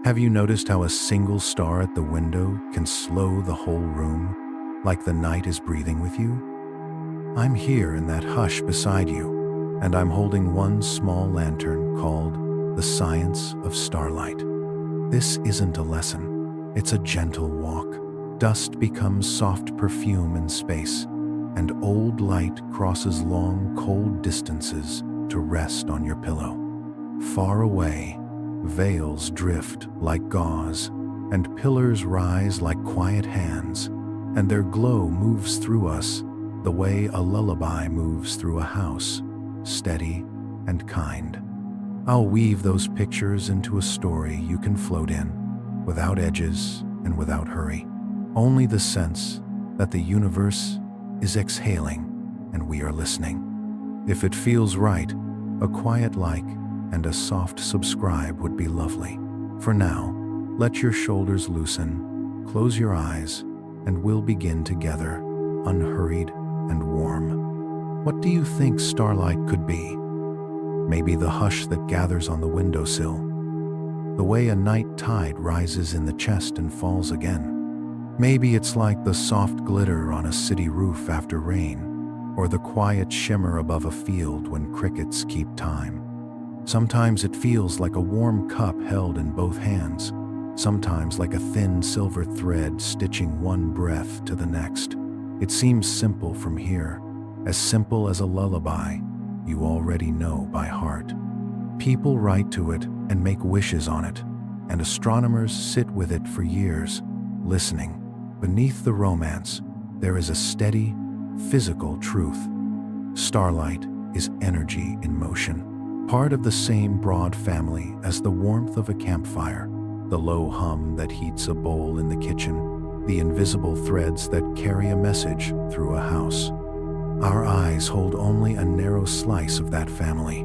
Have you noticed how a single star at the window can slow the whole room, like the night is breathing with you? I'm here in that hush beside you, and I'm holding one small lantern called the Science of Starlight. This isn't a lesson, it's a gentle walk. Dust becomes soft perfume in space, and old light crosses long, cold distances to rest on your pillow. Far away, veils drift like gauze, and pillars rise like quiet hands, and their glow moves through us the way a lullaby moves through a house, steady and kind. I'll weave those pictures into a story you can float in, without edges and without hurry. Only the sense that the universe is exhaling and we are listening. If it feels right, a quiet like and a soft subscribe would be lovely. For now, let your shoulders loosen, close your eyes, and we'll begin together, unhurried and warm. What do you think starlight could be? Maybe the hush that gathers on the windowsill, the way a night tide rises in the chest and falls again. Maybe it's like the soft glitter on a city roof after rain, or the quiet shimmer above a field when crickets keep time. Sometimes it feels like a warm cup held in both hands, sometimes like a thin silver thread stitching one breath to the next. It seems simple from here, as simple as a lullaby you already know by heart. People write to it and make wishes on it, and astronomers sit with it for years, listening. Beneath the romance, there is a steady, physical truth. Starlight is energy in motion. Part of the same broad family as the warmth of a campfire, the low hum that heats a bowl in the kitchen, the invisible threads that carry a message through a house. Our eyes hold only a narrow slice of that family.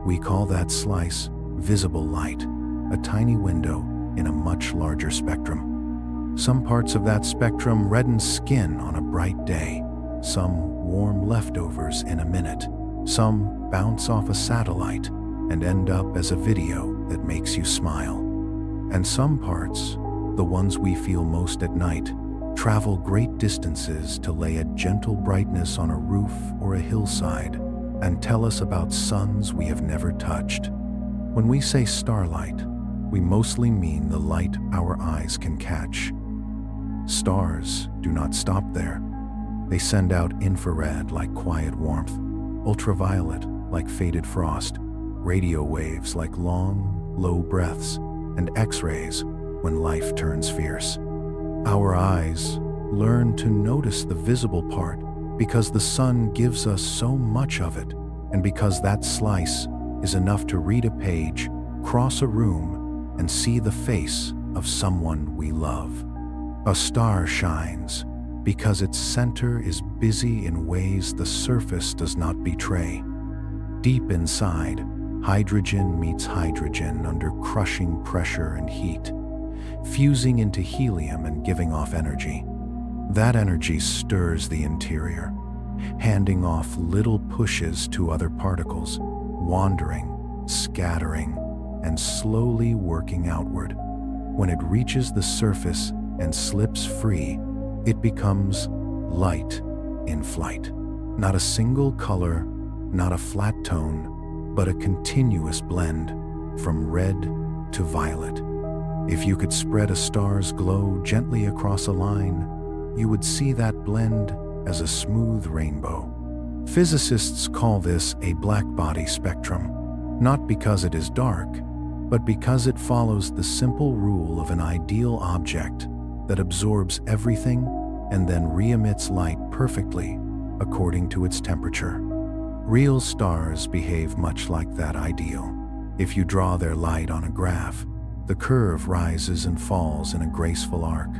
We call that slice visible light, a tiny window in a much larger spectrum. Some parts of that spectrum redden skin on a bright day, some warm leftovers in a minute, some bounce off a satellite and end up as a video that makes you smile. And some parts, the ones we feel most at night, travel great distances to lay a gentle brightness on a roof or a hillside and tell us about suns we have never touched. When we say starlight, we mostly mean the light our eyes can catch. Stars do not stop there. They send out infrared like quiet warmth, ultraviolet like faded frost, radio waves like long, low breaths, and X-rays when life turns fierce. Our eyes learn to notice the visible part because the sun gives us so much of it, and because that slice is enough to read a page, cross a room, and see the face of someone we love. A star shines because its center is busy in ways the surface does not betray. Deep inside, hydrogen meets hydrogen under crushing pressure and heat, fusing into helium and giving off energy. That energy stirs the interior, handing off little pushes to other particles, wandering, scattering, and slowly working outward. When it reaches the surface and slips free, it becomes light in flight. Not a single color, not a flat tone, but a continuous blend from red to violet. If you could spread a star's glow gently across a line, you would see that blend as a smooth rainbow. Physicists call this a blackbody spectrum, not because it is dark, but because it follows the simple rule of an ideal object that absorbs everything and then re-emits light perfectly according to its temperature. Real stars behave much like that ideal. If you draw their light on a graph, the curve rises and falls in a graceful arc.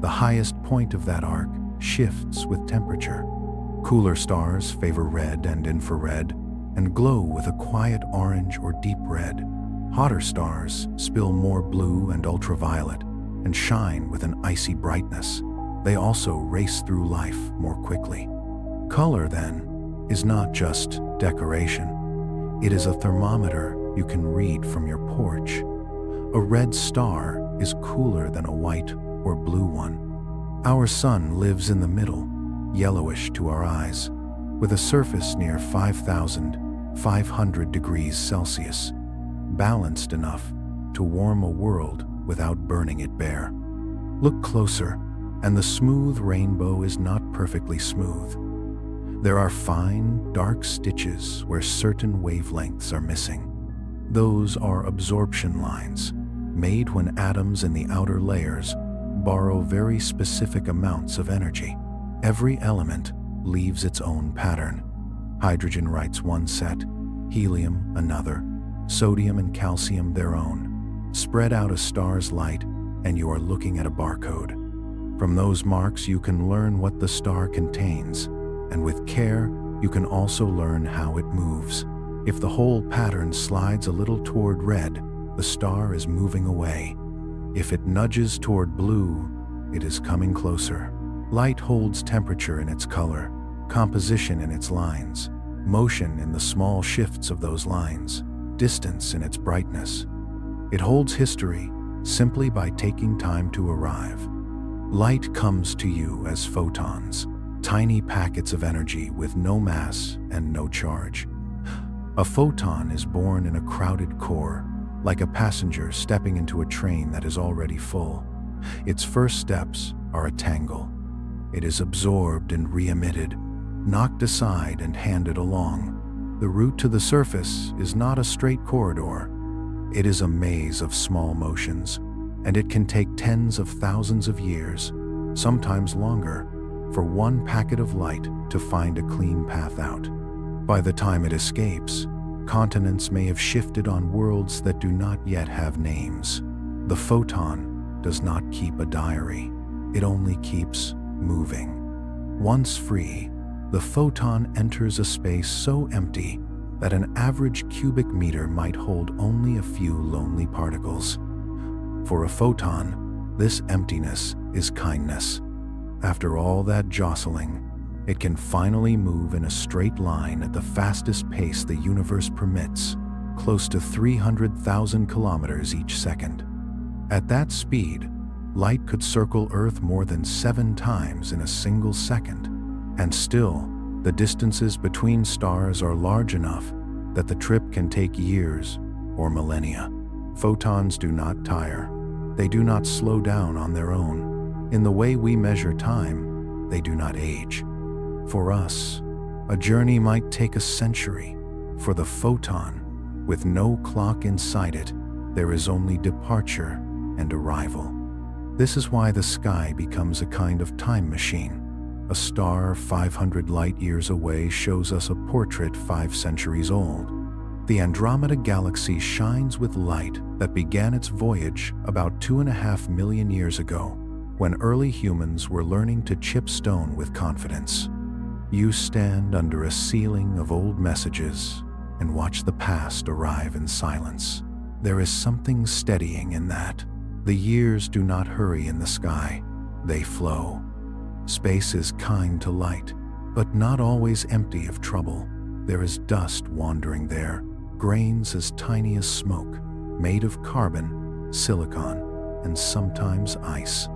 The highest point of that arc shifts with temperature. Cooler stars favor red and infrared and glow with a quiet orange or deep red. Hotter stars spill more blue and ultraviolet and shine with an icy brightness. They also race through life more quickly. Color, then, is not just decoration. It is a thermometer you can read from your porch. A red star is cooler than a white or blue one. Our sun lives in the middle, yellowish to our eyes, with a surface near 5,500 degrees Celsius, balanced enough to warm a world without burning it bare. Look closer, and the smooth rainbow is not perfectly smooth. There are fine, dark stitches where certain wavelengths are missing. Those are absorption lines, made when atoms in the outer layers borrow very specific amounts of energy. Every element leaves its own pattern. Hydrogen writes one set, helium another, sodium and calcium their own. Spread out a star's light, and you are looking at a barcode. From those marks you can learn what the star contains, and with care you can also learn how it moves. If the whole pattern slides a little toward red, the star is moving away. If it nudges toward blue, it is coming closer. Light holds temperature in its color, composition in its lines, motion in the small shifts of those lines, distance in its brightness. It holds history simply by taking time to arrive. Light comes to you as photons, tiny packets of energy with no mass and no charge. A photon is born in a crowded core, like a passenger stepping into a train that is already full. Its first steps are a tangle. It is absorbed and re-emitted, knocked aside and handed along. The route to the surface is not a straight corridor. It is a maze of small motions, and it can take tens of thousands of years, sometimes longer, for one packet of light to find a clean path out. By the time it escapes, continents may have shifted on worlds that do not yet have names. The photon does not keep a diary. It only keeps moving. Once free, the photon enters a space so empty that an average cubic meter might hold only a few lonely particles. For a photon, this emptiness is kindness. After all that jostling, it can finally move in a straight line at the fastest pace the universe permits, close to 300,000 kilometers each second. At that speed, light could circle Earth more than 7 times in a single second, and still, the distances between stars are large enough that the trip can take years or millennia. Photons do not tire. They do not slow down on their own. In the way we measure time, they do not age. For us, a journey might take a century. For the photon, with no clock inside it, there is only departure and arrival. This is why the sky becomes a kind of time machine. A star 500 light-years away shows us a portrait 5 centuries old. The Andromeda galaxy shines with light that began its voyage about 2.5 million years ago, when early humans were learning to chip stone with confidence. You stand under a ceiling of old messages and watch the past arrive in silence. There is something steadying in that. The years do not hurry in the sky, they flow. Space is kind to light, but not always empty of trouble. There is dust wandering there, grains as tiny as smoke, made of carbon, silicon, and sometimes ice.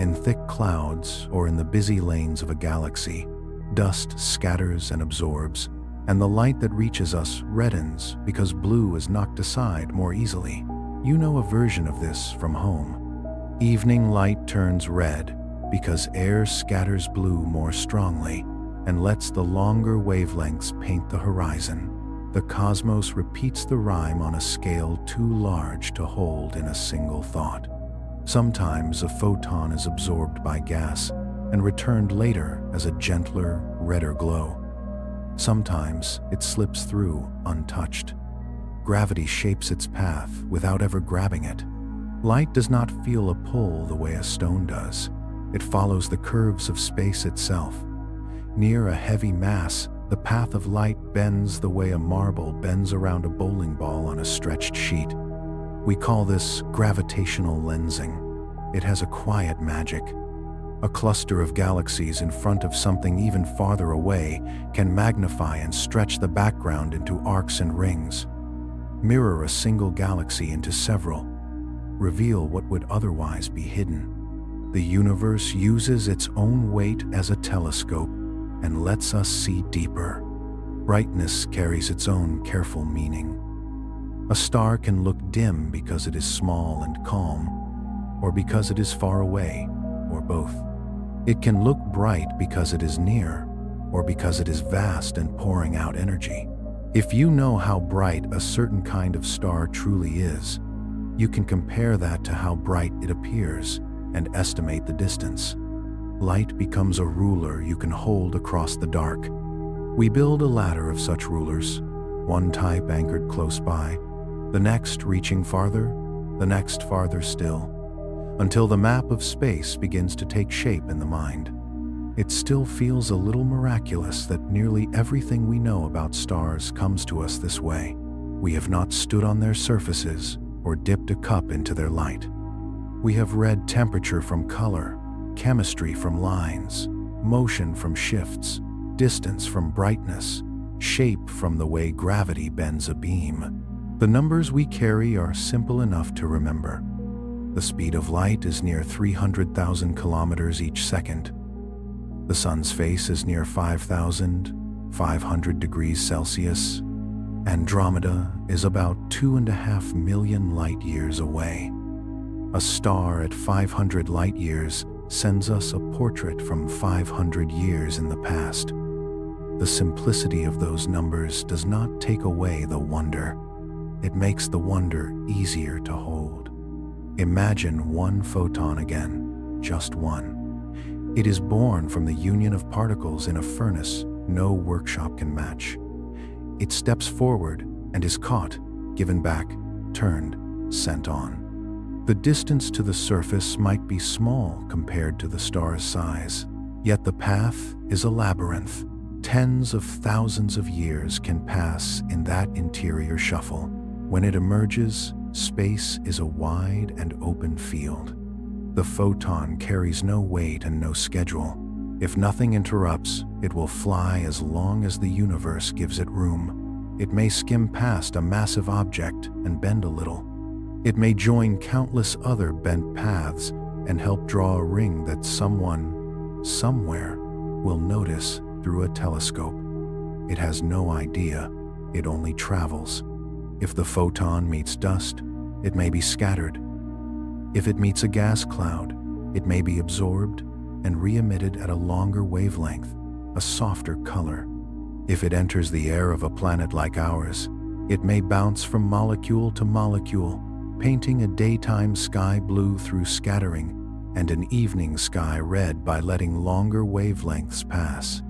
In thick clouds or in the busy lanes of a galaxy, dust scatters and absorbs, and the light that reaches us reddens because blue is knocked aside more easily. You know a version of this from home. Evening light turns red because air scatters blue more strongly and lets the longer wavelengths paint the horizon. The cosmos repeats the rhyme on a scale too large to hold in a single thought. Sometimes a photon is absorbed by gas and returned later as a gentler, redder glow. Sometimes it slips through untouched. Gravity shapes its path without ever grabbing it. Light does not feel a pull the way a stone does. It follows the curves of space itself. Near a heavy mass, the path of light bends the way a marble bends around a bowling ball on a stretched sheet. We call this gravitational lensing. It has a quiet magic. A cluster of galaxies in front of something even farther away can magnify and stretch the background into arcs and rings, mirror a single galaxy into several, reveal what would otherwise be hidden. The universe uses its own weight as a telescope and lets us see deeper. Brightness carries its own careful meaning. A star can look dim because it is small and calm, or because it is far away, or both. It can look bright because it is near, or because it is vast and pouring out energy. If you know how bright a certain kind of star truly is, you can compare that to how bright it appears and estimate the distance. Light becomes a ruler you can hold across the dark. We build a ladder of such rulers, one type anchored close by, the next reaching farther, the next farther still, until the map of space begins to take shape in the mind. It still feels a little miraculous that nearly everything we know about stars comes to us this way. We have not stood on their surfaces or dipped a cup into their light. We have read temperature from color, chemistry from lines, motion from shifts, distance from brightness, shape from the way gravity bends a beam. The numbers we carry are simple enough to remember. The speed of light is near 300,000 kilometers each second. The sun's face is near 5,500 degrees Celsius. Andromeda is about 2.5 million light years away. A star at 500 light years sends us a portrait from 500 years in the past. The simplicity of those numbers does not take away the wonder. It makes the wonder easier to hold. Imagine one photon again, just one. It is born from the union of particles in a furnace no workshop can match. It steps forward and is caught, given back, turned, sent on. The distance to the surface might be small compared to the star's size, yet the path is a labyrinth. Tens of thousands of years can pass in that interior shuffle. When it emerges, space is a wide and open field. The photon carries no weight and no schedule. If nothing interrupts, it will fly as long as the universe gives it room. It may skim past a massive object and bend a little. It may join countless other bent paths and help draw a ring that someone, somewhere, will notice through a telescope. It has no idea, it only travels. If the photon meets dust, it may be scattered. If it meets a gas cloud, it may be absorbed and re-emitted at a longer wavelength, a softer color. If it enters the air of a planet like ours, it may bounce from molecule to molecule, painting a daytime sky blue through scattering and an evening sky red by letting longer wavelengths pass.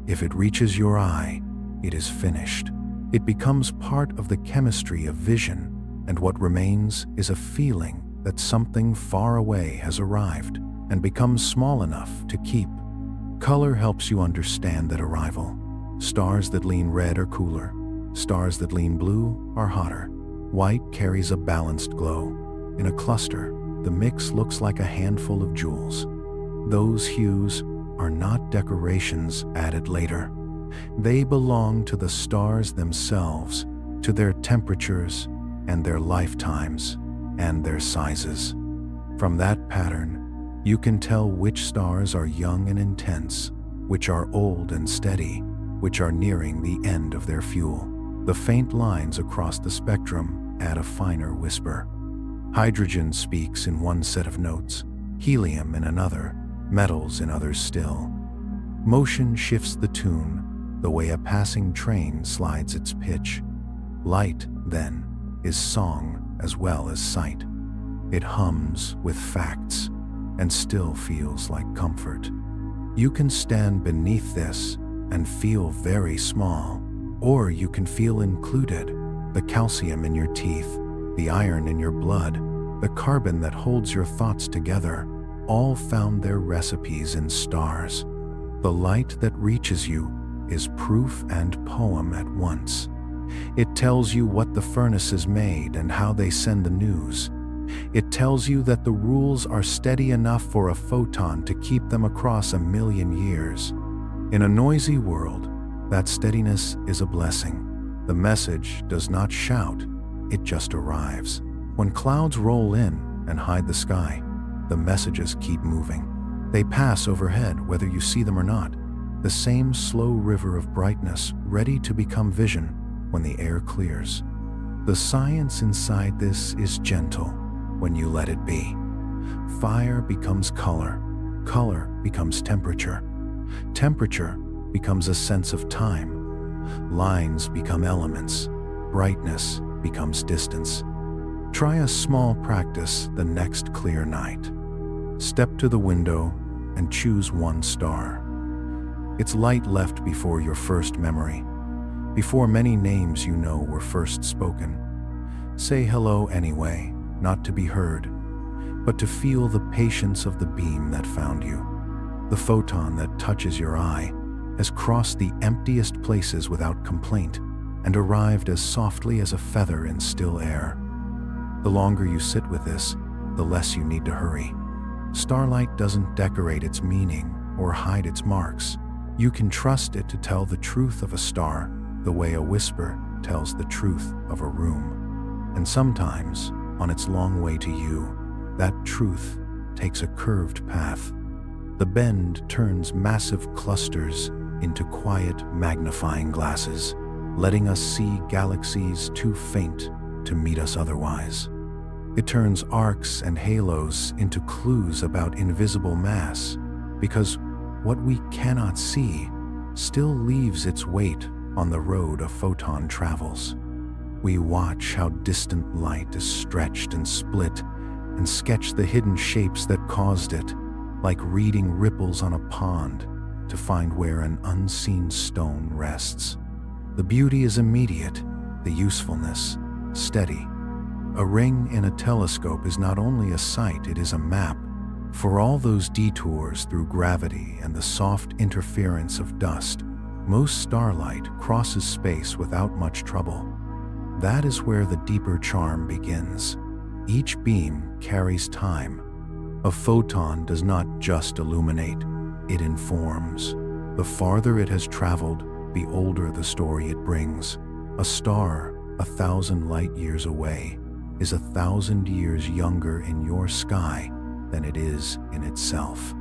If it reaches your eye, it is finished. It becomes part of the chemistry of vision, and what remains is a feeling that something far away has arrived and becomes small enough to keep. Color helps you understand that arrival. Stars that lean red are cooler. Stars that lean blue are hotter. White carries a balanced glow. In a cluster, the mix looks like a handful of jewels. Those hues are not decorations added later. They belong to the stars themselves, to their temperatures and their lifetimes and their sizes. From that pattern, you can tell which stars are young and intense, which are old and steady, which are nearing the end of their fuel. The faint lines across the spectrum add a finer whisper. Hydrogen speaks in one set of notes, helium in another, metals in others still. Motion shifts the tune, the way a passing train slides its pitch. Light, then, is song as well as sight. It hums with facts and still feels like comfort. You can stand beneath this and feel very small, or you can feel included. The calcium in your teeth, the iron in your blood, the carbon that holds your thoughts together, all found their recipes in stars. The light that reaches you is proof and poem at once. It tells you what the furnaces made and how they send the news. It tells you that the rules are steady enough for a photon to keep them across 1,000,000 years. In a noisy world, that steadiness is a blessing. The message does not shout, it just arrives. When clouds roll in, and hide the sky, the messages keep moving. They pass overhead whether you see them or not, the same slow river of brightness ready to become vision when the air clears. The science inside this is gentle when you let it be. Fire becomes color, color becomes temperature, temperature becomes a sense of time, lines become elements, brightness becomes distance. Try a small practice the next clear night. Step to the window and choose one star. Its light left before your first memory, before many names you know were first spoken. Say hello anyway, not to be heard, but to feel the patience of the beam that found you. The photon that touches your eye has crossed the emptiest places without complaint and arrived as softly as a feather in still air. The longer you sit with this, the less you need to hurry. Starlight doesn't decorate its meaning or hide its marks. You can trust it to tell the truth of a star the way a whisper tells the truth of a room. And sometimes, on its long way to you, that truth takes a curved path. The bend turns massive clusters into quiet magnifying glasses, letting us see galaxies too faint to meet us otherwise. It turns arcs and halos into clues about invisible mass, because what we cannot see still leaves its weight on the road a photon travels. We watch how distant light is stretched and split and sketch the hidden shapes that caused it, like reading ripples on a pond to find where an unseen stone rests. The beauty is immediate, the usefulness steady. A ring in a telescope is not only a sight, it is a map. For all those detours through gravity and the soft interference of dust, most starlight crosses space without much trouble. That is where the deeper charm begins. Each beam carries time. A photon does not just illuminate, it informs. The farther it has traveled, the older the story it brings. A star 1,000 light years away is 1,000 years younger in your sky than it is in itself.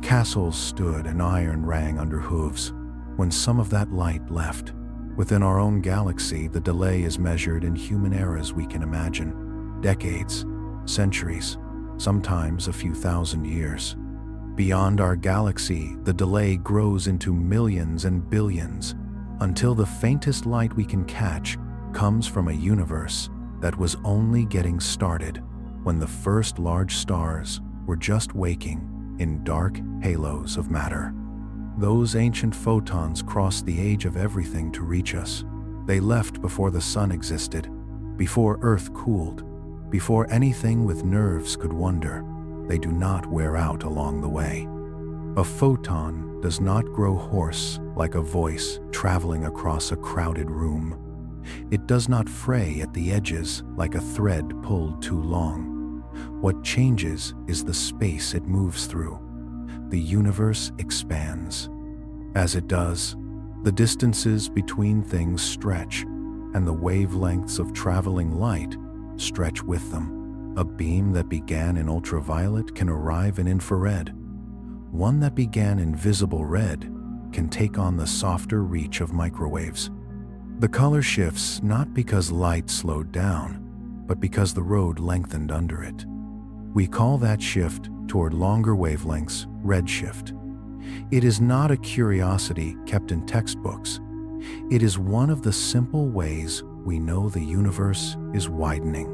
Castles stood and iron rang under hooves when some of that light left. Within our own galaxy, the delay is measured in human eras we can imagine. Decades, centuries, sometimes a few thousand years. Beyond our galaxy, the delay grows into millions and billions, until the faintest light we can catch comes from a universe that was only getting started when the first large stars were just waking in dark halos of matter. Those ancient photons crossed the age of everything to reach us. They left before the sun existed, before Earth cooled, before anything with nerves could wonder. They do not wear out along the way. A photon does not grow hoarse like a voice traveling across a crowded room. It does not fray at the edges like a thread pulled too long. What changes is the space it moves through. The universe expands. As it does, the distances between things stretch, and the wavelengths of traveling light stretch with them. A beam that began in ultraviolet can arrive in infrared. One that began in visible red can take on the softer reach of microwaves. The color shifts not because light slowed down, but because the road lengthened under it. We call that shift toward longer wavelengths redshift. It is not a curiosity kept in textbooks. It is one of the simple ways we know the universe is widening.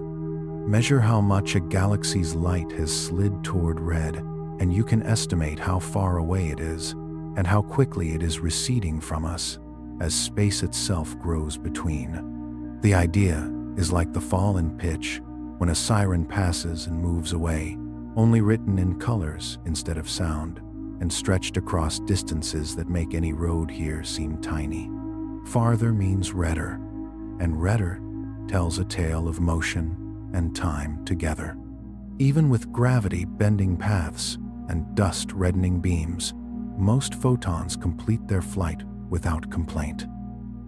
Measure how much a galaxy's light has slid toward red, and you can estimate how far away it is, and how quickly it is receding from us as space itself grows between. The idea is like the fall in pitch when a siren passes and moves away, only written in colors instead of sound, and stretched across distances that make any road here seem tiny. Farther means redder, and redder tells a tale of motion and time together. Even with gravity bending paths and dust reddening beams, most photons complete their flight without complaint.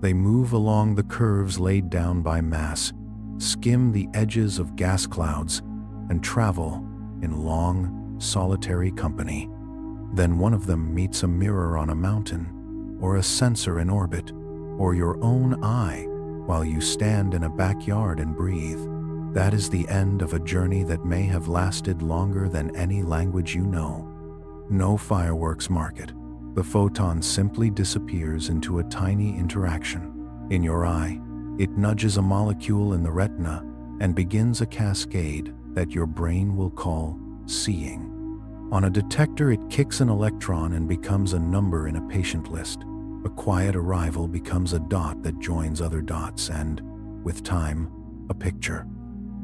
They move along the curves laid down by mass, skim the edges of gas clouds, and travel in long, solitary company. Then one of them meets a mirror on a mountain, or a sensor in orbit, or your own eye while you stand in a backyard and breathe. That is the end of a journey that may have lasted longer than any language you know. No fireworks mark it. The photon simply disappears into a tiny interaction. In your eye, it nudges a molecule in the retina and begins a cascade that your brain will call seeing. On a detector, it kicks an electron and becomes a number in a patient list. A quiet arrival becomes a dot that joins other dots and, with time, a picture.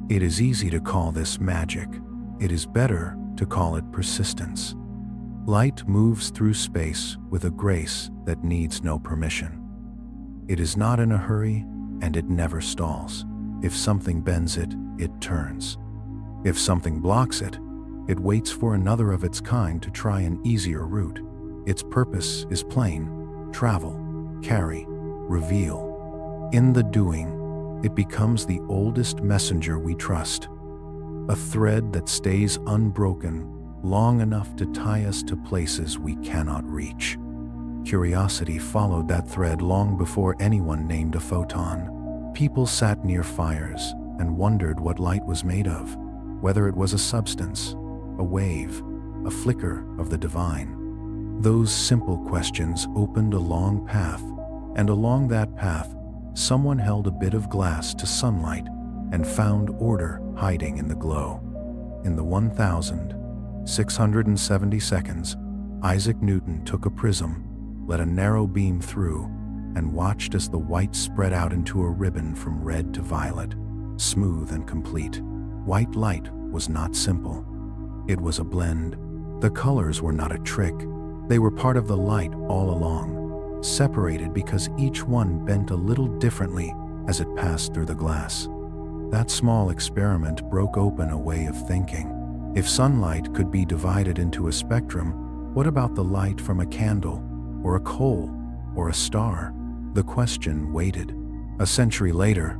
It is easy to call this magic. It is better to call it persistence. Light moves through space with a grace that needs no permission. It is not in a hurry, and it never stalls. If something bends it, it turns. If something blocks it, it waits for another of its kind to try an easier route. Its purpose is plain: travel, carry, reveal. In the doing, it becomes the oldest messenger we trust, a thread that stays unbroken long enough to tie us to places we cannot reach. Curiosity followed that thread long before anyone named a photon. People sat near fires and wondered what light was made of, whether it was a substance, a wave, a flicker of the divine. Those simple questions opened a long path, and along that path, someone held a bit of glass to sunlight and found order hiding in the glow. In the 1,670 seconds, Isaac Newton took a prism, let a narrow beam through, and watched as the white spread out into a ribbon from red to violet, smooth and complete. White light was not simple. It was a blend. The colors were not a trick. They were part of the light all along, separated because each one bent a little differently as it passed through the glass. That small experiment broke open a way of thinking. If sunlight could be divided into a spectrum, what about the light from a candle, or a coal, or a star? The question waited. A century later,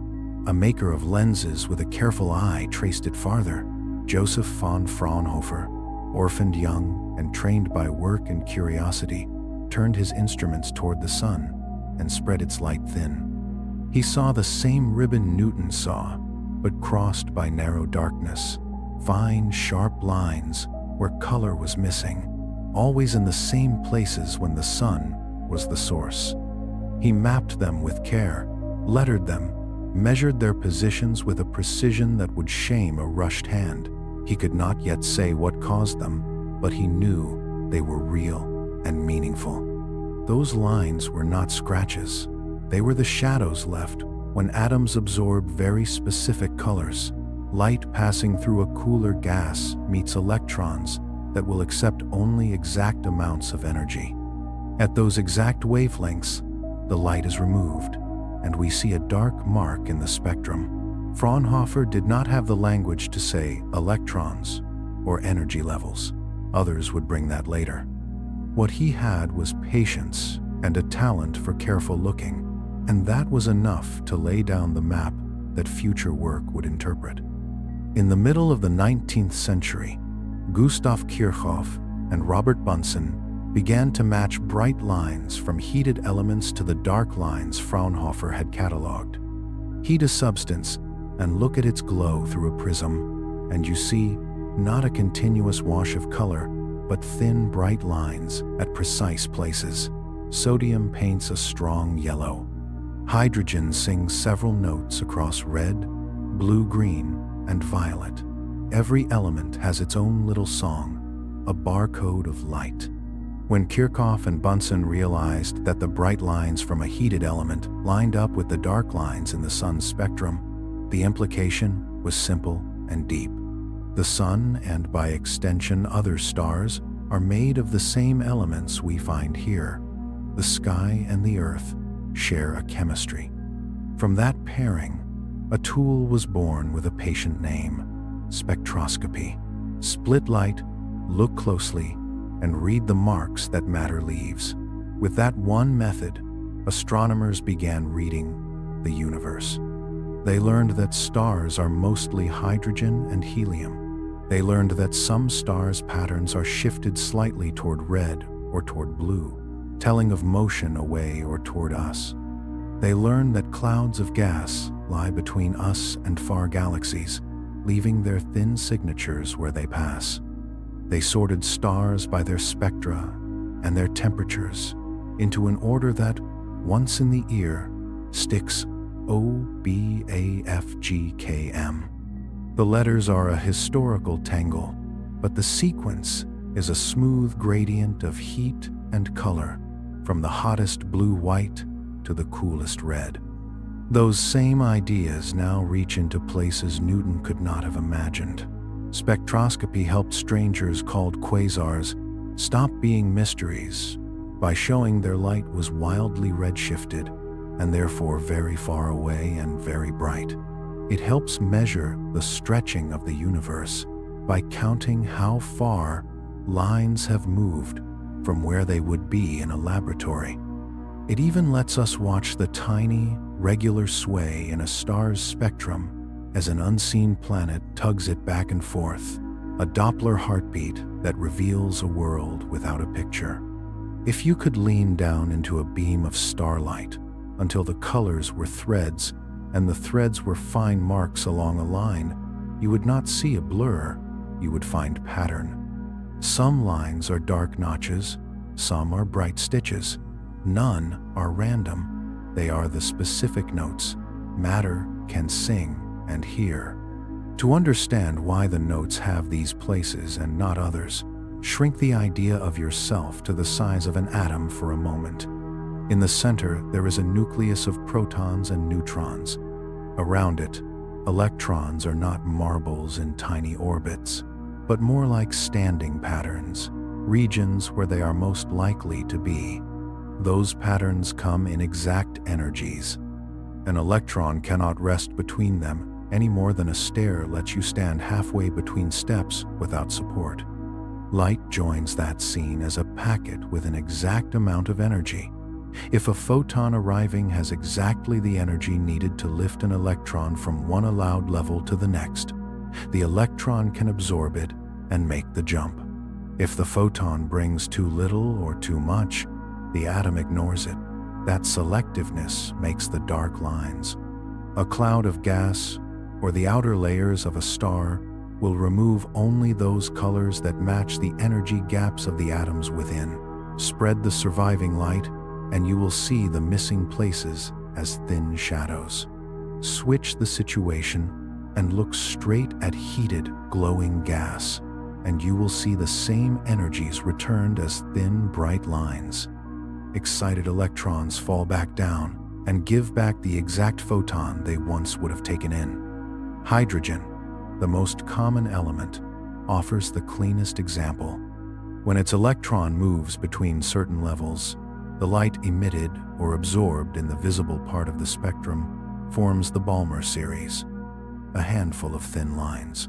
a maker of lenses with a careful eye traced it farther. Joseph von Fraunhofer, orphaned young and trained by work and curiosity, turned his instruments toward the sun and spread its light thin. He saw the same ribbon Newton saw, but crossed by narrow darkness, fine, sharp lines where color was missing, always in the same places when the sun was the source. He mapped them with care, lettered them, measured their positions with a precision that would shame a rushed hand. He could not yet say what caused them, but he knew they were real and meaningful. Those lines were not scratches. They were the shadows left when atoms absorb very specific colors. Light passing through a cooler gas meets electrons that will accept only exact amounts of energy. At those exact wavelengths, the light is removed, and we see a dark mark in the spectrum. Fraunhofer did not have the language to say electrons or energy levels. Others would bring that later. What he had was patience and a talent for careful looking, and that was enough to lay down the map that future work would interpret. In the middle of the 19th century, Gustav Kirchhoff and Robert Bunsen began to match bright lines from heated elements to the dark lines Fraunhofer had catalogued. Heat a substance and look at its glow through a prism, and you see not a continuous wash of color, but thin, bright lines at precise places. Sodium paints a strong yellow. Hydrogen sings several notes across red, blue, green, and violet. Every element has its own little song, a barcode of light. When Kirchhoff and Bunsen realized that the bright lines from a heated element lined up with the dark lines in the sun's spectrum, the implication was simple and deep. The sun, and by extension other stars, are made of the same elements we find here. The sky and the earth share a chemistry. From that pairing, a tool was born with a patient name: spectroscopy. Split light, look closely, and read the marks that matter leaves. With that one method, astronomers began reading the universe. They learned that stars are mostly hydrogen and helium, They learned that some stars' patterns are shifted slightly toward red or toward blue, telling of motion away or toward us. They learned that clouds of gas lie between us and far galaxies, leaving their thin signatures where they pass. They sorted stars by their spectra and their temperatures into an order that, once in the ear, sticks O, B, A, F, G, K, M. The letters are a historical tangle, but the sequence is a smooth gradient of heat and color, from the hottest blue-white to the coolest red. Those same ideas now reach into places Newton could not have imagined. Spectroscopy helped strangers called quasars stop being mysteries by showing their light was wildly redshifted and therefore very far away and very bright. It helps measure the stretching of the universe by counting how far lines have moved from where they would be in a laboratory. It even lets us watch the tiny, regular sway in a star's spectrum as an unseen planet tugs it back and forth, a Doppler heartbeat that reveals a world without a picture. If you could lean down into a beam of starlight until the colors were threads and the threads were fine marks along a line, you would not see a blur, you would find pattern. Some lines are dark notches, some are bright stitches. None are random. They are the specific notes matter can sing and hear. To understand why the notes have these places and not others, shrink the idea of yourself to the size of an atom for a moment. In the center, there is a nucleus of protons and neutrons. Around it, electrons are not marbles in tiny orbits, but more like standing patterns, regions where they are most likely to be. Those patterns come in exact energies. An electron cannot rest between them any more than a stair lets you stand halfway between steps without support. Light joins that scene as a packet with an exact amount of energy. If a photon arriving has exactly the energy needed to lift an electron from one allowed level to the next, the electron can absorb it and make the jump. If the photon brings too little or too much, the atom ignores it. That selectiveness makes the dark lines. A cloud of gas, or the outer layers of a star, will remove only those colors that match the energy gaps of the atoms within. Spread the surviving light, and you will see the missing places as thin shadows. Switch the situation and look straight at heated, glowing gas, and you will see the same energies returned as thin, bright lines. Excited electrons fall back down and give back the exact photon they once would have taken in. Hydrogen, the most common element, offers the cleanest example. When its electron moves between certain levels, the light emitted or absorbed in the visible part of the spectrum forms the Balmer series, a handful of thin lines.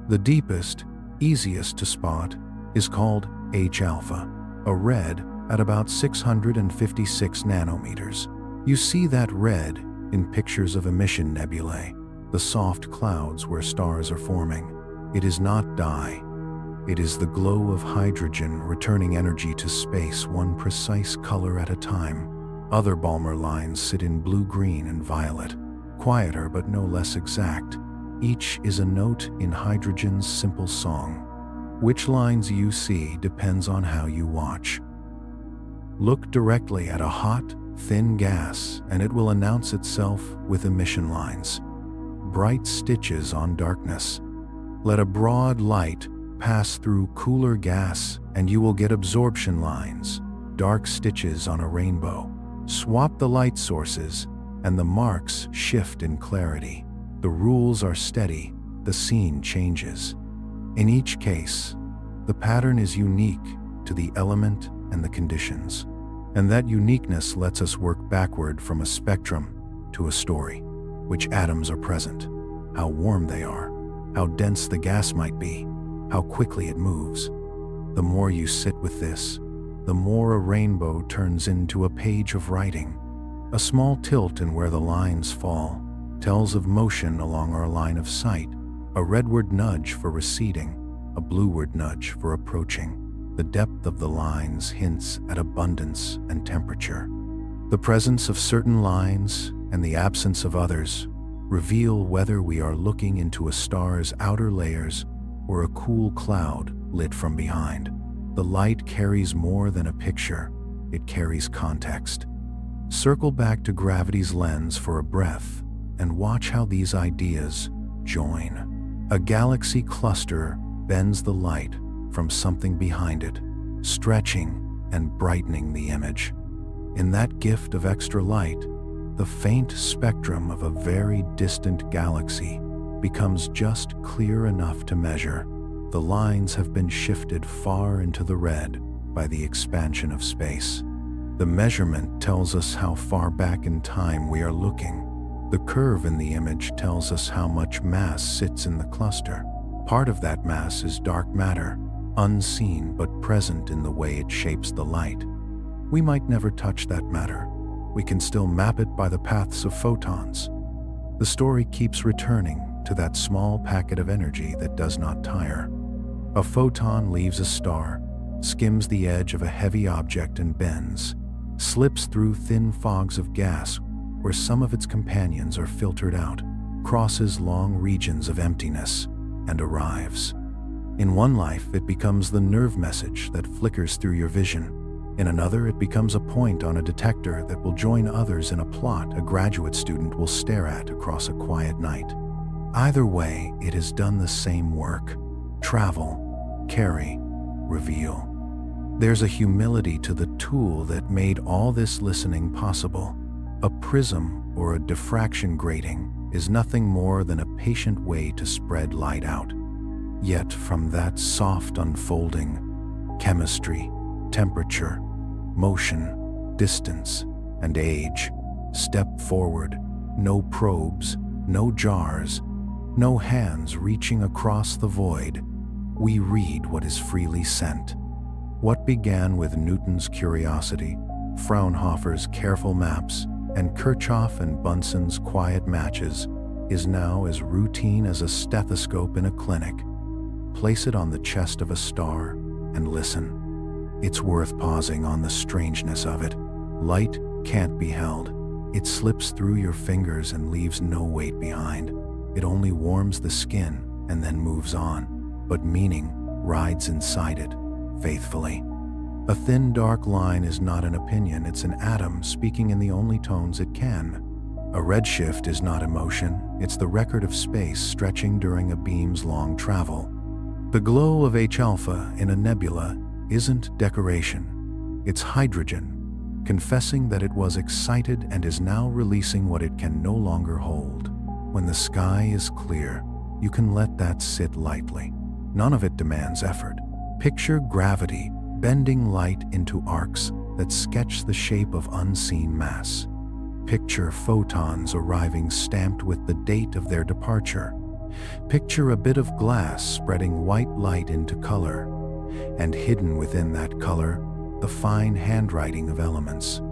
The deepest, easiest to spot, is called H-alpha, a red at about 656 nanometers. You see that red in pictures of emission nebulae, the soft clouds where stars are forming. It is not dye. It is the glow of hydrogen returning energy to space one precise color at a time. Other Balmer lines sit in blue, green, and violet, quieter but no less exact. Each is a note in hydrogen's simple song. Which lines you see depends on how you watch. Look directly at a hot, thin gas, and it will announce itself with emission lines. Bright stitches on darkness. Let a broad light pass through cooler gas, and you will get absorption lines, dark stitches on a rainbow. Swap the light sources, and the marks shift in clarity. The rules are steady, the scene changes. In each case, the pattern is unique to the element and the conditions, and that uniqueness lets us work backward from a spectrum to a story. Which atoms are present, how warm they are, how dense the gas might be, how quickly it moves. The more you sit with this, the more a rainbow turns into a page of writing. A small tilt in where the lines fall tells of motion along our line of sight, A redward nudge for receding, a blueward nudge for approaching. The depth of the lines hints at abundance and temperature. The presence of certain lines and the absence of others reveal whether we are looking into a star's outer layers or a cool cloud lit from behind. The light carries more than a picture, it carries context. Circle back to gravity's lens for a breath and watch how these ideas join. A galaxy cluster bends the light from something behind it, stretching and brightening the image. In that gift of extra light, the faint spectrum of a very distant galaxy becomes just clear enough to measure. The lines have been shifted far into the red by the expansion of space. The measurement tells us how far back in time we are looking. The curve in the image tells us how much mass sits in the cluster. Part of that mass is dark matter, unseen but present in the way it shapes the light. We might never touch that matter. We can still map it by the paths of photons. The story keeps returning to that small packet of energy that does not tire. A photon leaves a star, skims the edge of a heavy object and bends, slips through thin fogs of gas where some of its companions are filtered out, crosses long regions of emptiness, and arrives. In one life, it becomes the nerve message that flickers through your vision. In another, it becomes a point on a detector that will join others in a plot a graduate student will stare at across a quiet night. Either way, it has done the same work: travel, carry, reveal. There's a humility to the tool that made all this listening possible. A prism or a diffraction grating is nothing more than a patient way to spread light out. Yet from that soft unfolding, chemistry, temperature, motion, distance, and age step forward. No probes, no jars, no hands reaching across the void. We read what is freely sent. What began with Newton's curiosity, Fraunhofer's careful maps, and Kirchhoff and Bunsen's quiet matches is now as routine as a stethoscope in a clinic. Place it on the chest of a star and listen. It's worth pausing on the strangeness of it. Light can't be held. It slips through your fingers and leaves no weight behind. It only warms the skin and then moves on. But meaning rides inside it, faithfully. A thin dark line is not an opinion, it's an atom speaking in the only tones it can. A redshift is not emotion, it's the record of space stretching during a beam's long travel. The glow of H-alpha in a nebula isn't decoration, it's hydrogen, confessing that it was excited and is now releasing what it can no longer hold. When the sky is clear, you can let that sit lightly. None of it demands effort. Picture gravity bending light into arcs that sketch the shape of unseen mass. Picture photons arriving stamped with the date of their departure. Picture a bit of glass spreading white light into color, and hidden within that color, the fine handwriting of elements.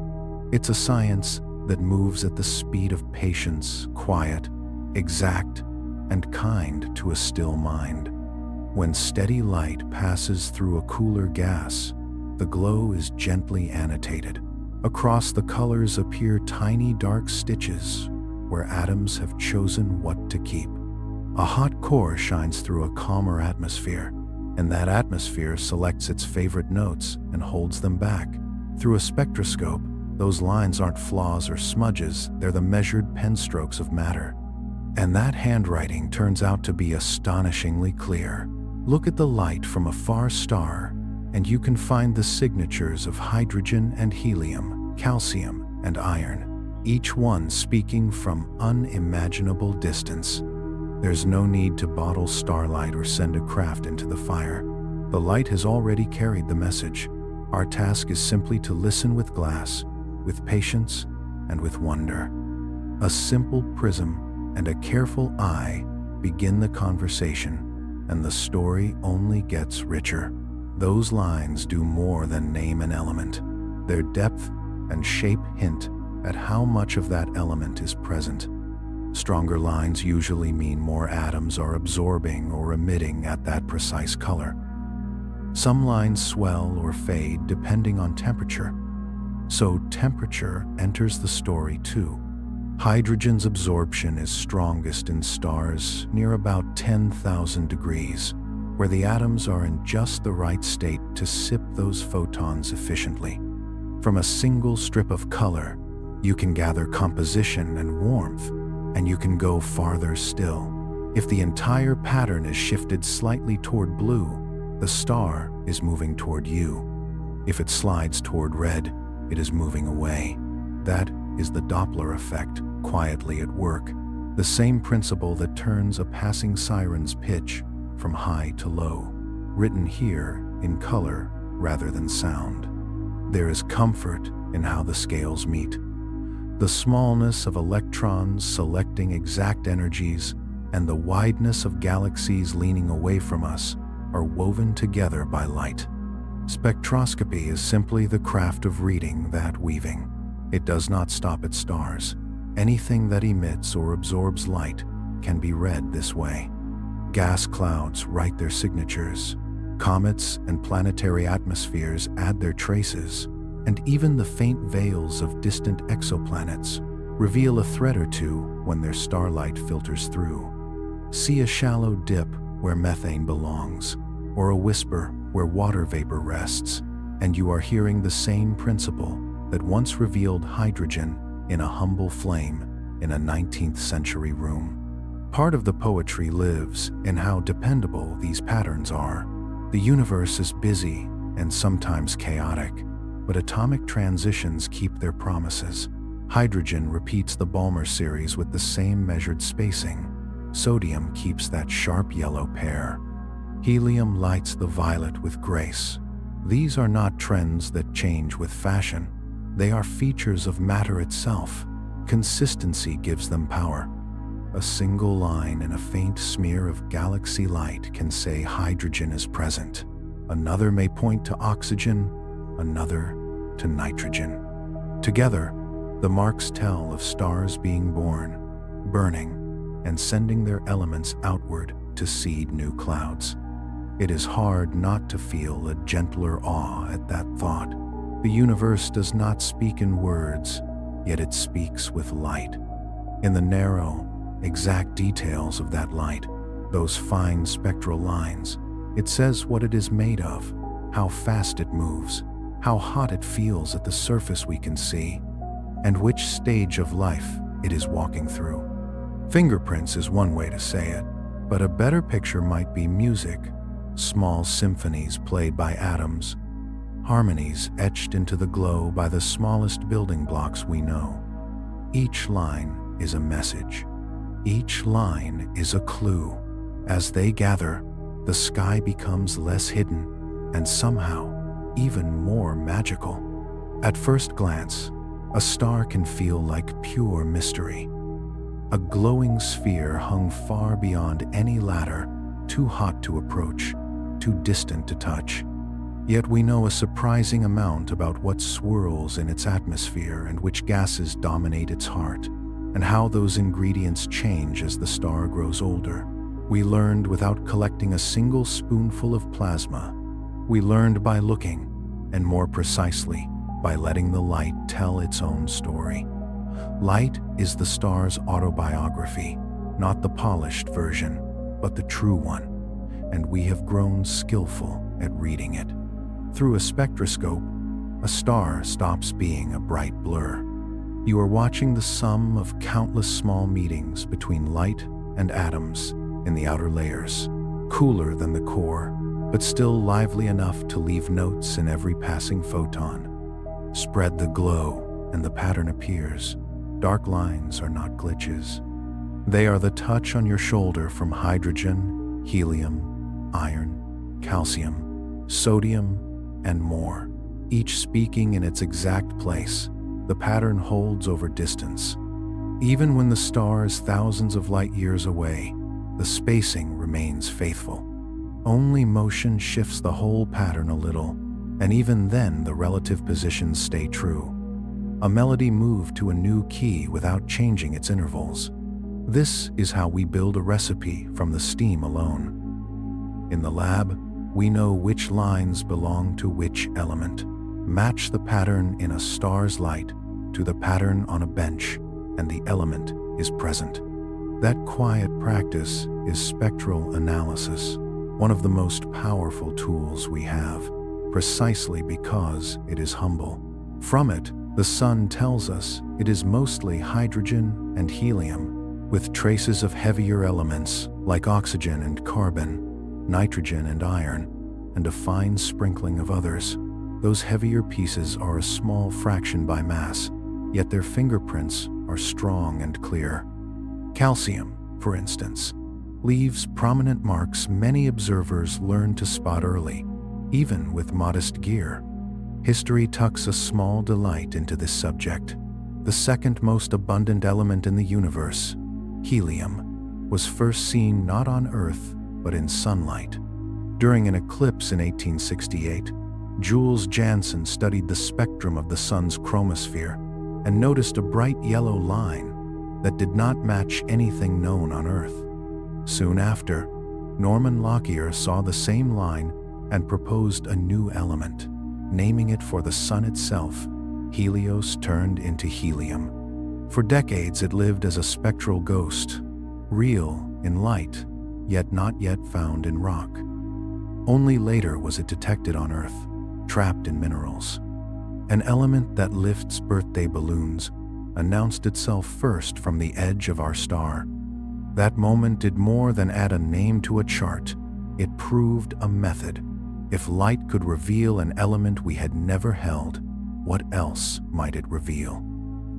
It's a science that moves at the speed of patience, quiet, exact, and kind to a still mind. When steady light passes through a cooler gas, the glow is gently annotated. Across the colors appear tiny dark stitches where atoms have chosen what to keep. A hot core shines through a calmer atmosphere, and that atmosphere selects its favorite notes and holds them back. Through a spectroscope, those lines aren't flaws or smudges, they're the measured pen strokes of matter. And that handwriting turns out to be astonishingly clear. Look at the light from a far star, and you can find the signatures of hydrogen and helium, calcium and iron, each one speaking from unimaginable distance. There's no need to bottle starlight or send a craft into the fire. The light has already carried the message. Our task is simply to listen with glass, with patience, and with wonder. A simple prism and a careful eye begin the conversation, and the story only gets richer. Those lines do more than name an element. Their depth and shape hint at how much of that element is present. Stronger lines usually mean more atoms are absorbing or emitting at that precise color. Some lines swell or fade depending on temperature. So temperature enters the story too. Hydrogen's absorption is strongest in stars near about 10,000 degrees, where the atoms are in just the right state to sip those photons efficiently. From a single strip of color, you can gather composition and warmth, and you can go farther still. If the entire pattern is shifted slightly toward blue, the star is moving toward you. If it slides toward red, it is moving away. That is the Doppler effect, quietly at work, the same principle that turns a passing siren's pitch from high to low, written here in color rather than sound. There is comfort in how the scales meet. The smallness of electrons selecting exact energies and the wideness of galaxies leaning away from us are woven together by light. Spectroscopy is simply the craft of reading that weaving. It does not stop at stars. Anything that emits or absorbs light can be read this way. Gas clouds write their signatures. Comets and planetary atmospheres add their traces, and even the faint veils of distant exoplanets reveal a thread or two when their starlight filters through. See a shallow dip where methane belongs, or a whisper where water vapor rests, and you are hearing the same principle that once revealed hydrogen in a humble flame in a 19th century room. Part of the poetry lives in how dependable these patterns are. The universe is busy and sometimes chaotic, but atomic transitions keep their promises. Hydrogen repeats the Balmer series with the same measured spacing. Sodium keeps that sharp yellow pair. Helium lights the violet with grace. These are not trends that change with fashion. They are features of matter itself. Consistency gives them power. A single line in a faint smear of galaxy light can say hydrogen is present. Another may point to oxygen, another to nitrogen. Together, the marks tell of stars being born, burning, and sending their elements outward to seed new clouds. It is hard not to feel a gentler awe at that thought. The universe does not speak in words, yet it speaks with light. In the narrow, exact details of that light, those fine spectral lines, it says what it is made of, how fast it moves, how hot it feels at the surface we can see, and which stage of life it is walking through. Fingerprints is one way to say it, but a better picture might be music, small symphonies played by atoms, harmonies etched into the glow by the smallest building blocks we know. Each line is a message. Each line is a clue. As they gather, the sky becomes less hidden and somehow even more magical. At first glance, a star can feel like pure mystery. A glowing sphere hung far beyond any ladder, too hot to approach, too distant to touch. Yet we know a surprising amount about what swirls in its atmosphere and which gases dominate its heart, and how those ingredients change as the star grows older. We learned without collecting a single spoonful of plasma. We learned by looking, and more precisely, by letting the light tell its own story. Light is the star's autobiography, not the polished version, but the true one, and we have grown skillful at reading it. Through a spectroscope, a star stops being a bright blur. You are watching the sum of countless small meetings between light and atoms in the outer layers, cooler than the core, but still lively enough to leave notes in every passing photon. Spread the glow, and the pattern appears. Dark lines are not glitches. They are the touch on your shoulder from hydrogen, helium, iron, calcium, sodium, and more, each speaking in its exact place. The pattern holds over distance. Even when the star is thousands of light years away, the spacing remains faithful. Only motion shifts the whole pattern a little, and even then the relative positions stay true. A melody moved to a new key without changing its intervals. This is how we build a recipe from the steam alone. In the lab, we know which lines belong to which element. Match the pattern in a star's light to the pattern on a bench, and the element is present. That quiet practice is spectral analysis, one of the most powerful tools we have, precisely because it is humble. From it, the sun tells us it is mostly hydrogen and helium, with traces of heavier elements like oxygen and carbon, nitrogen and iron, and a fine sprinkling of others. Those heavier pieces are a small fraction by mass, yet their fingerprints are strong and clear. Calcium, for instance, leaves prominent marks many observers learn to spot early, even with modest gear. History tucks a small delight into this subject. The second most abundant element in the universe, helium, was first seen not on Earth, but in sunlight. During an eclipse in 1868, Jules Janssen studied the spectrum of the sun's chromosphere and noticed a bright yellow line that did not match anything known on Earth. Soon after, Norman Lockyer saw the same line and proposed a new element, naming it for the sun itself. Helios turned into helium. For decades it lived as a spectral ghost, real in light, yet not yet found in rock. Only later was it detected on Earth, trapped in minerals. An element that lifts birthday balloons announced itself first from the edge of our star. That moment did more than add a name to a chart. It proved a method. If light could reveal an element we had never held, what else might it reveal?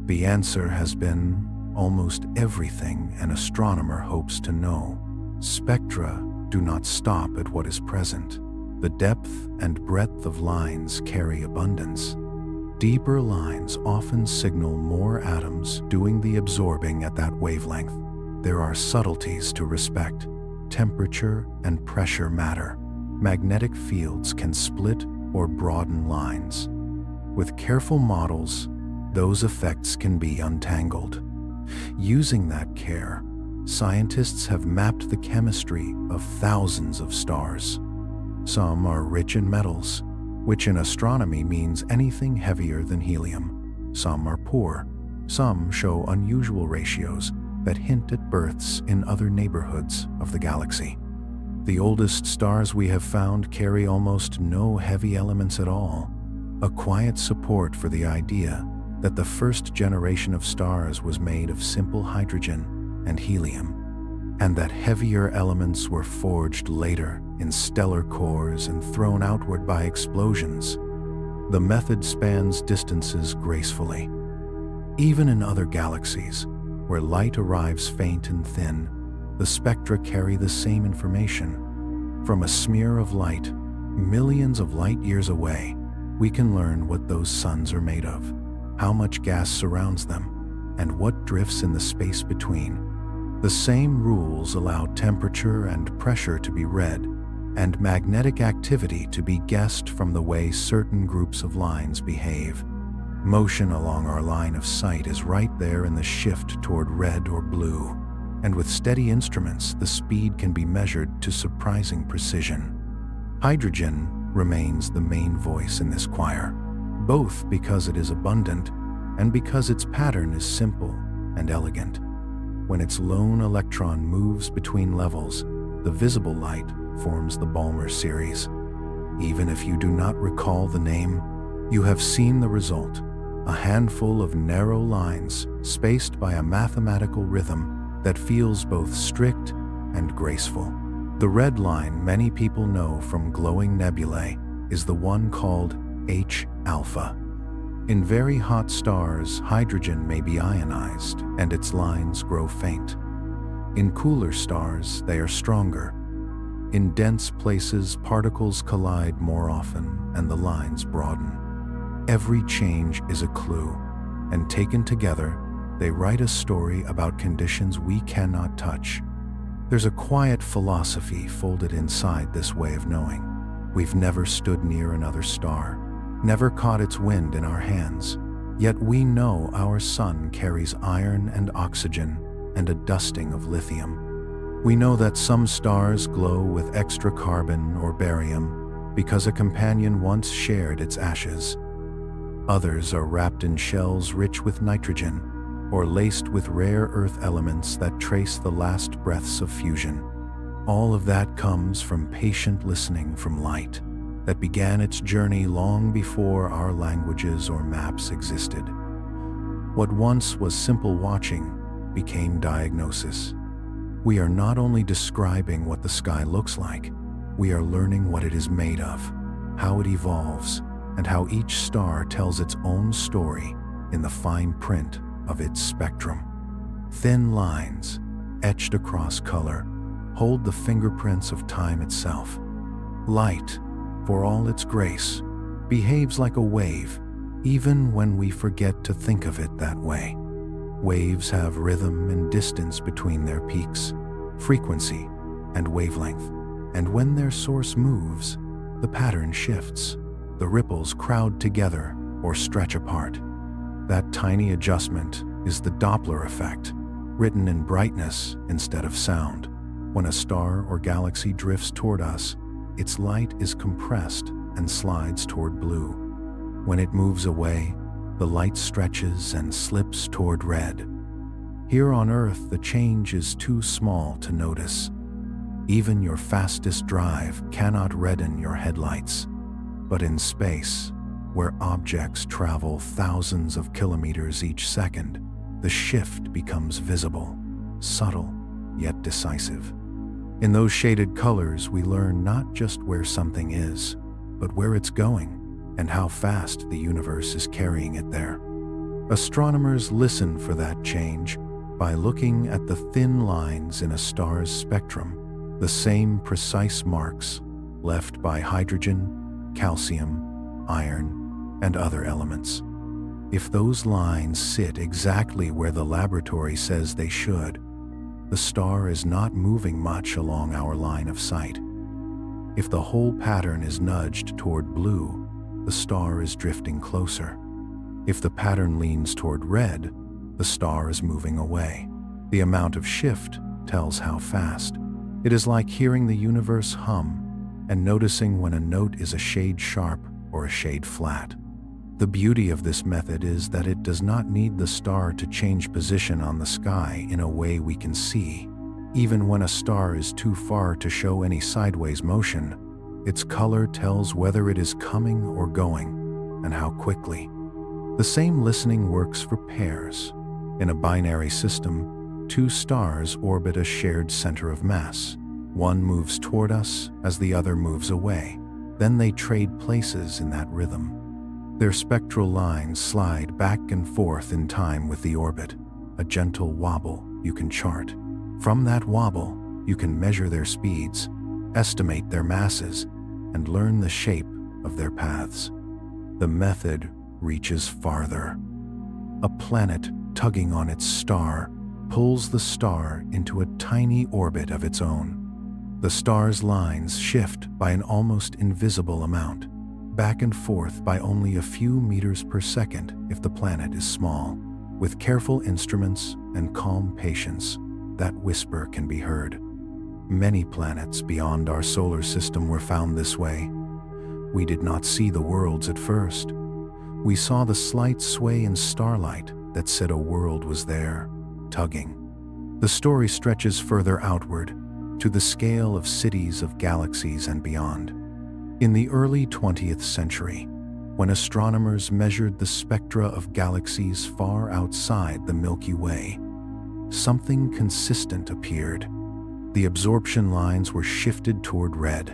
The answer has been almost everything an astronomer hopes to know. Spectra do not stop at what is present. The depth and breadth of lines carry abundance. Deeper lines often signal more atoms doing the absorbing at that wavelength. There are subtleties to respect. Temperature and pressure matter. Magnetic fields can split or broaden lines. With careful models, those effects can be untangled. Using that care, scientists have mapped the chemistry of thousands of stars. Some are rich in metals, which in astronomy means anything heavier than helium. Some are poor. Some show unusual ratios that hint at births in other neighborhoods of the galaxy. The oldest stars we have found carry almost no heavy elements at all, a quiet support for the idea that the first generation of stars was made of simple hydrogen and helium, and that heavier elements were forged later in stellar cores and thrown outward by explosions. The method spans distances gracefully. Even in other galaxies, where light arrives faint and thin, the spectra carry the same information. From a smear of light, millions of light years away, we can learn what those suns are made of, how much gas surrounds them, and what drifts in the space between. The same rules allow temperature and pressure to be read, and magnetic activity to be guessed from the way certain groups of lines behave. Motion along our line of sight is right there in the shift toward red or blue, and with steady instruments, the speed can be measured to surprising precision. Hydrogen remains the main voice in this choir, both because it is abundant and because its pattern is simple and elegant. When its lone electron moves between levels, the visible light forms the Balmer series. Even if you do not recall the name, you have seen the result, a handful of narrow lines spaced by a mathematical rhythm that feels both strict and graceful. The red line many people know from glowing nebulae is the one called H-alpha. In very hot stars, hydrogen may be ionized and its lines grow faint. In cooler stars, they are stronger. In dense places, particles collide more often and the lines broaden. Every change is a clue, and taken together, they write a story about conditions we cannot touch. There's a quiet philosophy folded inside this way of knowing. We've never stood near another star, never caught its wind in our hands, yet we know our sun carries iron and oxygen, and a dusting of lithium. We know that some stars glow with extra carbon or barium because a companion once shared its ashes. Others are wrapped in shells rich with nitrogen or laced with rare earth elements that trace the last breaths of fusion. All of that comes from patient listening from light that began its journey long before our languages or maps existed. What once was simple watching became diagnosis. We are not only describing what the sky looks like, we are learning what it is made of, how it evolves, and how each star tells its own story in the fine print of its spectrum. Thin lines, etched across color, hold the fingerprints of time itself. Light, for all its grace, behaves like a wave, even when we forget to think of it that way. Waves have rhythm and distance between their peaks, frequency and wavelength, and when their source moves, the pattern shifts. The ripples crowd together or stretch apart. That tiny adjustment is the Doppler effect, written in brightness instead of sound. When a star or galaxy drifts toward us, its light is compressed and slides toward blue. When it moves away, the light stretches and slips toward red. Here on Earth, the change is too small to notice. Even your fastest drive cannot redden your headlights. But in space, where objects travel thousands of kilometers each second, the shift becomes visible, subtle, yet decisive. In those shaded colors, we learn not just where something is, but where it's going and how fast the universe is carrying it there. Astronomers listen for that change by looking at the thin lines in a star's spectrum, the same precise marks left by hydrogen, calcium, iron, and other elements. If those lines sit exactly where the laboratory says they should, the star is not moving much along our line of sight. If the whole pattern is nudged toward blue, the star is drifting closer. If the pattern leans toward red, the star is moving away. The amount of shift tells how fast. It is like hearing the universe hum and noticing when a note is a shade sharp or a shade flat. The beauty of this method is that it does not need the star to change position on the sky in a way we can see. Even when a star is too far to show any sideways motion, its color tells whether it is coming or going, and how quickly. The same listening works for pairs. In a binary system, two stars orbit a shared center of mass. One moves toward us as the other moves away. Then they trade places in that rhythm. Their spectral lines slide back and forth in time with the orbit, a gentle wobble you can chart. From that wobble, you can measure their speeds, estimate their masses, and learn the shape of their paths. The method reaches farther. A planet tugging on its star pulls the star into a tiny orbit of its own. The star's lines shift by an almost invisible amount, back and forth by only a few meters per second if the planet is small. With careful instruments and calm patience, that whisper can be heard. Many planets beyond our solar system were found this way. We did not see the worlds at first. We saw the slight sway in starlight that said a world was there, tugging. The story stretches further outward, to the scale of cities of galaxies and beyond. In the early 20th century, when astronomers measured the spectra of galaxies far outside the Milky Way, something consistent appeared. The absorption lines were shifted toward red,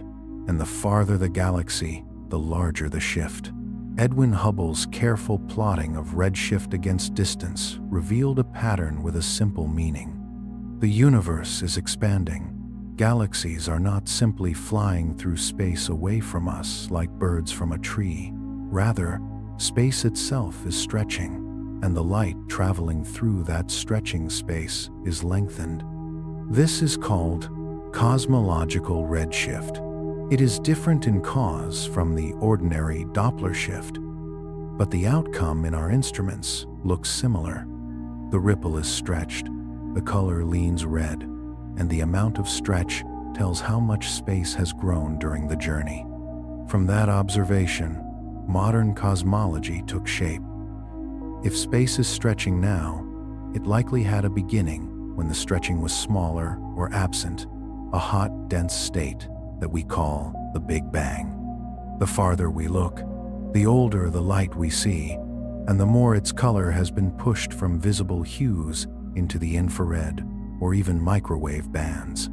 and the farther the galaxy, the larger the shift. Edwin Hubble's careful plotting of redshift against distance revealed a pattern with a simple meaning. The universe is expanding. Galaxies are not simply flying through space away from us like birds from a tree. Rather, space itself is stretching, and the light traveling through that stretching space is lengthened. This is called cosmological redshift. It is different in cause from the ordinary Doppler shift, but the outcome in our instruments looks similar. The ripple is stretched, the color leans red, and the amount of stretch tells how much space has grown during the journey. From that observation, modern cosmology took shape. If space is stretching now, it likely had a beginning when the stretching was smaller or absent, a hot, dense state that we call the Big Bang. The farther we look, the older the light we see, and the more its color has been pushed from visible hues into the infrared or even microwave bands.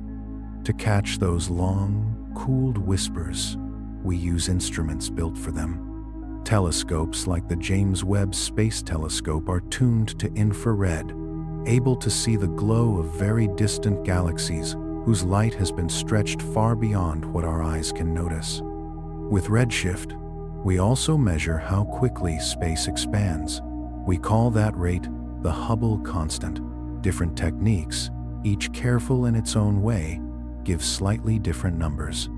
To catch those long, cooled whispers, we use instruments built for them. Telescopes like the James Webb Space Telescope are tuned to infrared, able to see the glow of very distant galaxies whose light has been stretched far beyond what our eyes can notice. With redshift, we also measure how quickly space expands. We call that rate the Hubble constant. Different techniques, each careful in its own way, give slightly different numbers.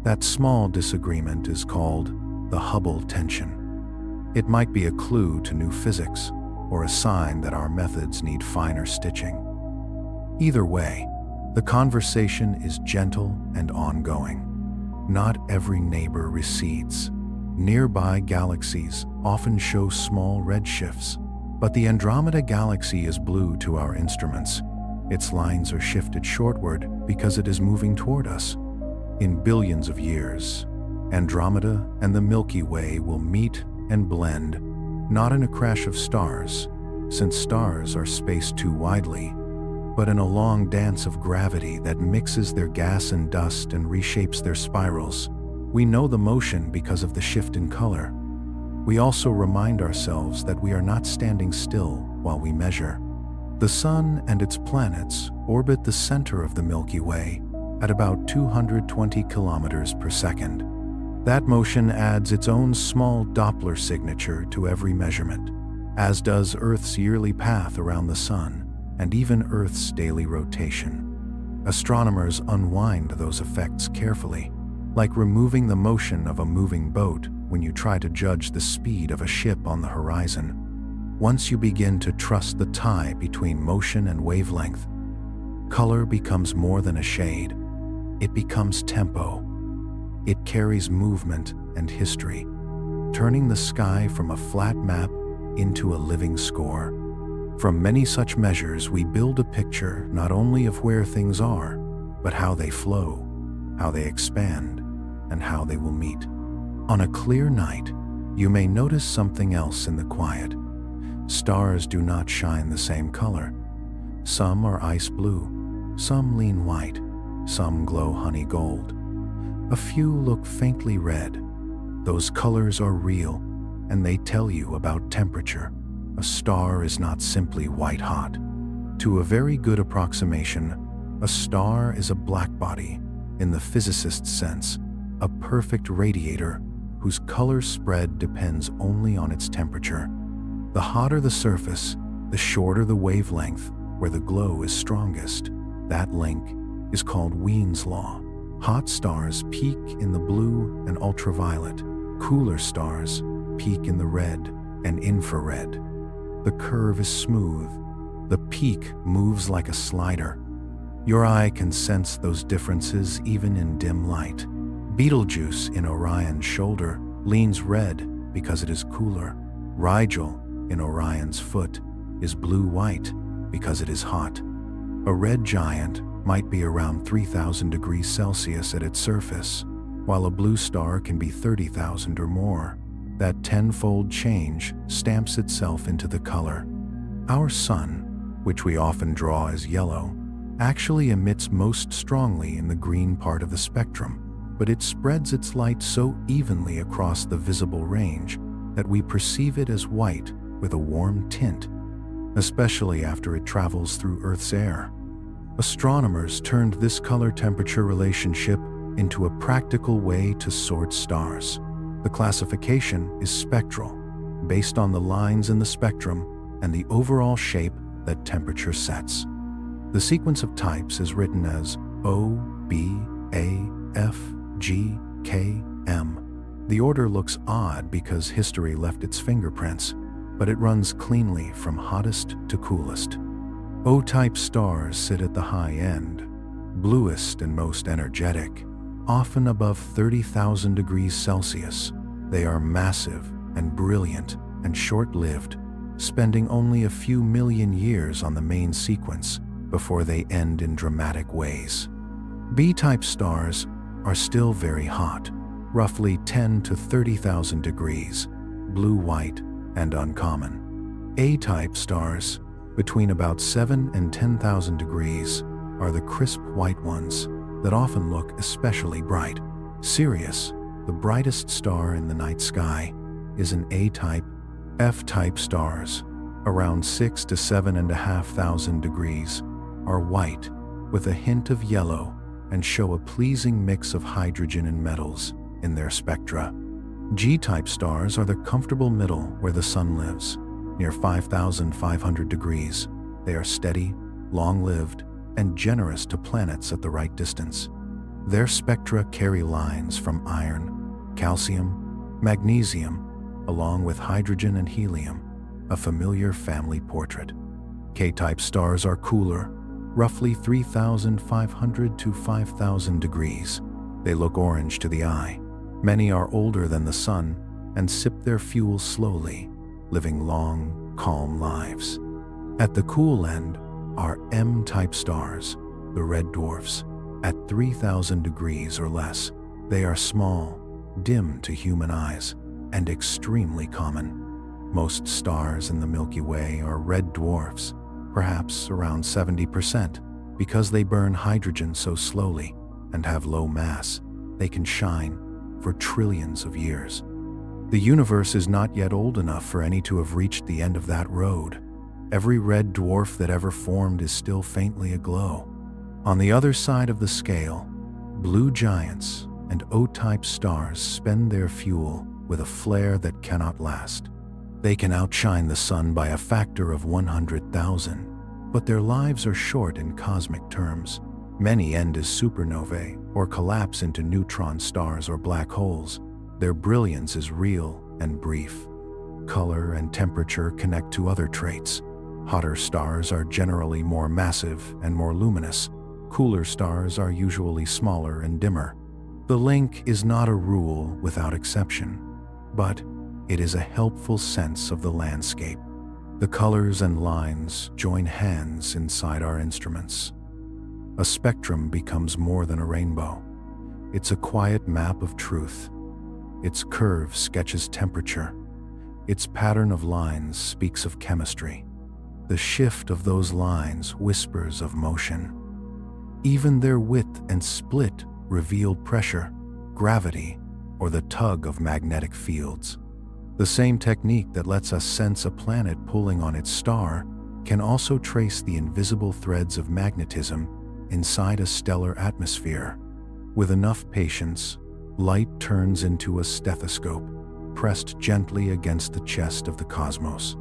That small disagreement is called the Hubble tension. It might be a clue to new physics or a sign that our methods need finer stitching. Either way, the conversation is gentle and ongoing. Not every neighbor recedes. Nearby galaxies often show small redshifts, but the Andromeda galaxy is blue to our instruments. Its lines are shifted shortward because it is moving toward us. In billions of years, Andromeda and the Milky Way will meet and blend, not in a crash of stars, since stars are spaced too widely, but in a long dance of gravity that mixes their gas and dust and reshapes their spirals. We know the motion because of the shift in color. We also remind ourselves that we are not standing still while we measure. The Sun and its planets orbit the center of the Milky Way at about 220 kilometers per second. That motion adds its own small Doppler signature to every measurement, as does Earth's yearly path around the Sun and even Earth's daily rotation. Astronomers unwind those effects carefully, like removing the motion of a moving boat when you try to judge the speed of a ship on the horizon. Once you begin to trust the tie between motion and wavelength, color becomes more than a shade. It becomes tempo. It carries movement and history, turning the sky from a flat map into a living score. From many such measures, we build a picture not only of where things are, but how they flow, how they expand, and how they will meet. On a clear night, you may notice something else in the quiet. Stars do not shine the same color. Some are ice blue, some lean white, some glow honey gold. A few look faintly red. Those colors are real, and they tell you about temperature. A star is not simply white hot. To a very good approximation, a star is a black body, in the physicist's sense, a perfect radiator whose color spread depends only on its temperature. The hotter the surface, the shorter the wavelength where the glow is strongest. That link is called Wien's law. Hot stars peak in the blue and ultraviolet. Cooler stars peak in the red and infrared. The curve is smooth. The peak moves like a slider. Your eye can sense those differences even in dim light. Betelgeuse in Orion's shoulder leans red because it is cooler. Rigel in Orion's foot is blue-white because it is hot. A red giant might be around 3,000 degrees Celsius at its surface, while a blue star can be 30,000 or more. That tenfold change stamps itself into the color. Our sun, which we often draw as yellow, actually emits most strongly in the green part of the spectrum, but it spreads its light so evenly across the visible range that we perceive it as white with a warm tint, especially after it travels through Earth's air. Astronomers turned this color-temperature relationship into a practical way to sort stars. The classification is spectral, based on the lines in the spectrum and the overall shape that temperature sets. The sequence of types is written as O, B, A, F, G, K, M. The order looks odd because history left its fingerprints, but it runs cleanly from hottest to coolest. O-type stars sit at the high end, bluest and most energetic, often above 30,000 degrees Celsius. They are massive and brilliant and short-lived, spending only a few million years on the main sequence before they end in dramatic ways. B-type stars are still very hot, roughly 10 to 30,000 degrees, blue-white and uncommon. A-type stars, between about 7 and 10,000 degrees, are the crisp white ones that often look especially bright. Sirius, the brightest star in the night sky, is an A-type. F-type stars, around 6 to 7,500 degrees, are white with a hint of yellow and show a pleasing mix of hydrogen and metals in their spectra. G-type stars are the comfortable middle where the sun lives, near 5,500 degrees. They are steady, long-lived, and generous to planets at the right distance. Their spectra carry lines from iron, calcium, magnesium, along with hydrogen and helium, a familiar family portrait. K-type stars are cooler, roughly 3,500 to 5,000 degrees. They look orange to the eye. Many are older than the sun and sip their fuel slowly, living long, calm lives. At the cool end are M-type stars, the red dwarfs. At 3,000 degrees or less, they are small, dim to human eyes, and extremely common. Most stars in the Milky Way are red dwarfs, perhaps around 70%, because they burn hydrogen so slowly and have low mass. They can shine for trillions of years. The universe is not yet old enough for any to have reached the end of that road. Every red dwarf that ever formed is still faintly aglow. On the other side of the scale, blue giants and O-type stars spend their fuel with a flare that cannot last. They can outshine the sun by a factor of 100,000, but their lives are short in cosmic terms. Many end as supernovae or collapse into neutron stars or black holes. Their brilliance is real and brief. Color and temperature connect to other traits. Hotter stars are generally more massive and more luminous. Cooler stars are usually smaller and dimmer. The link is not a rule without exception, but it is a helpful sense of the landscape. The colors and lines join hands inside our instruments. A spectrum becomes more than a rainbow. It's a quiet map of truth. Its curve sketches temperature. Its pattern of lines speaks of chemistry. The shift of those lines whispers of motion. Even their width and split reveal pressure, gravity, or the tug of magnetic fields. The same technique that lets us sense a planet pulling on its star can also trace the invisible threads of magnetism inside a stellar atmosphere. With enough patience, light turns into a stethoscope, pressed gently against the chest of the cosmos.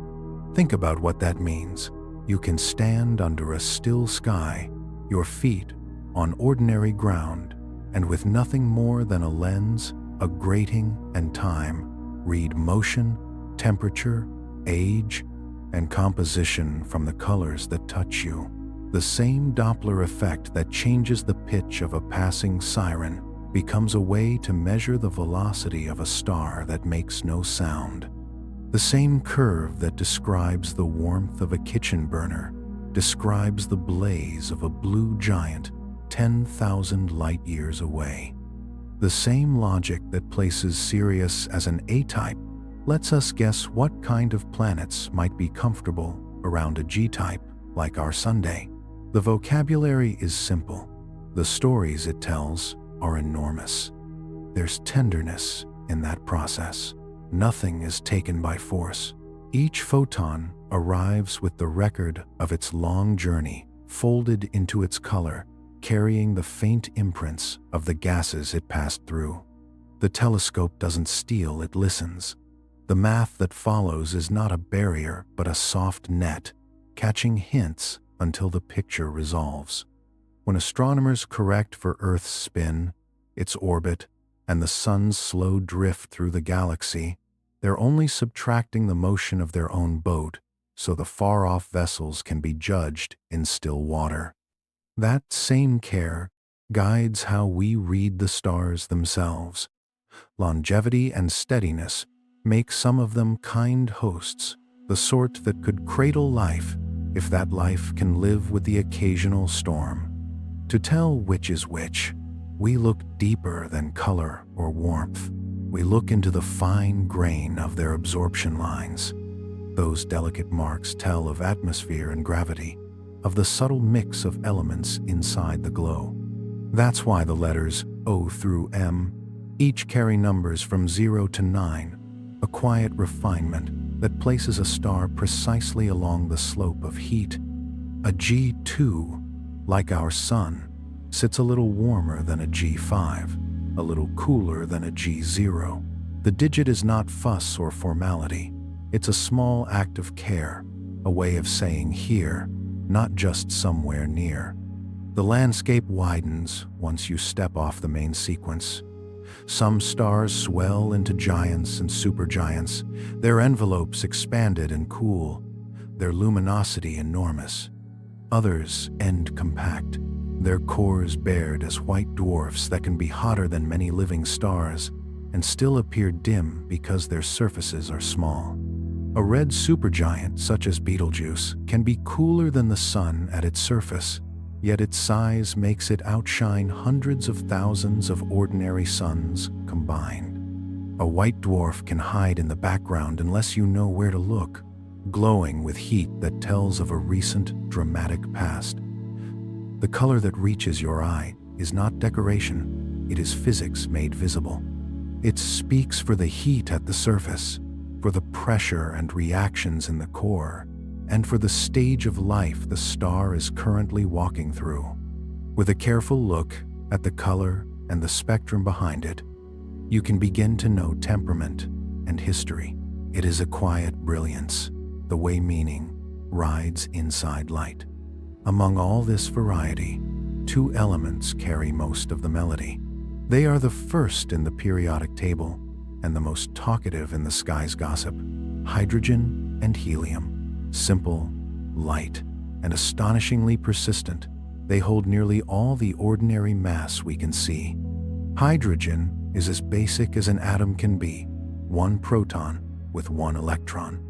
Think about what that means. You can stand under a still sky, your feet on ordinary ground, and with nothing more than a lens, a grating, and time, read motion, temperature, age, and composition from the colors that touch you. The same Doppler effect that changes the pitch of a passing siren becomes a way to measure the velocity of a star that makes no sound. The same curve that describes the warmth of a kitchen burner describes the blaze of a blue giant 10,000 light-years away. The same logic that places Sirius as an A-type lets us guess what kind of planets might be comfortable around a G-type, like our Sunday. The vocabulary is simple. The stories it tells are enormous. There's tenderness in that process. Nothing is taken by force. Each photon arrives with the record of its long journey, folded into its color, carrying the faint imprints of the gases it passed through. The telescope doesn't steal, it listens. The math that follows is not a barrier, but a soft net, catching hints until the picture resolves. When astronomers correct for Earth's spin, its orbit, and the sun's slow drift through the galaxy, they're only subtracting the motion of their own boat so the far-off vessels can be judged in still water. That same care guides how we read the stars themselves. Longevity and steadiness make some of them kind hosts, the sort that could cradle life if that life can live with the occasional storm. To tell which is which, we look deeper than color or warmth. We look into the fine grain of their absorption lines. Those delicate marks tell of atmosphere and gravity, of the subtle mix of elements inside the glow. That's why the letters O through M each carry numbers from 0 to 9, a quiet refinement that places a star precisely along the slope of heat. A G2, like our Sun, sits a little warmer than a G5, a little cooler than a G0. The digit is not fuss or formality. It's a small act of care, a way of saying here, not just somewhere near. The landscape widens once you step off the main sequence. Some stars swell into giants and supergiants, their envelopes expanded and cool, their luminosity enormous. Others end compact, their cores bared as white dwarfs that can be hotter than many living stars and still appear dim because their surfaces are small. A red supergiant, such as Betelgeuse, can be cooler than the Sun at its surface, yet its size makes it outshine hundreds of thousands of ordinary suns combined. A white dwarf can hide in the background unless you know where to look, glowing with heat that tells of a recent, dramatic past. The color that reaches your eye is not decoration, it is physics made visible. It speaks for the heat at the surface, for the pressure and reactions in the core, and for the stage of life the star is currently walking through. With a careful look at the color and the spectrum behind it, you can begin to know temperament and history. It is a quiet brilliance, the way meaning rides inside light. Among all this variety, two elements carry most of the melody. They are the first in the periodic table and the most talkative in the sky's gossip: hydrogen and helium. Simple, light, and astonishingly persistent, they hold nearly all the ordinary mass we can see. Hydrogen is as basic as an atom can be, one proton with one electron.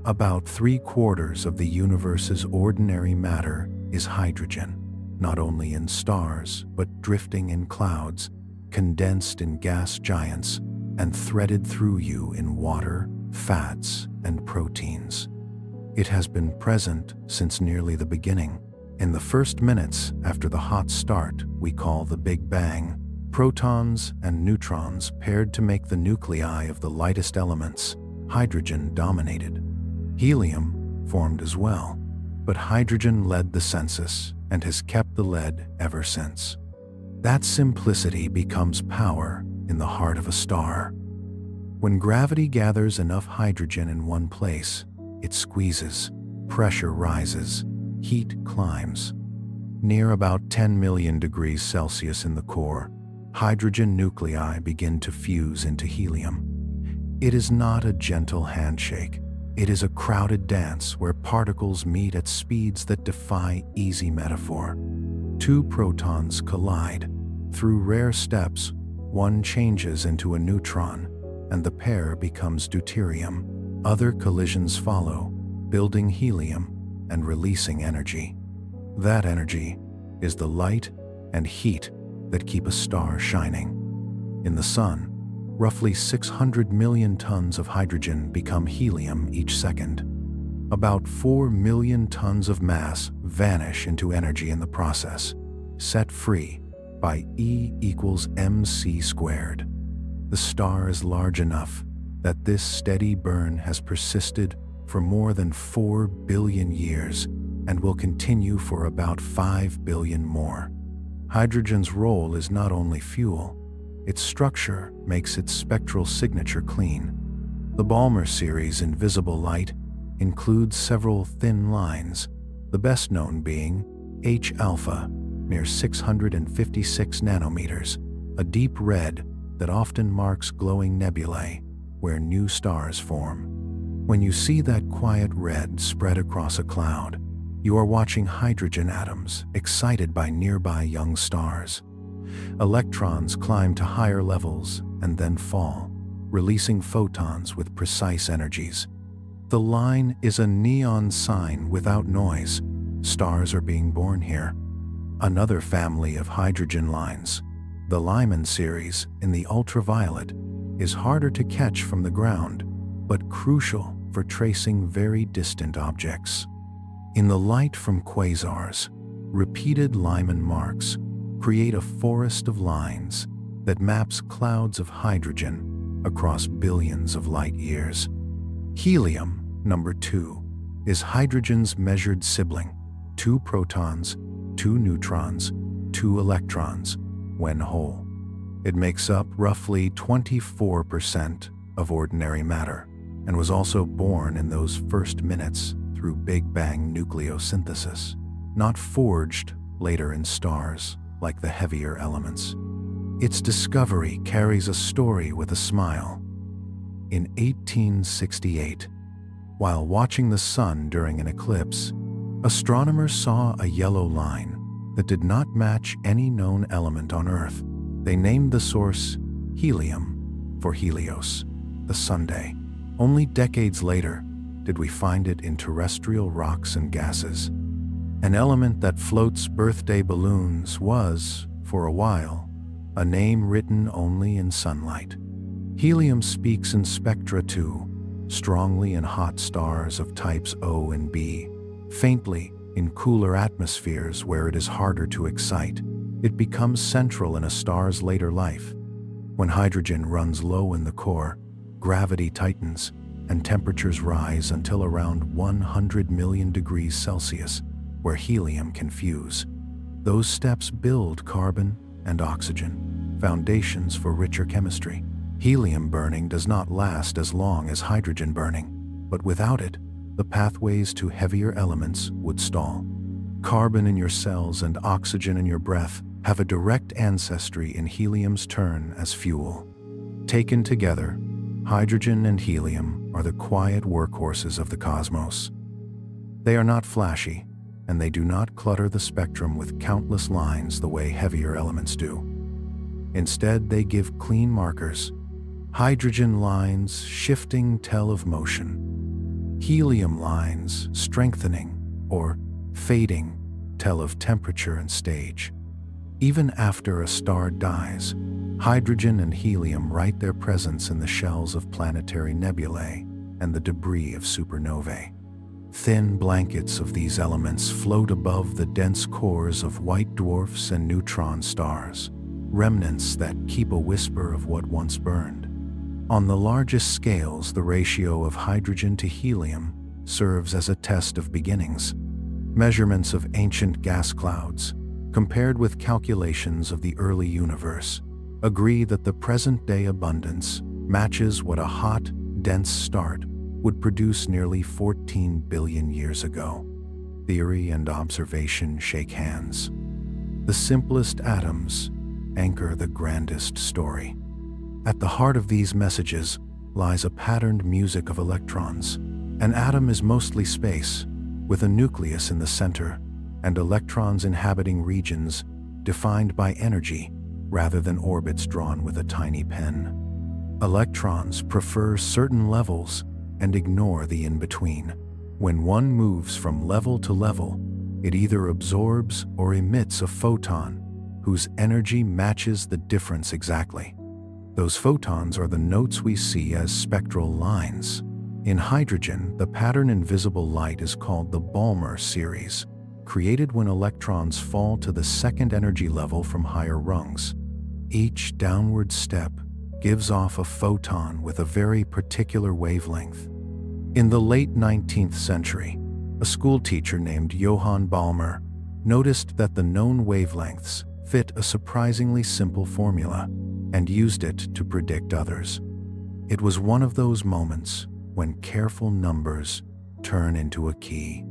About 3/4 of the universe's ordinary matter is hydrogen, not only in stars, but drifting in clouds, condensed in gas giants, and threaded through you in water, fats, and proteins. It has been present since nearly the beginning. In the first minutes after the hot start we call the Big Bang, protons and neutrons paired to make the nuclei of the lightest elements. Hydrogen dominated. Helium formed as well, but hydrogen led the census and has kept the lead ever since. That simplicity becomes power in the heart of a star. When gravity gathers enough hydrogen in one place, it squeezes, pressure rises, heat climbs. Near about 10 million degrees Celsius in the core, hydrogen nuclei begin to fuse into helium. It is not a gentle handshake. It is a crowded dance where particles meet at speeds that defy easy metaphor. Two protons collide. Through rare steps, one changes into a neutron, and the pair becomes deuterium. Other collisions follow, building helium and releasing energy. That energy is the light and heat that keep a star shining. In the Sun, roughly 600 million tons of hydrogen become helium each second. About 4 million tons of mass vanish into energy in the process, set free by E equals mc squared. The star is large enough that this steady burn has persisted for more than 4 billion years and will continue for about 5 billion more. Hydrogen's role is not only fuel, its structure makes its spectral signature clean. The Balmer series in visible light includes several thin lines, the best known being H-alpha, near 656 nanometers, a deep red that often marks glowing nebulae where new stars form. When you see that quiet red spread across a cloud, you are watching hydrogen atoms excited by nearby young stars. Electrons climb to higher levels and then fall, releasing photons with precise energies. The line is a neon sign without noise. Stars are being born here. Another family of hydrogen lines, the Lyman series in the ultraviolet, is harder to catch from the ground, but crucial for tracing very distant objects. In the light from quasars, repeated Lyman marks create a forest of lines that maps clouds of hydrogen across billions of light years. Helium, number 2, is hydrogen's measured sibling: 2 protons, 2 neutrons, 2 electrons, when whole. It makes up roughly 24% of ordinary matter, and was also born in those first minutes through Big Bang nucleosynthesis, not forged later in stars like the heavier elements. Its discovery carries a story with a smile. In 1868, while watching the sun during an eclipse, astronomers saw a yellow line that did not match any known element on Earth. They named the source helium for Helios, the Sunday. Only decades later did we find it in terrestrial rocks and gases. An element that floats birthday balloons was, for a while, a name written only in sunlight. Helium speaks in spectra too, strongly in hot stars of types O and B, faintly in cooler atmospheres where it is harder to excite. It becomes central in a star's later life. When hydrogen runs low in the core, gravity tightens and temperatures rise until around 100 million degrees Celsius, where helium can fuse. Those steps build carbon and oxygen, foundations for richer chemistry. Helium burning does not last as long as hydrogen burning, but without it, the pathways to heavier elements would stall. Carbon in your cells and oxygen in your breath have a direct ancestry in helium's turn as fuel. Taken together, hydrogen and helium are the quiet workhorses of the cosmos. They are not flashy, and they do not clutter the spectrum with countless lines the way heavier elements do. Instead, they give clean markers. Hydrogen lines shifting tell of motion. Helium lines strengthening or fading tell of temperature and stage. Even after a star dies, hydrogen and helium write their presence in the shells of planetary nebulae and the debris of supernovae. Thin blankets of these elements float above the dense cores of white dwarfs and neutron stars, remnants that keep a whisper of what once burned. On the largest scales, the ratio of hydrogen to helium serves as a test of beginnings. Measurements of ancient gas clouds, compared with calculations of the early universe, agree that the present-day abundance matches what a hot, dense start would produce nearly 14 billion years ago. Theory and observation shake hands. The simplest atoms anchor the grandest story. At the heart of these messages lies a patterned music of electrons. An atom is mostly space, with a nucleus in the center, and electrons inhabiting regions defined by energy rather than orbits drawn with a tiny pen. Electrons prefer certain levels and ignore the in-between. When one moves from level to level, it either absorbs or emits a photon whose energy matches the difference exactly. Those photons are the notes we see as spectral lines. In hydrogen, the pattern in visible light is called the Balmer series, created when electrons fall to the second energy level from higher rungs. Each downward step gives off a photon with a very particular wavelength. In the late 19th century, a schoolteacher named Johann Balmer noticed that the known wavelengths fit a surprisingly simple formula and used it to predict others. It was one of those moments when careful numbers turn into a key.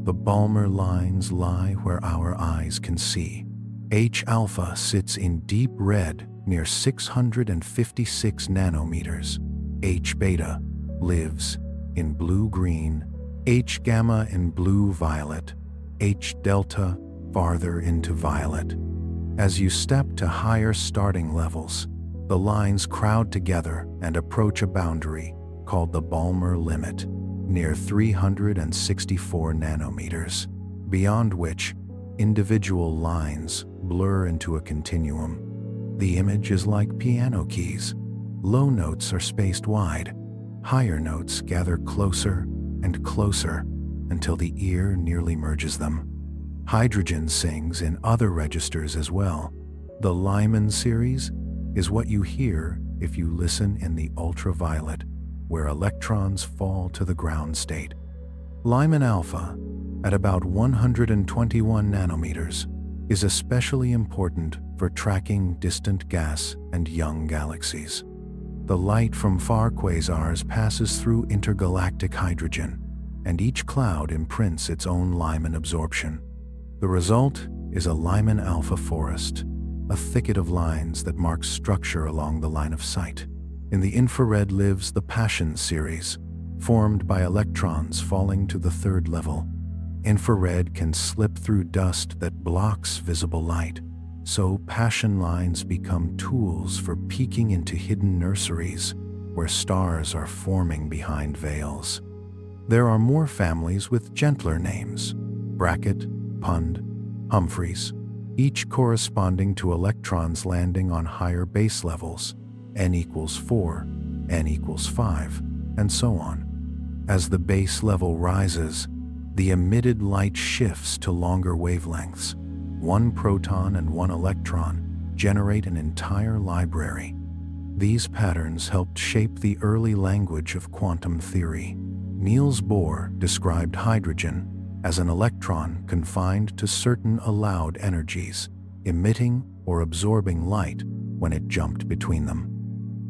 The Balmer lines lie where our eyes can see. H-alpha sits in deep red near 656 nanometers. H-beta lives in blue-green, H-gamma in blue-violet, H-delta farther into violet. As you step to higher starting levels, the lines crowd together and approach a boundary called the Balmer limit, near 364 nanometers, beyond which individual lines blur into a continuum. The image is like piano keys. Low notes are spaced wide. Higher notes gather closer and closer until the ear nearly merges them. Hydrogen sings in other registers as well. The Lyman series is what you hear if you listen in the ultraviolet, where electrons fall to the ground state. Lyman alpha, at about 121 nanometers, is especially important for tracking distant gas and young galaxies. The light from far quasars passes through intergalactic hydrogen, and each cloud imprints its own Lyman absorption. The result is a Lyman alpha forest, a thicket of lines that marks structure along the line of sight. In the infrared lives the Passion series, formed by electrons falling to the third level. Infrared can slip through dust that blocks visible light, so Passion lines become tools for peeking into hidden nurseries where stars are forming behind veils. There are more families with gentler names: Brackett, Pund, Humphreys, each corresponding to electrons landing on higher base levels, n equals 4, n equals 5, and so on. As the base level rises, the emitted light shifts to longer wavelengths. One proton and one electron generate an entire library. These patterns helped shape the early language of quantum theory. Niels Bohr described hydrogen as an electron confined to certain allowed energies, emitting or absorbing light when it jumped between them.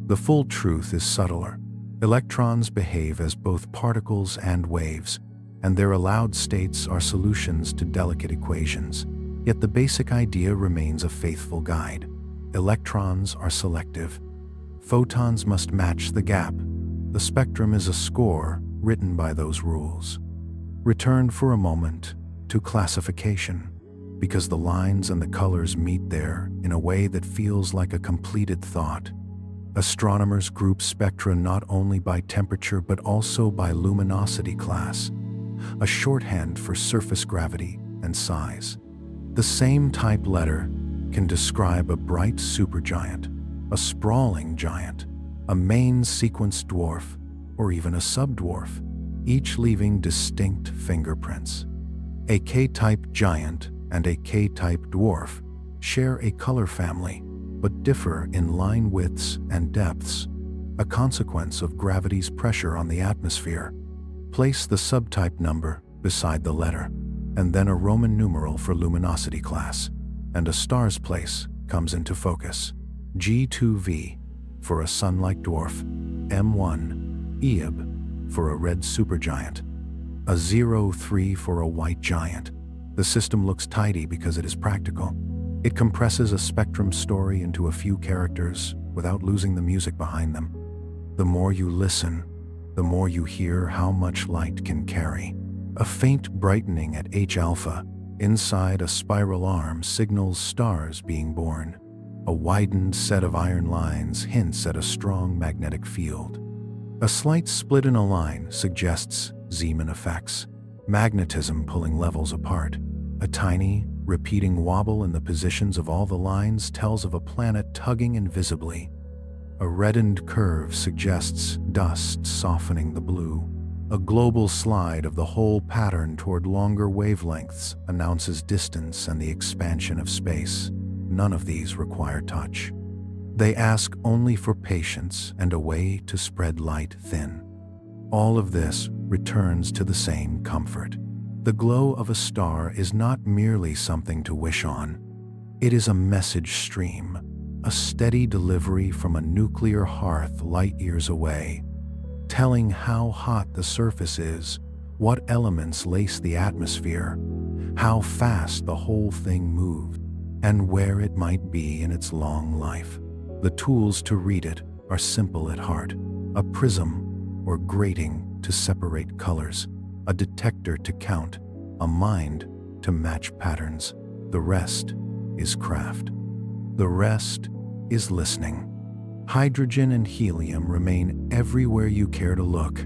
The full truth is subtler. Electrons behave as both particles and waves, and their allowed states are solutions to delicate equations. Yet the basic idea remains a faithful guide. Electrons are selective. Photons must match the gap. The spectrum is a score written by those rules. Return for a moment to classification, because the lines and the colors meet there in a way that feels like a completed thought. Astronomers group spectra not only by temperature but also by luminosity class, a shorthand for surface gravity and size. The same type letter can describe a bright supergiant, a sprawling giant, a main sequence dwarf, or even a subdwarf, each leaving distinct fingerprints. A K-type giant and a K-type dwarf share a color family, but differ in line widths and depths, a consequence of gravity's pressure on the atmosphere. Place the subtype number beside the letter, and then a Roman numeral for luminosity class, and a star's place comes into focus. G2V for a sun-like dwarf, M1 Eab for a red supergiant, a 03 for a white giant. The system looks tidy because it is practical. It compresses a spectrum story into a few characters without losing the music behind them. The more you listen, the more you hear how much light can carry. A faint brightening at H-alpha inside a spiral arm signals stars being born. A widened set of iron lines hints at a strong magnetic field. A slight split in a line suggests Zeeman effects, magnetism pulling levels apart. A tiny, repeating wobble in the positions of all the lines tells of a planet tugging invisibly. A reddened curve suggests dust softening the blue. A global slide of the whole pattern toward longer wavelengths announces distance and the expansion of space. None of these require touch. They ask only for patience and a way to spread light thin. All of this returns to the same comfort. The glow of a star is not merely something to wish on. It is a message stream, a steady delivery from a nuclear hearth light years away, telling how hot the surface is, what elements lace the atmosphere, how fast the whole thing moved, and where it might be in its long life. The tools to read it are simple at heart: a prism or grating to separate colors, a detector to count, a mind to match patterns. The rest is craft. The rest is listening. Hydrogen and helium remain everywhere you care to look.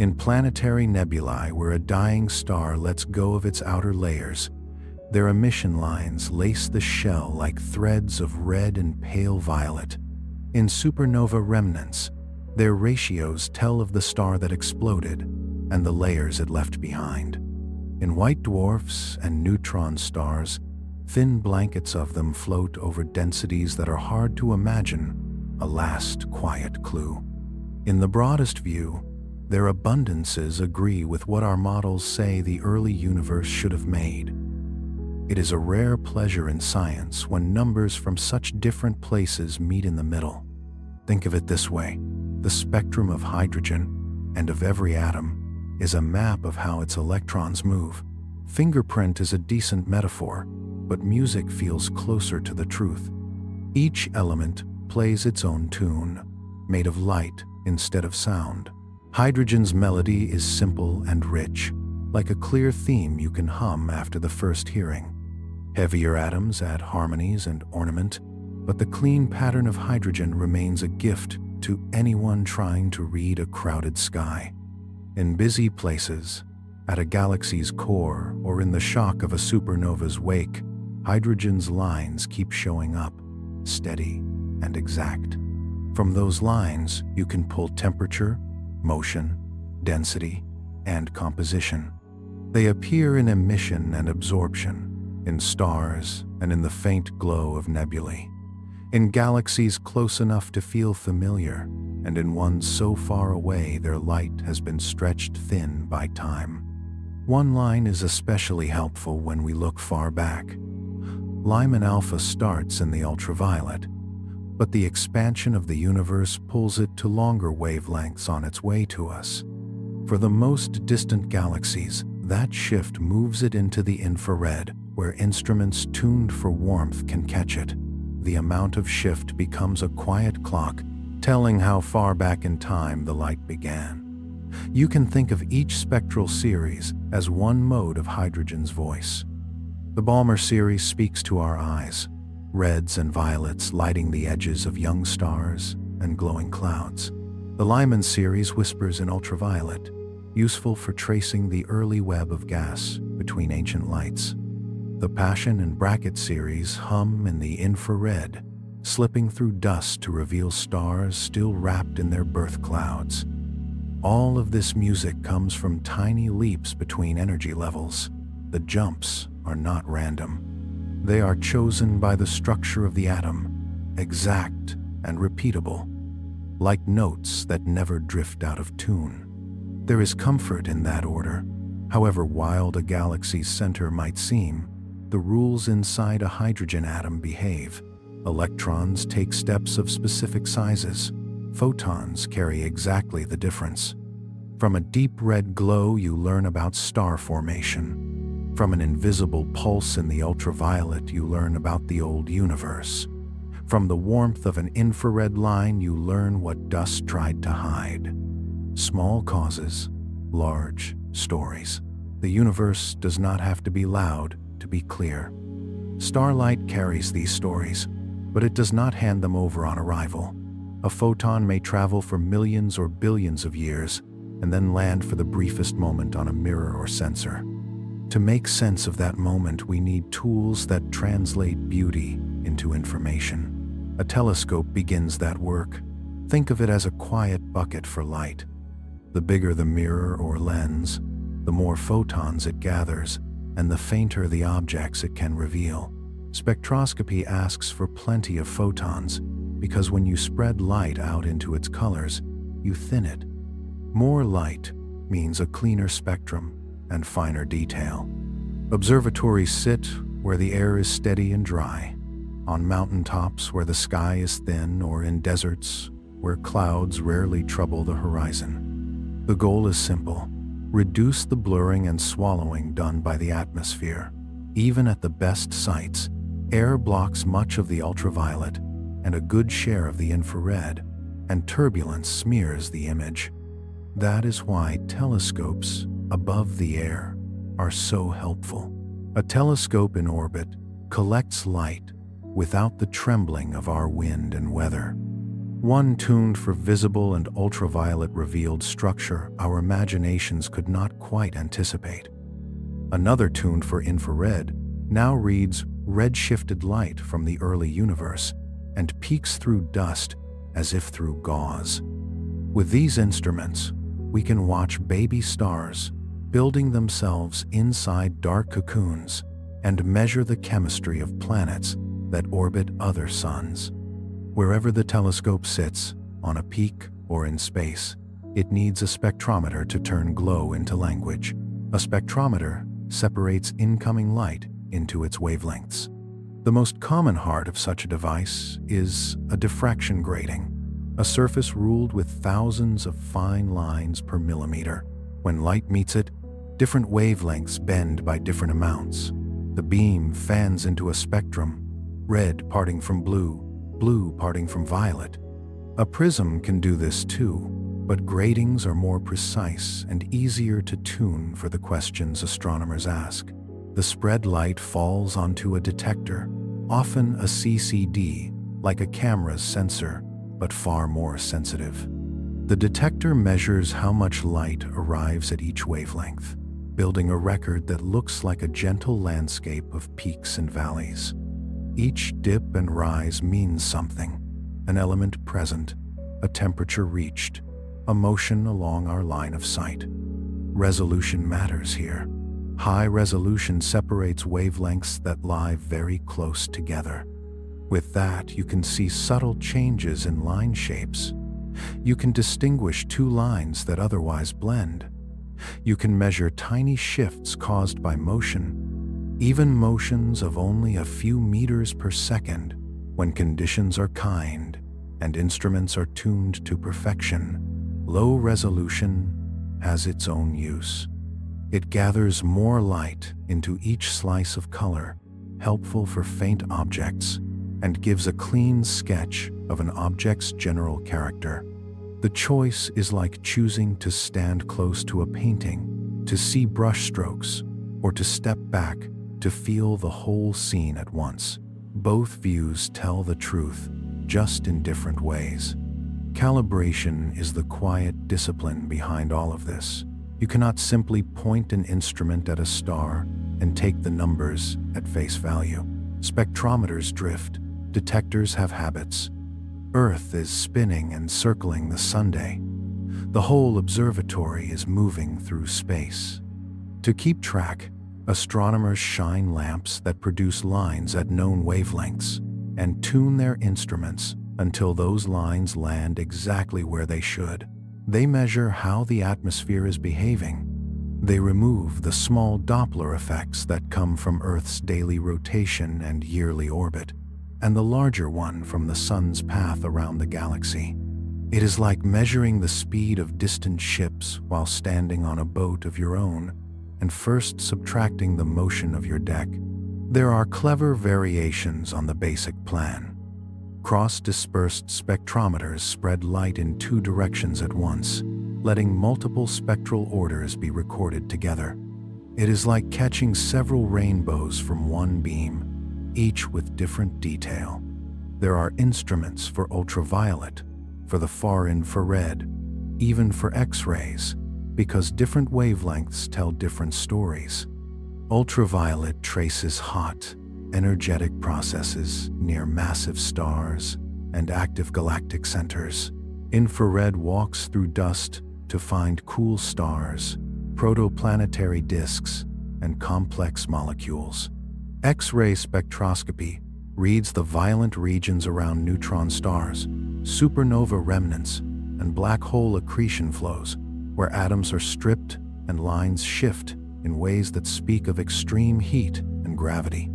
In planetary nebulae where a dying star lets go of its outer layers, their emission lines lace the shell like threads of red and pale violet. In supernova remnants, their ratios tell of the star that exploded and the layers it left behind. In white dwarfs and neutron stars, thin blankets of them float over densities that are hard to imagine, a last quiet clue. In the broadest view, their abundances agree with what our models say the early universe should have made. It is a rare pleasure in science when numbers from such different places meet in the middle. Think of it this way: the spectrum of hydrogen, and of every atom, is a map of how its electrons move. Fingerprint is a decent metaphor, but music feels closer to the truth. Each element plays its own tune, made of light instead of sound. Hydrogen's melody is simple and rich, like a clear theme you can hum after the first hearing. Heavier atoms add harmonies and ornament, but the clean pattern of hydrogen remains a gift to anyone trying to read a crowded sky. In busy places, at a galaxy's core, or in the shock of a supernova's wake, hydrogen's lines keep showing up, steady and exact. From those lines, you can pull temperature, motion, density, and composition. They appear in emission and absorption, in stars and in the faint glow of nebulae, in galaxies close enough to feel familiar, and in ones so far away their light has been stretched thin by time. One line is especially helpful when we look far back. Lyman alpha starts in the ultraviolet, but the expansion of the universe pulls it to longer wavelengths on its way to us. For the most distant galaxies, that shift moves it into the infrared, where instruments tuned for warmth can catch it. The amount of shift becomes a quiet clock, telling how far back in time the light began. You can think of each spectral series as one mode of hydrogen's voice. The Balmer series speaks to our eyes, reds and violets lighting the edges of young stars and glowing clouds. The Lyman series whispers in ultraviolet, useful for tracing the early web of gas between ancient lights. The Passion and Bracket series hum in the infrared, slipping through dust to reveal stars still wrapped in their birth clouds. All of this music comes from tiny leaps between energy levels. The jumps are not random. They are chosen by the structure of the atom, exact and repeatable, like notes that never drift out of tune. There is comfort in that order. However wild a galaxy's center might seem, the rules inside a hydrogen atom behave. Electrons take steps of specific sizes. Photons carry exactly the difference. From a deep red glow, you learn about star formation. From an invisible pulse in the ultraviolet, you learn about the old universe. From the warmth of an infrared line, you learn what dust tried to hide. Small causes, large stories. The universe does not have to be loud to be clear. Starlight carries these stories, but it does not hand them over on arrival. A photon may travel for millions or billions of years, and then land for the briefest moment on a mirror or sensor. To make sense of that moment, we need tools that translate beauty into information. A telescope begins that work. Think of it as a quiet bucket for light. The bigger the mirror or lens, the more photons it gathers, and the fainter the objects it can reveal. Spectroscopy asks for plenty of photons, because when you spread light out into its colors, you thin it. More light means a cleaner spectrum and finer detail. Observatories sit where the air is steady and dry, on mountaintops where the sky is thin, or in deserts where clouds rarely trouble the horizon. The goal is simple: reduce the blurring and swallowing done by the atmosphere. Even at the best sites, air blocks much of the ultraviolet and a good share of the infrared, and turbulence smears the image. That is why telescopes above the air are so helpful. A telescope in orbit collects light without the trembling of our wind and weather. One tuned for visible and ultraviolet revealed structure our imaginations could not quite anticipate. Another tuned for infrared now reads red-shifted light from the early universe and peeks through dust as if through gauze. With these instruments, we can watch baby stars building themselves inside dark cocoons and measure the chemistry of planets that orbit other suns. Wherever the telescope sits, on a peak or in space, it needs a spectrometer to turn glow into language. A spectrometer separates incoming light into its wavelengths. The most common heart of such a device is a diffraction grating, a surface ruled with thousands of fine lines per millimeter. When light meets it, different wavelengths bend by different amounts. The beam fans into a spectrum, red parting from blue, blue parting from violet. A prism can do this too, but gratings are more precise and easier to tune for the questions astronomers ask. The spread light falls onto a detector, often a CCD, like a camera's sensor, but far more sensitive. The detector measures how much light arrives at each wavelength, building a record that looks like a gentle landscape of peaks and valleys. Each dip and rise means something: an element present, a temperature reached, a motion along our line of sight. Resolution matters here. High resolution separates wavelengths that lie very close together. With that, you can see subtle changes in line shapes. You can distinguish two lines that otherwise blend. You can measure tiny shifts caused by motion, even motions of only a few meters per second, when conditions are kind and instruments are tuned to perfection. Low resolution has its own use. It gathers more light into each slice of color, helpful for faint objects, and gives a clean sketch of an object's general character. The choice is like choosing to stand close to a painting, to see brushstrokes, or to step back to feel the whole scene at once. Both views tell the truth, just in different ways. Calibration is the quiet discipline behind all of this. You cannot simply point an instrument at a star and take the numbers at face value. Spectrometers drift, detectors have habits. Earth is spinning and circling the Sunday. The whole observatory is moving through space. To keep track, astronomers shine lamps that produce lines at known wavelengths and tune their instruments until those lines land exactly where they should. They measure how the atmosphere is behaving. They remove the small Doppler effects that come from Earth's daily rotation and yearly orbit, and the larger one from the sun's path around the galaxy. It is like measuring the speed of distant ships while standing on a boat of your own, and first subtracting the motion of your deck. There are clever variations on the basic plan. Cross-dispersed spectrometers spread light in two directions at once, letting multiple spectral orders be recorded together. It is like catching several rainbows from one beam, each with different detail. There are instruments for ultraviolet, for the far infrared, even for X-rays, because different wavelengths tell different stories. Ultraviolet traces hot, energetic processes near massive stars and active galactic centers. Infrared walks through dust to find cool stars, protoplanetary disks, and complex molecules. X-ray spectroscopy reads the violent regions around neutron stars, supernova remnants, and black hole accretion flows, where atoms are stripped and lines shift in ways that speak of extreme heat and gravity.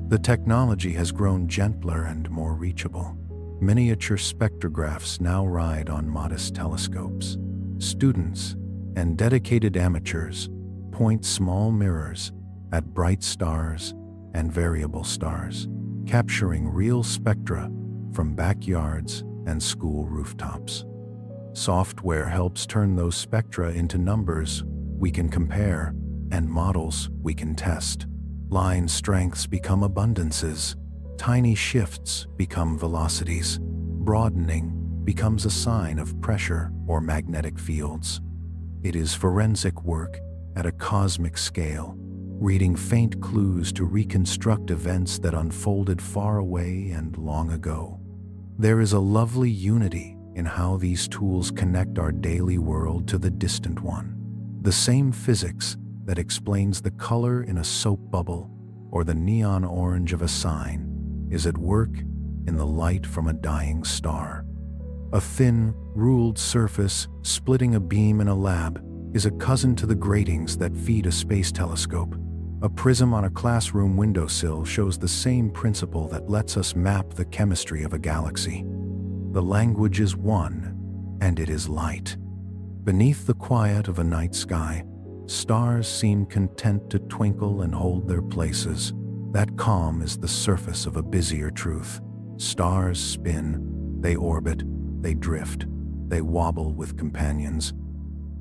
The technology has grown gentler and more reachable. Miniature spectrographs now ride on modest telescopes. Students and dedicated amateurs point small mirrors at bright stars and variable stars, capturing real spectra from backyards and school rooftops. Software helps turn those spectra into numbers we can compare and models we can test. Line strengths become abundances. Tiny shifts become velocities. Broadening becomes a sign of pressure or magnetic fields. It is forensic work at a cosmic scale, reading faint clues to reconstruct events that unfolded far away and long ago. There is a lovely unity in how these tools connect our daily world to the distant one. The same physics that explains the color in a soap bubble or the neon orange of a sign is at work in the light from a dying star. A thin, ruled surface splitting a beam in a lab is a cousin to the gratings that feed a space telescope. A prism on a classroom windowsill shows the same principle that lets us map the chemistry of a galaxy. The language is one, and it is light. Beneath the quiet of a night sky, stars seem content to twinkle and hold their places. That calm is the surface of a busier truth. Stars spin, they orbit, they drift, they wobble with companions.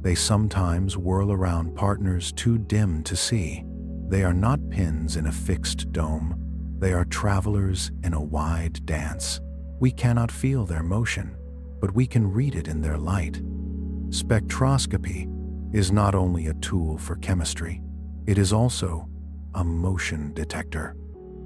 They sometimes whirl around partners too dim to see. They are not pins in a fixed dome. They are travelers in a wide dance. We cannot feel their motion, but we can read it in their light. Spectroscopy is not only a tool for chemistry, it is also a motion detector.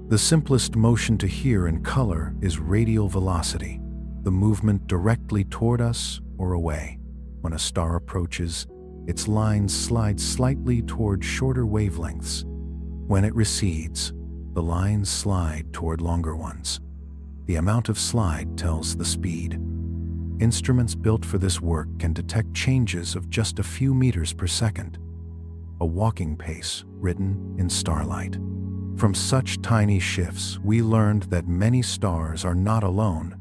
The simplest motion to hear in color is radial velocity, the movement directly toward us or away. When a star approaches, its lines slide slightly toward shorter wavelengths. When it recedes, the lines slide toward longer ones. The amount of slide tells the speed. Instruments built for this work can detect changes of just a few meters per second, a walking pace written in starlight. From such tiny shifts, we learned that many stars are not alone.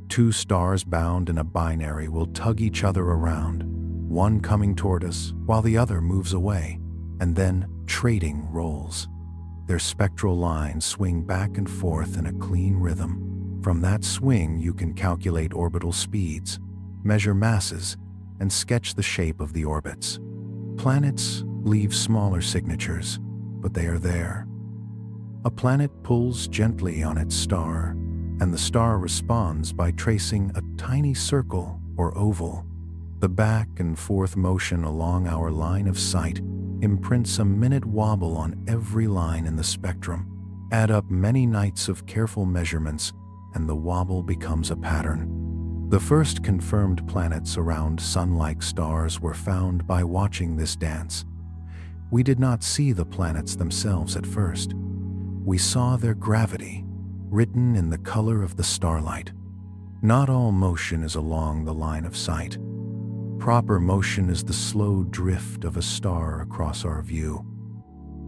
Two stars bound in a binary will tug each other around, one coming toward us while the other moves away, and then trading roles. Their spectral lines swing back and forth in a clean rhythm. From that swing, you can calculate orbital speeds, measure masses, and sketch the shape of the orbits. Planets leave smaller signatures, but they are there. A planet pulls gently on its star, and the star responds by tracing a tiny circle or oval. The back and forth motion along our line of sight imprints a minute wobble on every line in the spectrum. Add up many nights of careful measurements, and the wobble becomes a pattern. The first confirmed planets around sun-like stars were found by watching this dance. We did not see the planets themselves at first. We saw their gravity, written in the color of the starlight. Not all motion is along the line of sight. Proper motion is the slow drift of a star across our view.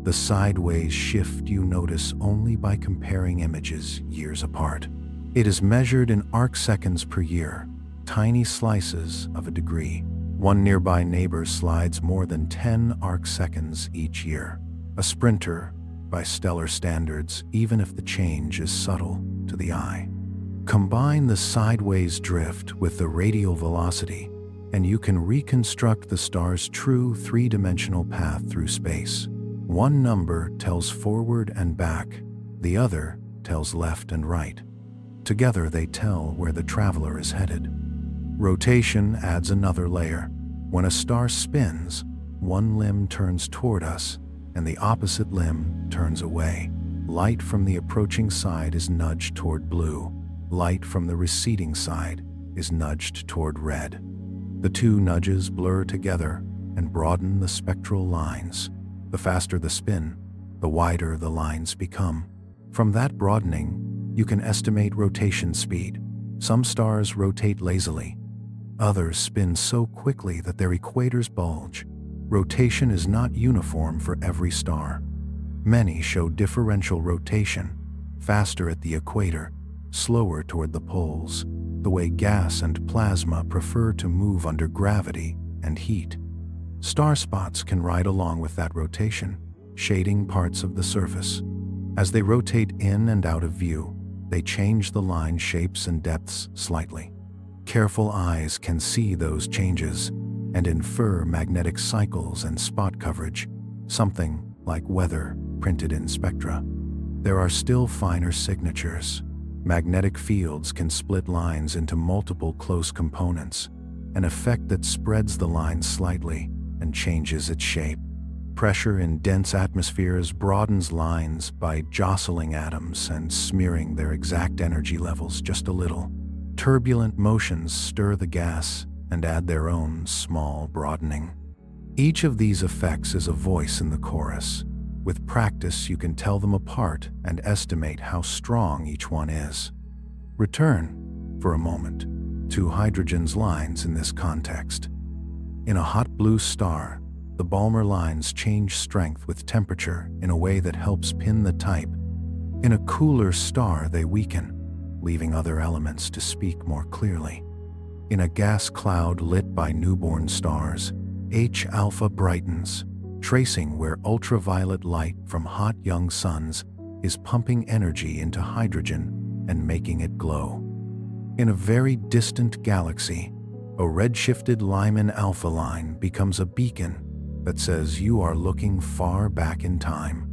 The sideways shift you notice only by comparing images years apart. It is measured in arcseconds per year, tiny slices of a degree. One nearby neighbor slides more than 10 arcseconds each year. A sprinter, by stellar standards, even if the change is subtle to the eye. Combine the sideways drift with the radial velocity, and you can reconstruct the star's true three-dimensional path through space. One number tells forward and back, the other tells left and right. Together they tell where the traveler is headed. Rotation adds another layer. When a star spins, one limb turns toward us, and the opposite limb turns away. Light from the approaching side is nudged toward blue. Light from the receding side is nudged toward red. The two nudges blur together and broaden the spectral lines. The faster the spin, the wider the lines become. From that broadening, you can estimate rotation speed. Some stars rotate lazily. Others spin so quickly that their equators bulge. Rotation is not uniform for every star. Many show differential rotation, faster at the equator, slower toward the poles, the way gas and plasma prefer to move under gravity and heat. Star spots can ride along with that rotation, shading parts of the surface. As they rotate in and out of view, they change the line shapes and depths slightly. Careful eyes can see those changes and infer magnetic cycles and spot coverage, something like weather printed in spectra. There are still finer signatures. Magnetic fields can split lines into multiple close components, an effect that spreads the line slightly and changes its shape. Pressure in dense atmospheres broadens lines by jostling atoms and smearing their exact energy levels just a little. Turbulent motions stir the gas and add their own small broadening. Each of these effects is a voice in the chorus. With practice, you can tell them apart and estimate how strong each one is. Return, for a moment, to hydrogen's lines in this context. In a hot blue star, the Balmer lines change strength with temperature in a way that helps pin the type. In a cooler star, they weaken, leaving other elements to speak more clearly. In a gas cloud lit by newborn stars, H-alpha brightens, tracing where ultraviolet light from hot young suns is pumping energy into hydrogen and making it glow. In a very distant galaxy, a redshifted Lyman alpha line becomes a beacon that says you are looking far back in time.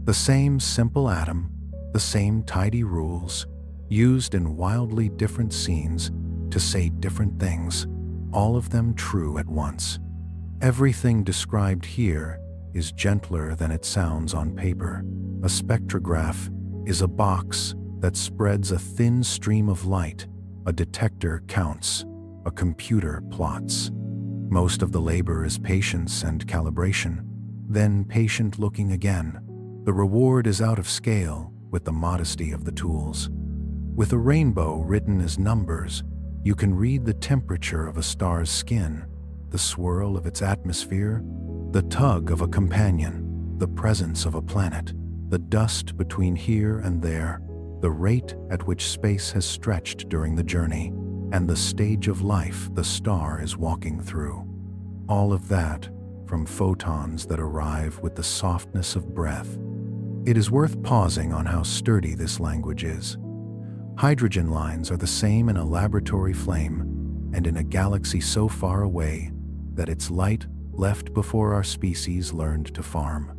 The same simple atom, the same tidy rules, used in wildly different scenes to say different things, all of them true at once. Everything described here is gentler than it sounds on paper. A spectrograph is a box that spreads a thin stream of light. A detector counts. A computer plots. Most of the labor is patience and calibration, then patient looking again. The reward is out of scale with the modesty of the tools. With a rainbow written as numbers, you can read the temperature of a star's skin, the swirl of its atmosphere, the tug of a companion, the presence of a planet, the dust between here and there, the rate at which space has stretched during the journey, and the stage of life the star is walking through. All of that from photons that arrive with the softness of breath. It is worth pausing on how sturdy this language is. Hydrogen lines are the same in a laboratory flame and in a galaxy so far away that its light left before our species learned to farm.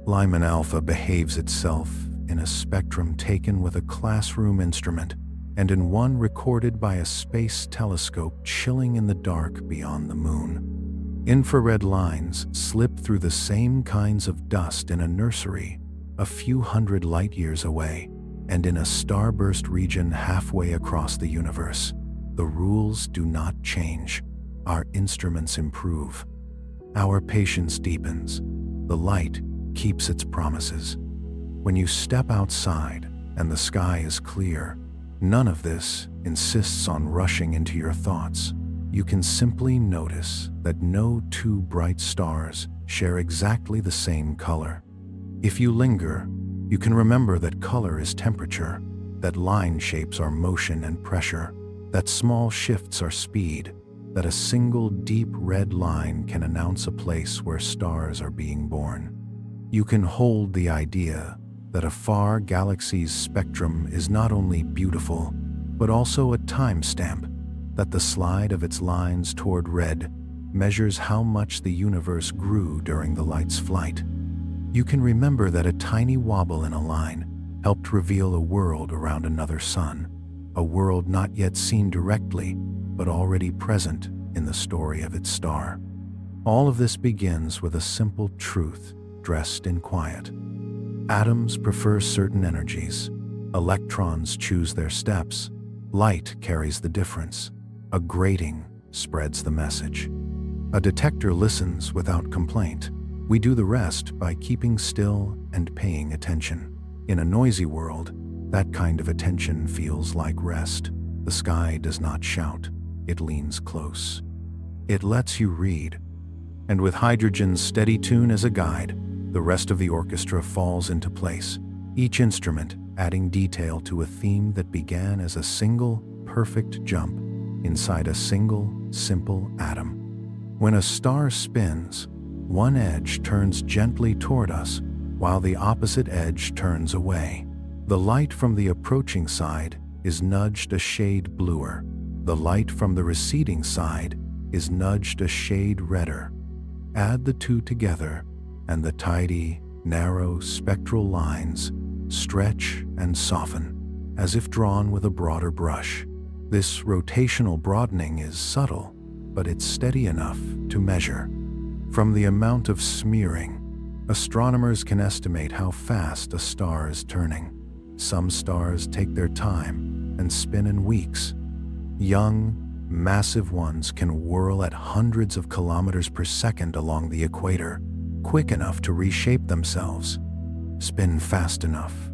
Lyman alpha behaves itself in a spectrum taken with a classroom instrument and in one recorded by a space telescope chilling in the dark beyond the moon. Infrared lines slip through the same kinds of dust in a nursery a few hundred light years away, and in a starburst region halfway across the universe. The rules do not change. Our instruments improve. Our patience deepens. The light keeps its promises. When you step outside and the sky is clear, none of this insists on rushing into your thoughts. You can simply notice that no two bright stars share exactly the same color. If you linger, you can remember that color is temperature, that line shapes are motion and pressure, that small shifts are speed, that a single deep red line can announce a place where stars are being born. You can hold the idea that a far galaxy's spectrum is not only beautiful, but also a timestamp, that the slide of its lines toward red measures how much the universe grew during the light's flight. You can remember that a tiny wobble in a line helped reveal a world around another sun, a world not yet seen directly, but already present in the story of its star. All of this begins with a simple truth dressed in quiet. Atoms prefer certain energies. Electrons choose their steps. Light carries the difference. A grating spreads the message. A detector listens without complaint. We do the rest by keeping still and paying attention. In a noisy world, that kind of attention feels like rest. The sky does not shout. It leans close. It lets you read. And with hydrogen's steady tune as a guide, the rest of the orchestra falls into place, each instrument adding detail to a theme that began as a single, perfect jump inside a single, simple atom. When a star spins, one edge turns gently toward us, while the opposite edge turns away. The light from the approaching side is nudged a shade bluer. The light from the receding side is nudged a shade redder. Add the two together, and the tidy, narrow spectral lines stretch and soften, as if drawn with a broader brush. This rotational broadening is subtle, but it's steady enough to measure. From the amount of smearing, astronomers can estimate how fast a star is turning. Some stars take their time and spin in weeks. Young, massive ones can whirl at hundreds of kilometers per second along the equator, quick enough to reshape themselves, spin fast enough,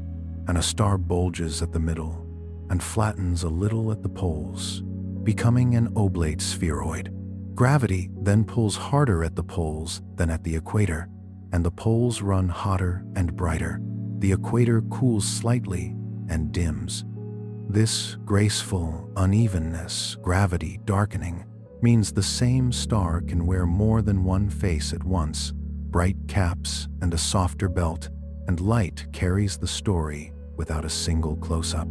and a star bulges at the middle and flattens a little at the poles, becoming an oblate spheroid. Gravity then pulls harder at the poles than at the equator, and the poles run hotter and brighter. The equator cools slightly and dims. This graceful unevenness, gravity darkening, means the same star can wear more than one face at once, bright caps and a softer belt, and light carries the story without a single close-up.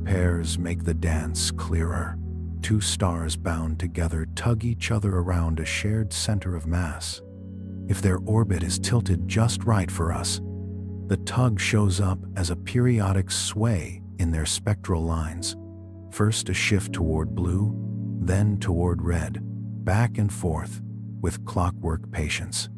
Pairs make the dance clearer. Two stars bound together tug each other around a shared center of mass. If their orbit is tilted just right for us, the tug shows up as a periodic sway in their spectral lines. First a shift toward blue, then toward red, back and forth, with clockwork patience.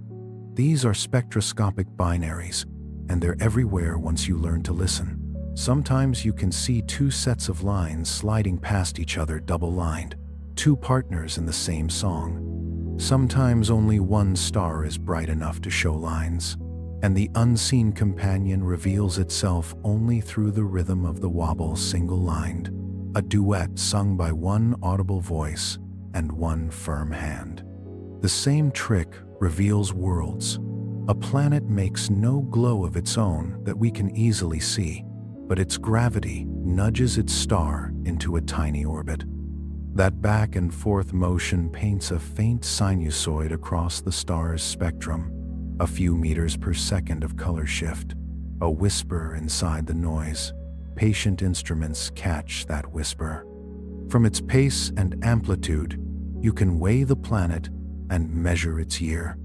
These are spectroscopic binaries, and they're everywhere once you learn to listen. Sometimes you can see two sets of lines sliding past each other double-lined, two partners in the same song. Sometimes only one star is bright enough to show lines, and the unseen companion reveals itself only through the rhythm of the wobble single-lined, a duet sung by one audible voice and one firm hand. The same trick reveals worlds. A planet makes no glow of its own that we can easily see, but its gravity nudges its star into a tiny orbit. That back and forth motion paints a faint sinusoid across the star's spectrum, a few meters per second of color shift, a whisper inside the noise. Patient instruments catch that whisper. From its pace and amplitude, you can weigh the planet and measure its year.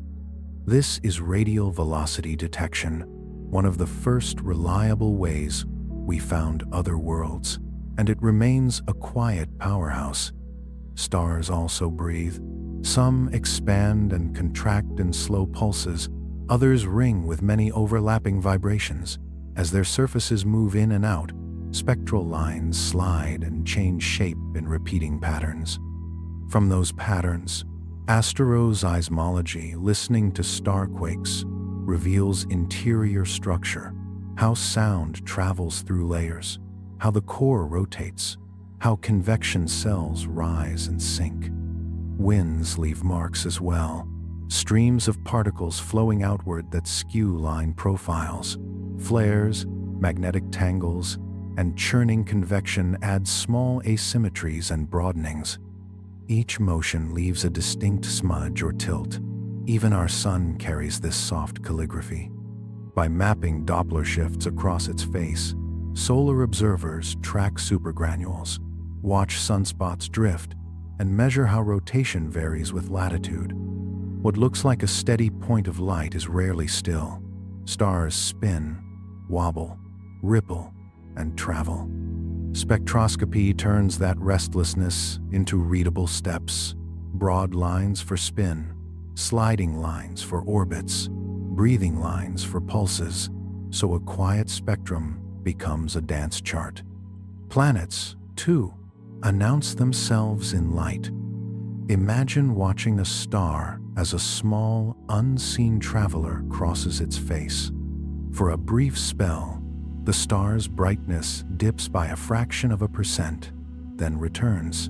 This is radial velocity detection, one of the first reliable ways we found other worlds, and it remains a quiet powerhouse. Stars also breathe. Some expand and contract in slow pulses, others ring with many overlapping vibrations. As their surfaces move in and out, spectral lines slide and change shape in repeating patterns. From those patterns, astroseismology, listening to starquakes, reveals interior structure, how sound travels through layers, how the core rotates, how convection cells rise and sink. Winds leave marks as well, streams of particles flowing outward that skew line profiles. Flares, magnetic tangles, and churning convection add small asymmetries and broadenings. Each motion leaves a distinct smudge or tilt. Even our sun carries this soft calligraphy. By mapping Doppler shifts across its face, solar observers track supergranules, watch sunspots drift, and measure how rotation varies with latitude. What looks like a steady point of light is rarely still. Stars spin, wobble, ripple, and travel. Spectroscopy turns that restlessness into readable steps, broad lines for spin, sliding lines for orbits, breathing lines for pulses, so a quiet spectrum becomes a dance chart. Planets, too, announce themselves in light. Imagine watching a star as a small, unseen traveler crosses its face. For a brief spell, the star's brightness dips by a fraction of a percent, then returns.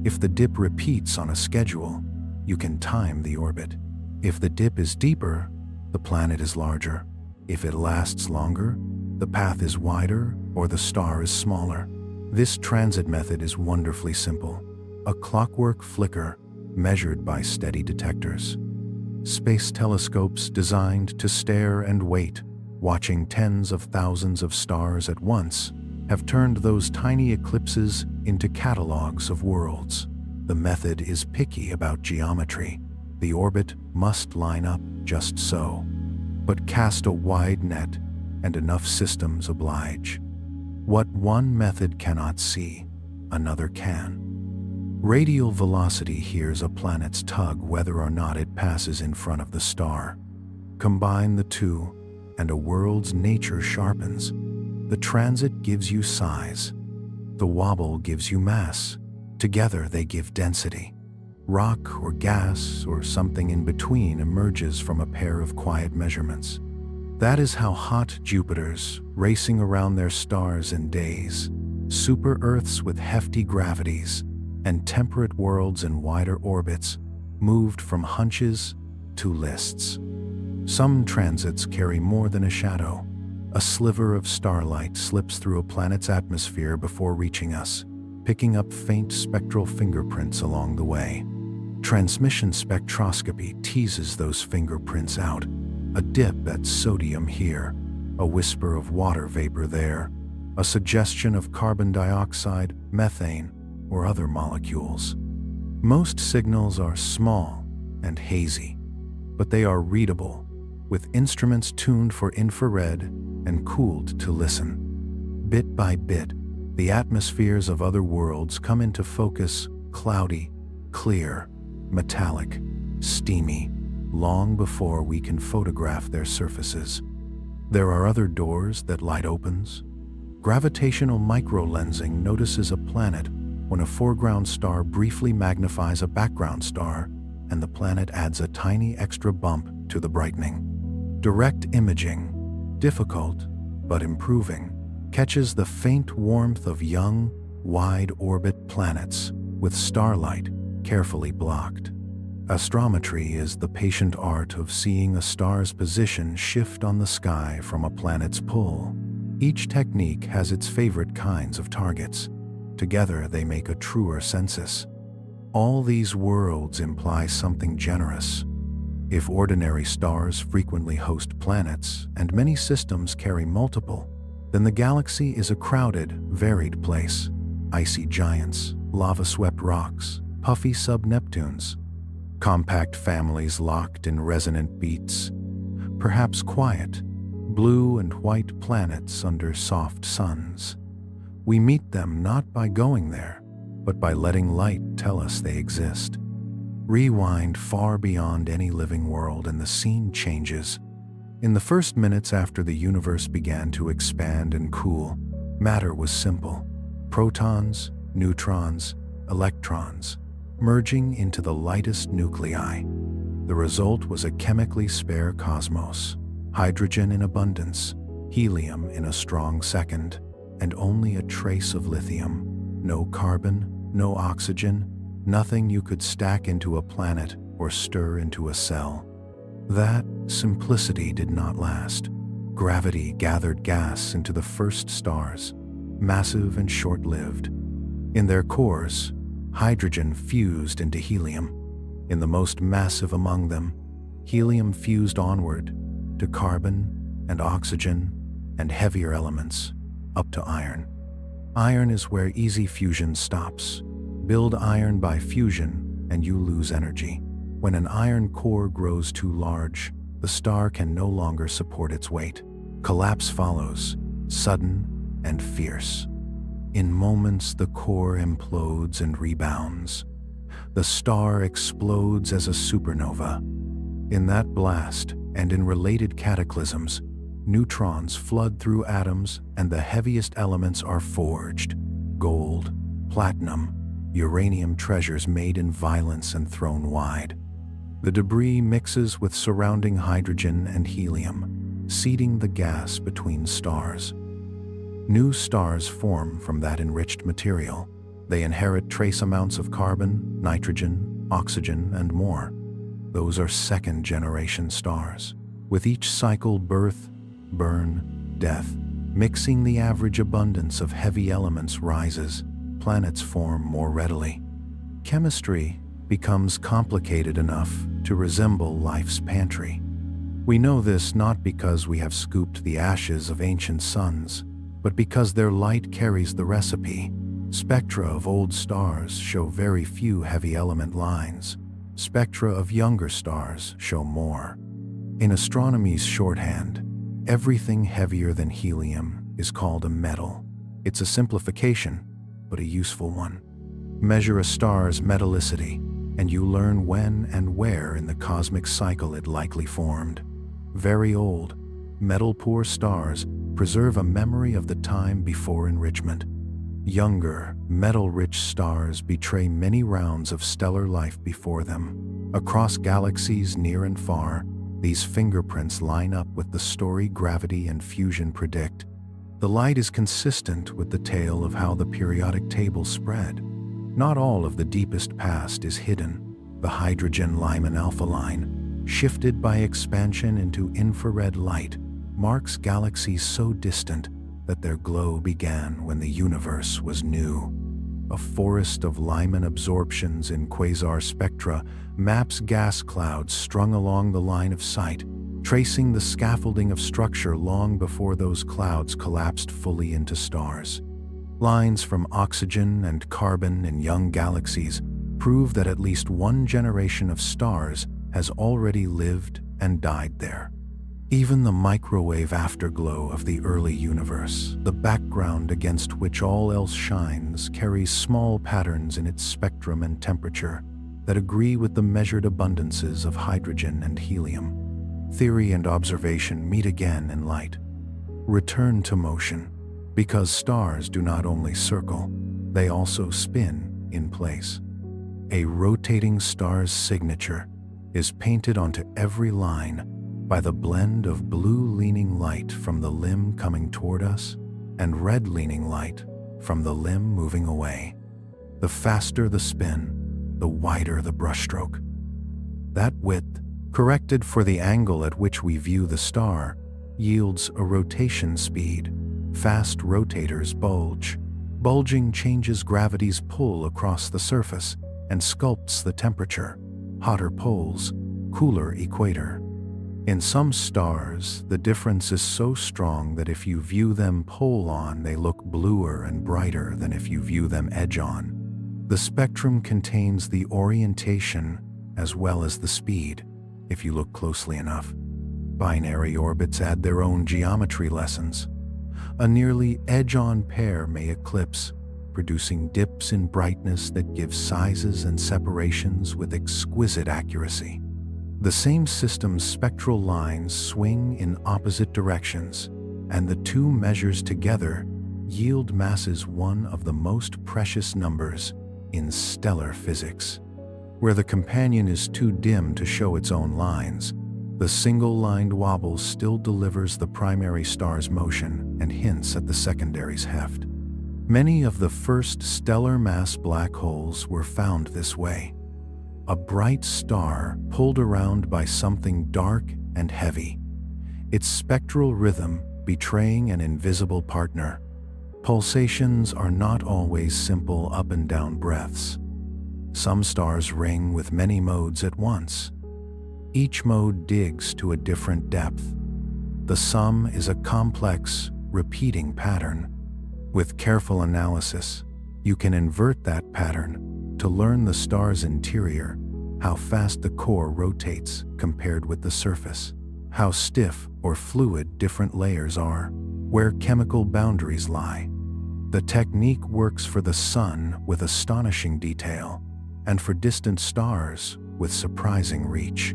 If the dip repeats on a schedule, you can time the orbit. If the dip is deeper, the planet is larger. If it lasts longer, the path is wider or the star is smaller. This transit method is wonderfully simple, a clockwork flicker measured by steady detectors. Space telescopes designed to stare and wait, watching tens of thousands of stars at once, have turned those tiny eclipses into catalogs of worlds. The method is picky about geometry. The orbit must line up just so. But cast a wide net, and enough systems oblige. What one method cannot see, another can. Radial velocity hears a planet's tug whether or not it passes in front of the star. Combine the two, and a world's nature sharpens. The transit gives you size. The wobble gives you mass. Together they give density. Rock or gas or something in between emerges from a pair of quiet measurements. That is how hot Jupiters, racing around their stars in days, super Earths with hefty gravities, and temperate worlds in wider orbits, moved from hunches to lists. Some transits carry more than a shadow. A sliver of starlight slips through a planet's atmosphere before reaching us, picking up faint spectral fingerprints along the way. Transmission spectroscopy teases those fingerprints out. A dip at sodium here, a whisper of water vapor there, a suggestion of carbon dioxide, methane, or other molecules. Most signals are small and hazy, but they are readable, with instruments tuned for infrared and cooled to listen. Bit by bit, the atmospheres of other worlds come into focus, cloudy, clear, metallic, steamy, long before we can photograph their surfaces. There are other doors that light opens. Gravitational microlensing notices a planet when a foreground star briefly magnifies a background star and the planet adds a tiny extra bump to the brightening. Direct imaging, difficult but improving, catches the faint warmth of young, wide-orbit planets with starlight carefully blocked. Astrometry is the patient art of seeing a star's position shift on the sky from a planet's pull. Each technique has its favorite kinds of targets. Together they make a truer census. All these worlds imply something generous. If ordinary stars frequently host planets, and many systems carry multiple, then the galaxy is a crowded, varied place. Icy giants, lava-swept rocks, puffy sub-Neptunes, compact families locked in resonant beats, perhaps quiet, blue and white planets under soft suns. We meet them not by going there, but by letting light tell us they exist. Rewind far beyond any living world and the scene changes. In the first minutes after the universe began to expand and cool, matter was simple. Protons, neutrons, electrons, merging into the lightest nuclei. The result was a chemically spare cosmos. Hydrogen in abundance, helium in a strong second, and only a trace of lithium. No carbon, no oxygen, nothing you could stack into a planet or stir into a cell. That simplicity did not last. Gravity gathered gas into the first stars, massive and short-lived. In their cores, hydrogen fused into helium. In the most massive among them, helium fused onward to carbon and oxygen and heavier elements, up to iron. Iron is where easy fusion stops. Build iron by fusion and you lose energy. When an iron core grows too large, the star can no longer support its weight. Collapse follows, sudden and fierce. In moments, the core implodes and rebounds. The star explodes as a supernova. In that blast, and in related cataclysms, neutrons flood through atoms and the heaviest elements are forged. Gold, platinum, uranium treasures made in violence and thrown wide. The debris mixes with surrounding hydrogen and helium, seeding the gas between stars. New stars form from that enriched material. They inherit trace amounts of carbon, nitrogen, oxygen, and more. Those are second-generation stars. With each cycle, birth, burn, death, mixing the average abundance of heavy elements rises, planets form more readily. Chemistry becomes complicated enough to resemble life's pantry. We know this not because we have scooped the ashes of ancient suns, But because their light carries the recipe, spectra of old stars show very few heavy element lines. Spectra of younger stars show more. In astronomy's shorthand, everything heavier than helium is called a metal. It's a simplification, but a useful one. Measure a star's metallicity, and you learn when and where in the cosmic cycle it likely formed. Very old, metal-poor stars preserve a memory of the time before enrichment. Younger, metal-rich stars betray many rounds of stellar life before them. Across galaxies near and far, these fingerprints line up with the story gravity and fusion predict. The light is consistent with the tale of how the periodic table spread. Not all of the deepest past is hidden. The hydrogen Lyman alpha line, shifted by expansion into infrared light, marks galaxies so distant that their glow began when the universe was new. A forest of Lyman absorptions in quasar spectra maps gas clouds strung along the line of sight, tracing the scaffolding of structure long before those clouds collapsed fully into stars. Lines from oxygen and carbon in young galaxies prove that at least one generation of stars has already lived and died there. Even the microwave afterglow of the early universe, the background against which all else shines, carries small patterns in its spectrum and temperature that agree with the measured abundances of hydrogen and helium. Theory and observation meet again in light. Return to motion, because stars do not only circle, they also spin in place. A rotating star's signature is painted onto every line by the blend of blue-leaning light from the limb coming toward us and red-leaning light from the limb moving away. The faster the spin, the wider the brushstroke. That width, corrected for the angle at which we view the star, yields a rotation speed. Fast rotators bulge. Bulging changes gravity's pull across the surface and sculpts the temperature. Hotter poles, cooler equator. In some stars, the difference is so strong that if you view them pole-on, they look bluer and brighter than if you view them edge-on. The spectrum contains the orientation as well as the speed, if you look closely enough. Binary orbits add their own geometry lessons. A nearly edge-on pair may eclipse, producing dips in brightness that give sizes and separations with exquisite accuracy. The same system's spectral lines swing in opposite directions, and the two measures together yield masses one of the most precious numbers in stellar physics. Where the companion is too dim to show its own lines, the single-lined wobble still delivers the primary star's motion and hints at the secondary's heft. Many of the first stellar mass black holes were found this way. A bright star pulled around by something dark and heavy, its spectral rhythm betraying an invisible partner. Pulsations are not always simple up and down breaths. Some stars ring with many modes at once. Each mode digs to a different depth. The sum is a complex, repeating pattern. With careful analysis, you can invert that pattern to learn the star's interior, how fast the core rotates compared with the surface, how stiff or fluid different layers are, where chemical boundaries lie. The technique works for the Sun with astonishing detail, and for distant stars with surprising reach.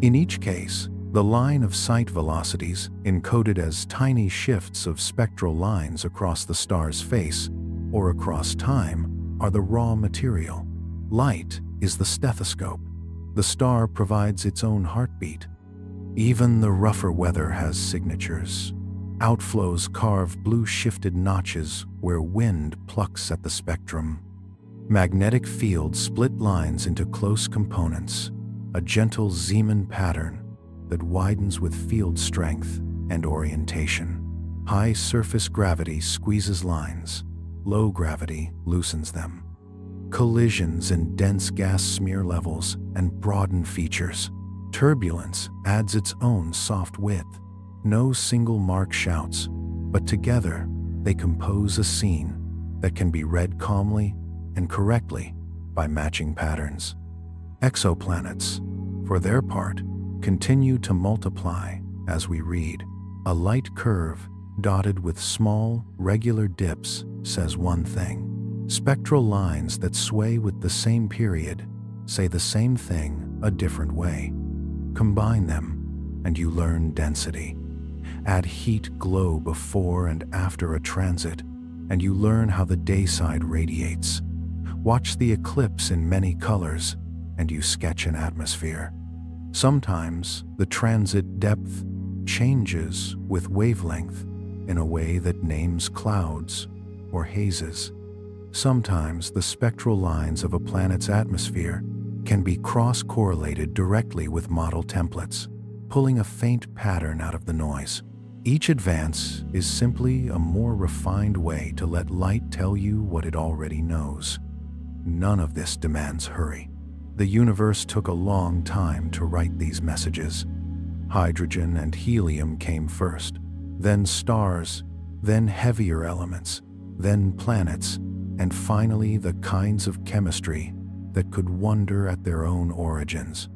In each case, the line of sight velocities, encoded as tiny shifts of spectral lines across the star's face or across time, are the raw material. Light is the stethoscope. The star provides its own heartbeat. Even the rougher weather has signatures. Outflows carve blue shifted notches where wind plucks at the spectrum. Magnetic fields split lines into close components, a gentle Zeeman pattern that widens with field strength and orientation. High surface gravity squeezes lines. Low gravity loosens them. Collisions in dense gas smear levels and broaden features. Turbulence adds its own soft width. No single mark shouts, but together They compose a scene that can be read calmly and correctly by matching patterns. Exoplanets, for their part, continue to multiply as we read. A light curve dotted with small, regular dips says one thing. Spectral lines that sway with the same period say the same thing a different way. Combine them, and you learn density. Add heat glow before and after a transit, and you learn how the day side radiates. Watch the eclipse in many colors, and you sketch an atmosphere. Sometimes the transit depth changes with wavelength in a way that names clouds or hazes. Sometimes the spectral lines of a planet's atmosphere can be cross-correlated directly with model templates, pulling a faint pattern out of the noise. Each advance is simply a more refined way to let light tell you what it already knows. None of this demands hurry. The universe took a long time to write these messages. Hydrogen and helium came first, then stars, then heavier elements, then planets, and finally the kinds of chemistry that could wonder at their own origins.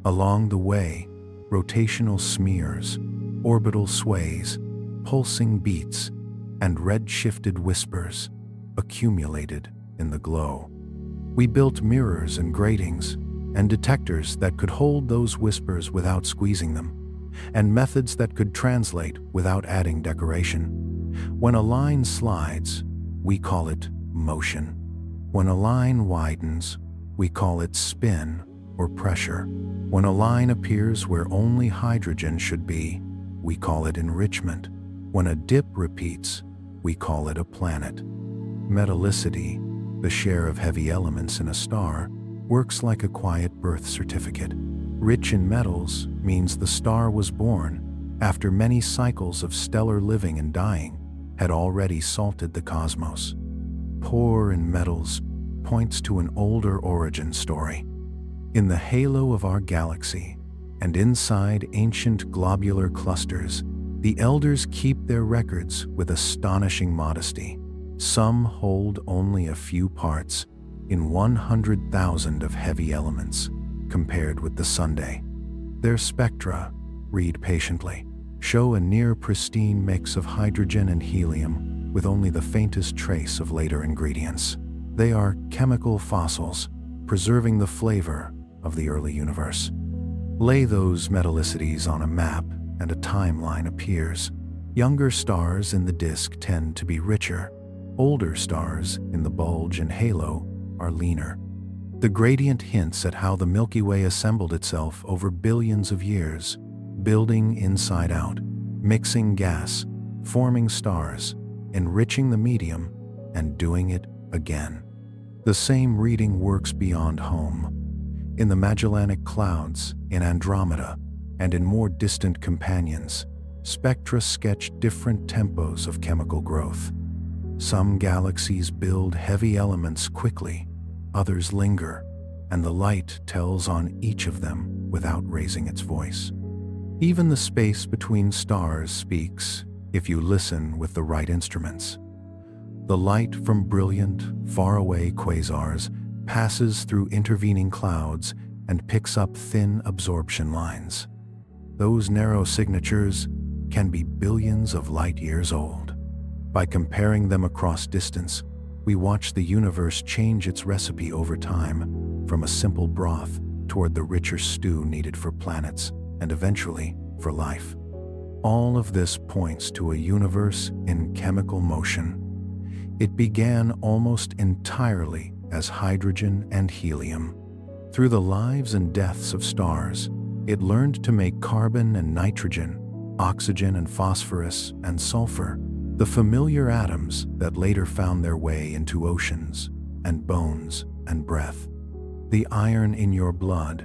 Along the way, rotational smears, orbital sways, pulsing beats, and red-shifted whispers accumulated in the glow. We built mirrors and gratings, and detectors that could hold those whispers without squeezing them, and methods that could translate without adding decoration. When a line slides, we call it motion. When a line widens, we call it spin or pressure. When a line appears where only hydrogen should be, we call it enrichment. When a dip repeats, we call it a planet. Metallicity, the share of heavy elements in a star, works like a quiet birth certificate. Rich in metals means the star was born after many cycles of stellar living and dying had already salted the cosmos. Poor in metals points to an older origin story. In the halo of our galaxy, and inside ancient globular clusters, the elders keep their records with astonishing modesty. Some hold only a few parts in 100,000 of heavy elements, compared with the Sunday. Their spectra, read patiently, show a near-pristine mix of hydrogen and helium with only the faintest trace of later ingredients. They are chemical fossils, preserving the flavor of the early universe. Lay those metallicities on a map and a timeline appears. Younger stars in the disk tend to be richer. Older stars in the bulge and halo are leaner. The gradient hints at how the Milky Way assembled itself over billions of years, building inside out, mixing gas, forming stars, enriching the medium, and doing it again. The same reading works beyond home. In the Magellanic Clouds, in Andromeda, and in more distant companions, spectra sketch different tempos of chemical growth. Some galaxies build heavy elements quickly, others linger, and the light tells on each of them without raising its voice. Even the space between stars speaks if you listen with the right instruments. The light from brilliant, faraway quasars passes through intervening clouds and picks up thin absorption lines. Those narrow signatures can be billions of light years old. By comparing them across distance, we watch the universe change its recipe over time, from a simple broth toward the richer stew needed for planets and eventually for life. All of this points to a universe in chemical motion. It began almost entirely as hydrogen and helium. Through the lives and deaths of stars, it learned to make carbon and nitrogen, oxygen and phosphorus and sulfur, the familiar atoms that later found their way into oceans and bones and breath. The iron in your blood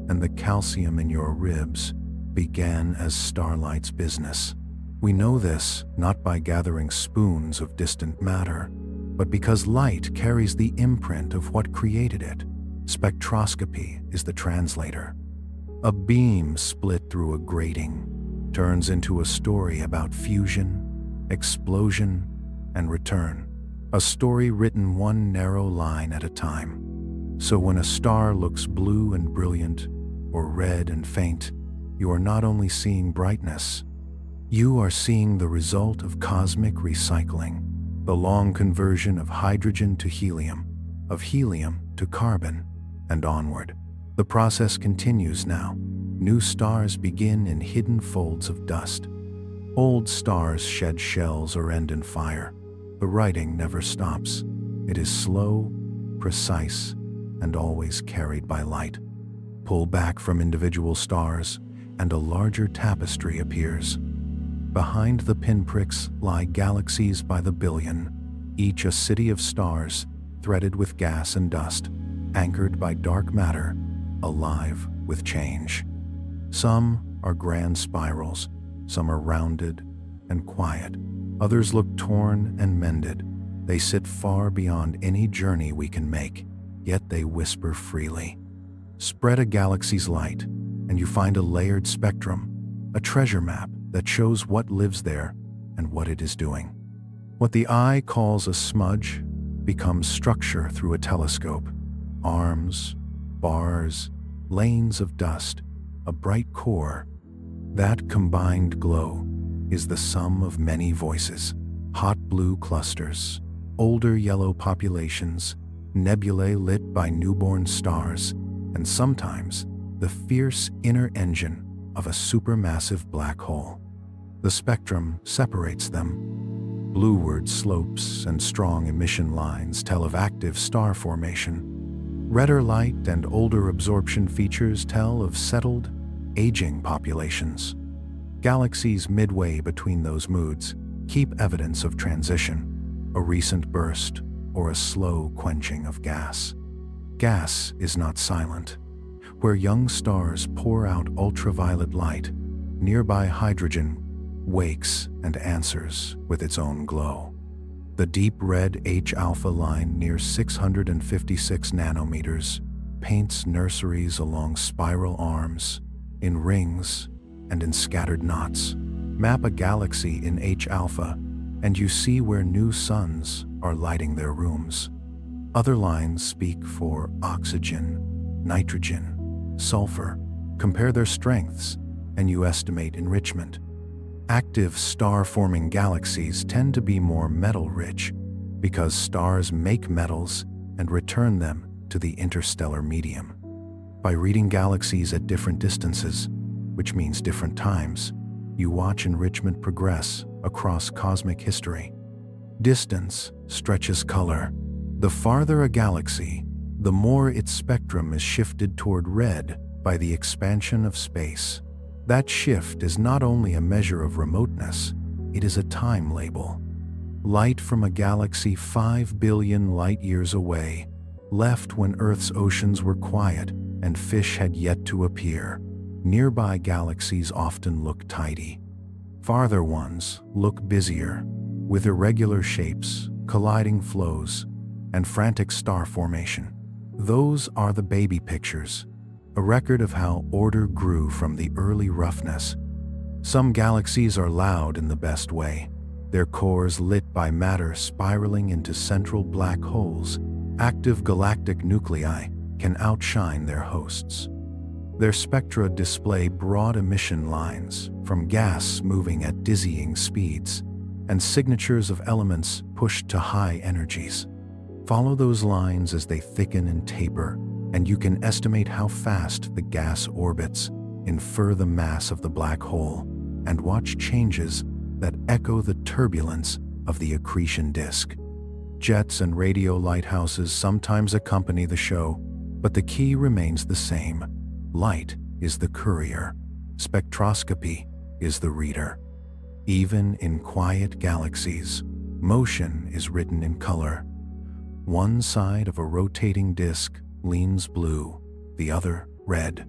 and the calcium in your ribs began as starlight's business. We know this not by gathering spoons of distant matter, but because light carries the imprint of what created it. Spectroscopy is the translator. A beam split through a grating turns into a story about fusion, explosion, and return, a story written one narrow line at a time. So when a star looks blue and brilliant, or red and faint, you are not only seeing brightness, you are seeing the result of cosmic recycling, the long conversion of hydrogen to helium, of helium to carbon, and onward. The process continues now. New stars begin in hidden folds of dust. Old stars shed shells or end in fire. The writing never stops. It is slow, precise, and always carried by light. Pull back from individual stars, and a larger tapestry appears. Behind the pinpricks lie galaxies by the billion, each a city of stars, threaded with gas and dust, anchored by dark matter, alive with change. Some are grand spirals, some are rounded and quiet. Others look torn and mended. They sit far beyond any journey we can make, yet they whisper freely. Spread a galaxy's light, and you find a layered spectrum, a treasure map that shows what lives there and what it is doing. What the eye calls a smudge becomes structure through a telescope. Arms, bars, lanes of dust, a bright core. That combined glow is the sum of many voices, hot blue clusters, older yellow populations, nebulae lit by newborn stars, and sometimes the fierce inner engine of a supermassive black hole. The spectrum separates them. Blueward slopes and strong emission lines tell of active star formation. Redder light and older absorption features tell of settled, aging populations. Galaxies midway between those moods keep evidence of transition, a recent burst or a slow quenching of gas. Gas is not silent. Where young stars pour out ultraviolet light, nearby hydrogen wakes and answers with its own glow. The deep red H-alpha line near 656 nanometers paints nurseries along spiral arms, in rings, and in scattered knots. Map a galaxy in H-alpha, and you see where new suns are lighting their rooms. Other lines speak for oxygen, nitrogen, sulfur. Compare their strengths, and you estimate enrichment. Active star-forming galaxies tend to be more metal-rich because stars make metals and return them to the interstellar medium. By reading galaxies at different distances, which means different times, you watch enrichment progress across cosmic history. Distance stretches color. The farther a galaxy, the more its spectrum is shifted toward red by the expansion of space. That shift is not only a measure of remoteness, it is a time label. Light from a galaxy 5 billion light-years away left when Earth's oceans were quiet and fish had yet to appear. Nearby galaxies often look tidy. Farther ones look busier, with irregular shapes, colliding flows, and frantic star formation. Those are the baby pictures, a record of how order grew from the early roughness. Some galaxies are loud in the best way, their cores lit by matter spiraling into central black holes. Active galactic nuclei can outshine their hosts. Their spectra display broad emission lines from gas moving at dizzying speeds and signatures of elements pushed to high energies. Follow those lines as they thicken and taper, and you can estimate how fast the gas orbits, infer the mass of the black hole, and watch changes that echo the turbulence of the accretion disk. Jets and radio lighthouses sometimes accompany the show, but the key remains the same. Light is the courier. Spectroscopy is the reader. Even in quiet galaxies, motion is written in color. One side of a rotating disk leans blue, the other red.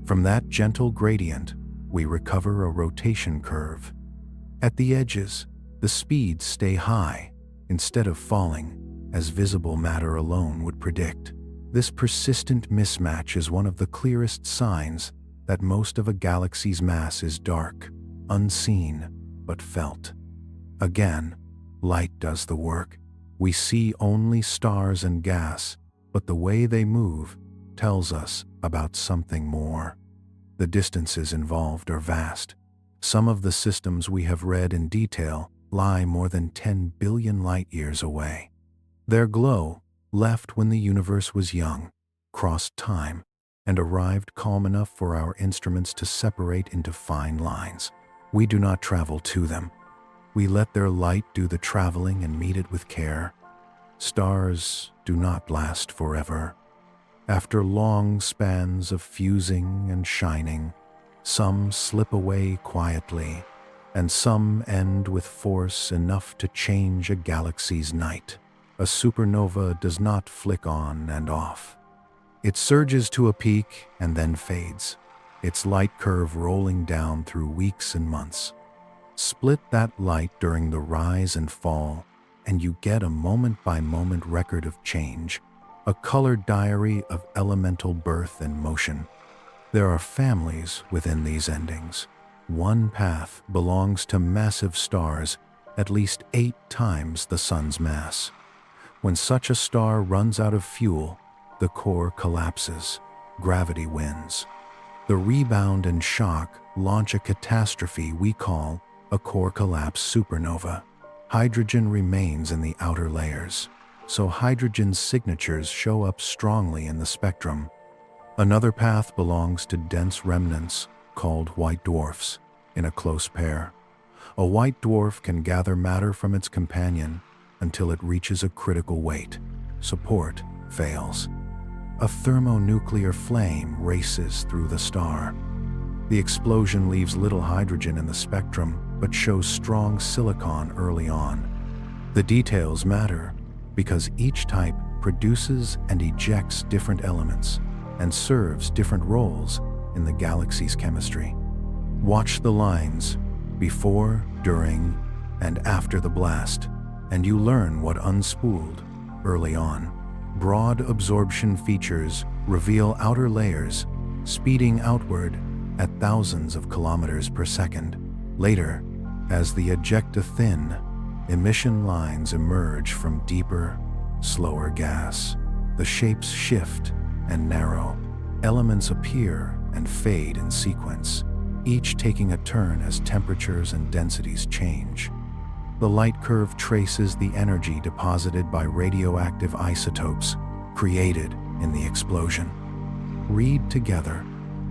From that gentle gradient, we recover a rotation curve. At the edges, the speeds stay high instead of falling, as visible matter alone would predict. This persistent mismatch is one of the clearest signs that most of a galaxy's mass is dark, unseen, but felt. Again, Light does the work. We see only stars and gas, but the way they move tells us about something more. The distances involved are vast. Some of the systems we have read in detail lie more than 10 billion light-years away. Their glow, left when the universe was young, crossed time, and arrived calm enough for our instruments to separate into fine lines. We do not travel to them. We let their light do the traveling and meet it with care. Stars do not last forever. After long spans of fusing and shining, some slip away quietly, and some end with force enough to change a galaxy's night. A supernova does not flick on and off. It surges to a peak and then fades, its light curve rolling down through weeks and months. Split that light during the rise and fall, and you get a moment-by-moment record of change, a colored diary of elemental birth and motion. There are families within these endings. One path belongs to massive stars, at least 8 times the sun's mass. When such a star runs out of fuel, the core collapses, gravity wins. The rebound and shock launch a catastrophe we call a core collapse supernova. Hydrogen remains in the outer layers, so hydrogen's signatures show up strongly in the spectrum. Another path belongs to dense remnants called white dwarfs in a close pair. A white dwarf can gather matter from its companion until it reaches a critical weight. Support fails. A thermonuclear flame races through the star. The explosion leaves little hydrogen in the spectrum, but shows strong silicon early on. The details matter because each type produces and ejects different elements and serves different roles in the galaxy's chemistry. Watch the lines before, during, and after the blast, and you learn what unspooled early on. Broad absorption features reveal outer layers, speeding outward at thousands of kilometers per second. Later, as the ejecta thin, emission lines emerge from deeper, slower gas. The shapes shift and narrow. Elements appear and fade in sequence, each taking a turn as temperatures and densities change. The light curve traces the energy deposited by radioactive isotopes created in the explosion. Read together.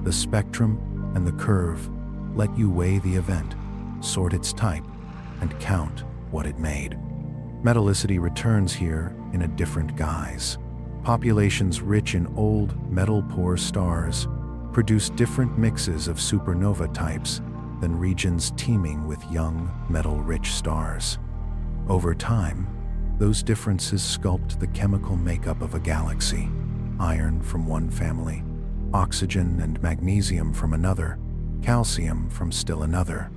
The spectrum and the curve let you weigh the event, sort its type, and count what it made. Metallicity returns here in a different guise. Populations rich in old, metal-poor stars produce different mixes of supernova types than regions teeming with young, metal-rich stars. Over time, those differences sculpt the chemical makeup of a galaxy. Iron from one family, oxygen and magnesium from another, calcium from still another.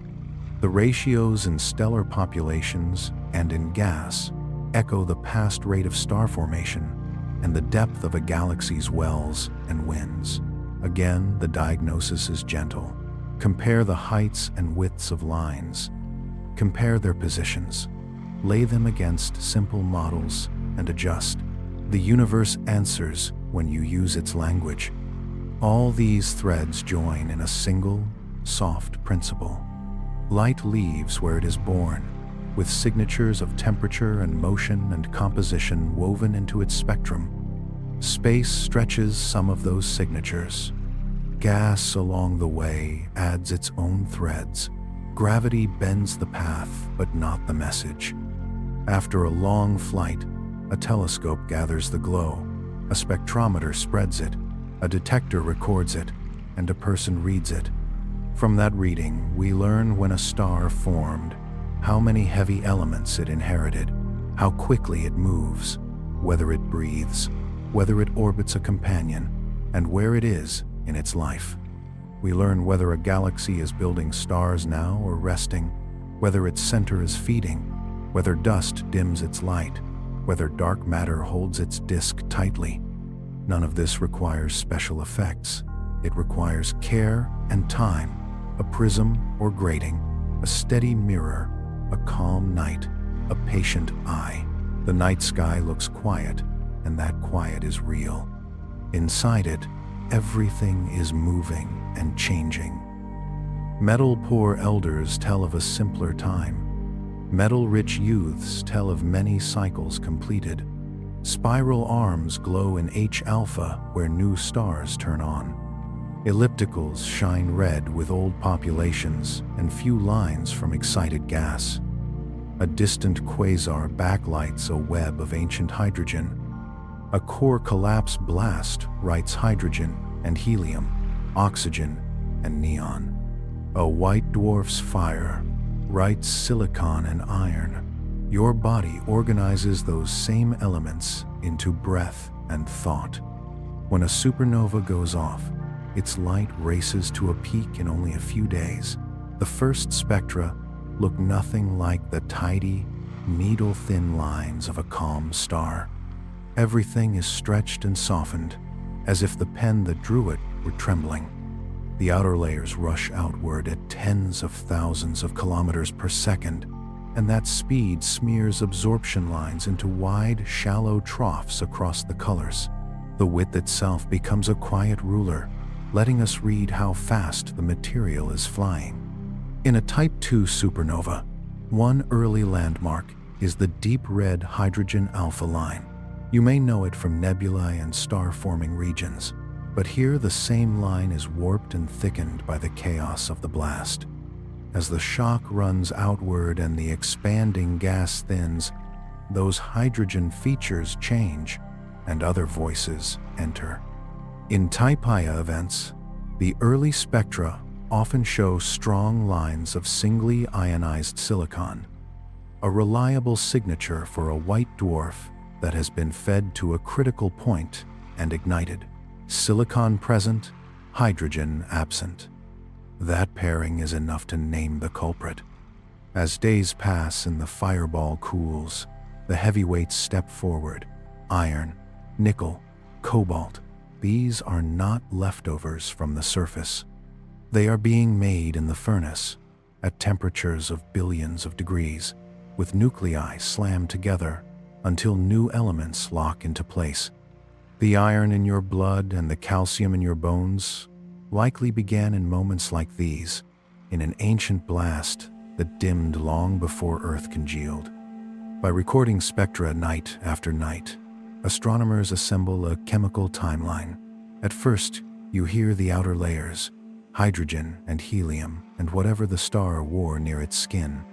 The ratios in stellar populations and in gas echo the past rate of star formation and the depth of a galaxy's wells and winds. Again, the diagnosis is gentle. Compare the heights and widths of lines. Compare their positions. Lay them against simple models and adjust. The universe answers when you use its language. All these threads join in a single, soft principle. Light leaves where it is born, with signatures of temperature and motion and composition woven into its spectrum. Space stretches some of those signatures. Gas along the way adds its own threads. Gravity bends the path, but not the message. After a long flight, a telescope gathers the glow, a spectrometer spreads it, a detector records it, and a person reads it. From that reading, we learn when a star formed, how many heavy elements it inherited, how quickly it moves, whether it breathes, whether it orbits a companion, and where it is in its life. We learn whether a galaxy is building stars now or resting, whether its center is feeding, whether dust dims its light, whether dark matter holds its disk tightly. None of this requires special effects. It requires care and time, a prism or grating, a steady mirror, a calm night, a patient eye. The night sky looks quiet, and that quiet is real. Inside it, everything is moving and changing. Metal-poor elders tell of a simpler time. Metal-rich youths tell of many cycles completed. Spiral arms glow in H-alpha where new stars turn on. Ellipticals shine red with old populations and few lines from excited gas. A distant quasar backlights a web of ancient hydrogen. A core collapse blast writes hydrogen and helium, oxygen and neon. A white dwarf's fire writes silicon and iron. Your body organizes those same elements into breath and thought. When a supernova goes off, its light races to a peak in only a few days. The first spectra look nothing like the tidy, needle-thin lines of a calm star. Everything is stretched and softened, as if the pen that drew it were trembling. The outer layers rush outward at tens of thousands of kilometers per second, and that speed smears absorption lines into wide, shallow troughs across the colors. The width itself becomes a quiet ruler, letting us read how fast the material is flying. In a Type II supernova, one early landmark is the deep red hydrogen alpha line. You may know it from nebulae and star-forming regions, but here the same line is warped and thickened by the chaos of the blast. As the shock runs outward and the expanding gas thins, those hydrogen features change and other voices enter. In Type Ia events, the early spectra often show strong lines of singly ionized silicon, a reliable signature for a white dwarf that has been fed to a critical point and ignited. Silicon present, hydrogen absent. That pairing is enough to name the culprit. As days pass and the fireball cools, the heavyweights step forward. Iron, nickel, cobalt. These are not leftovers from the surface. They are being made in the furnace, at temperatures of billions of degrees, with nuclei slammed together until new elements lock into place. The iron in your blood and the calcium in your bones likely began in moments like these, in an ancient blast that dimmed long before Earth congealed. By recording spectra night after night, astronomers assemble a chemical timeline. At first, you hear the outer layers, hydrogen and helium and whatever the star wore near its skin.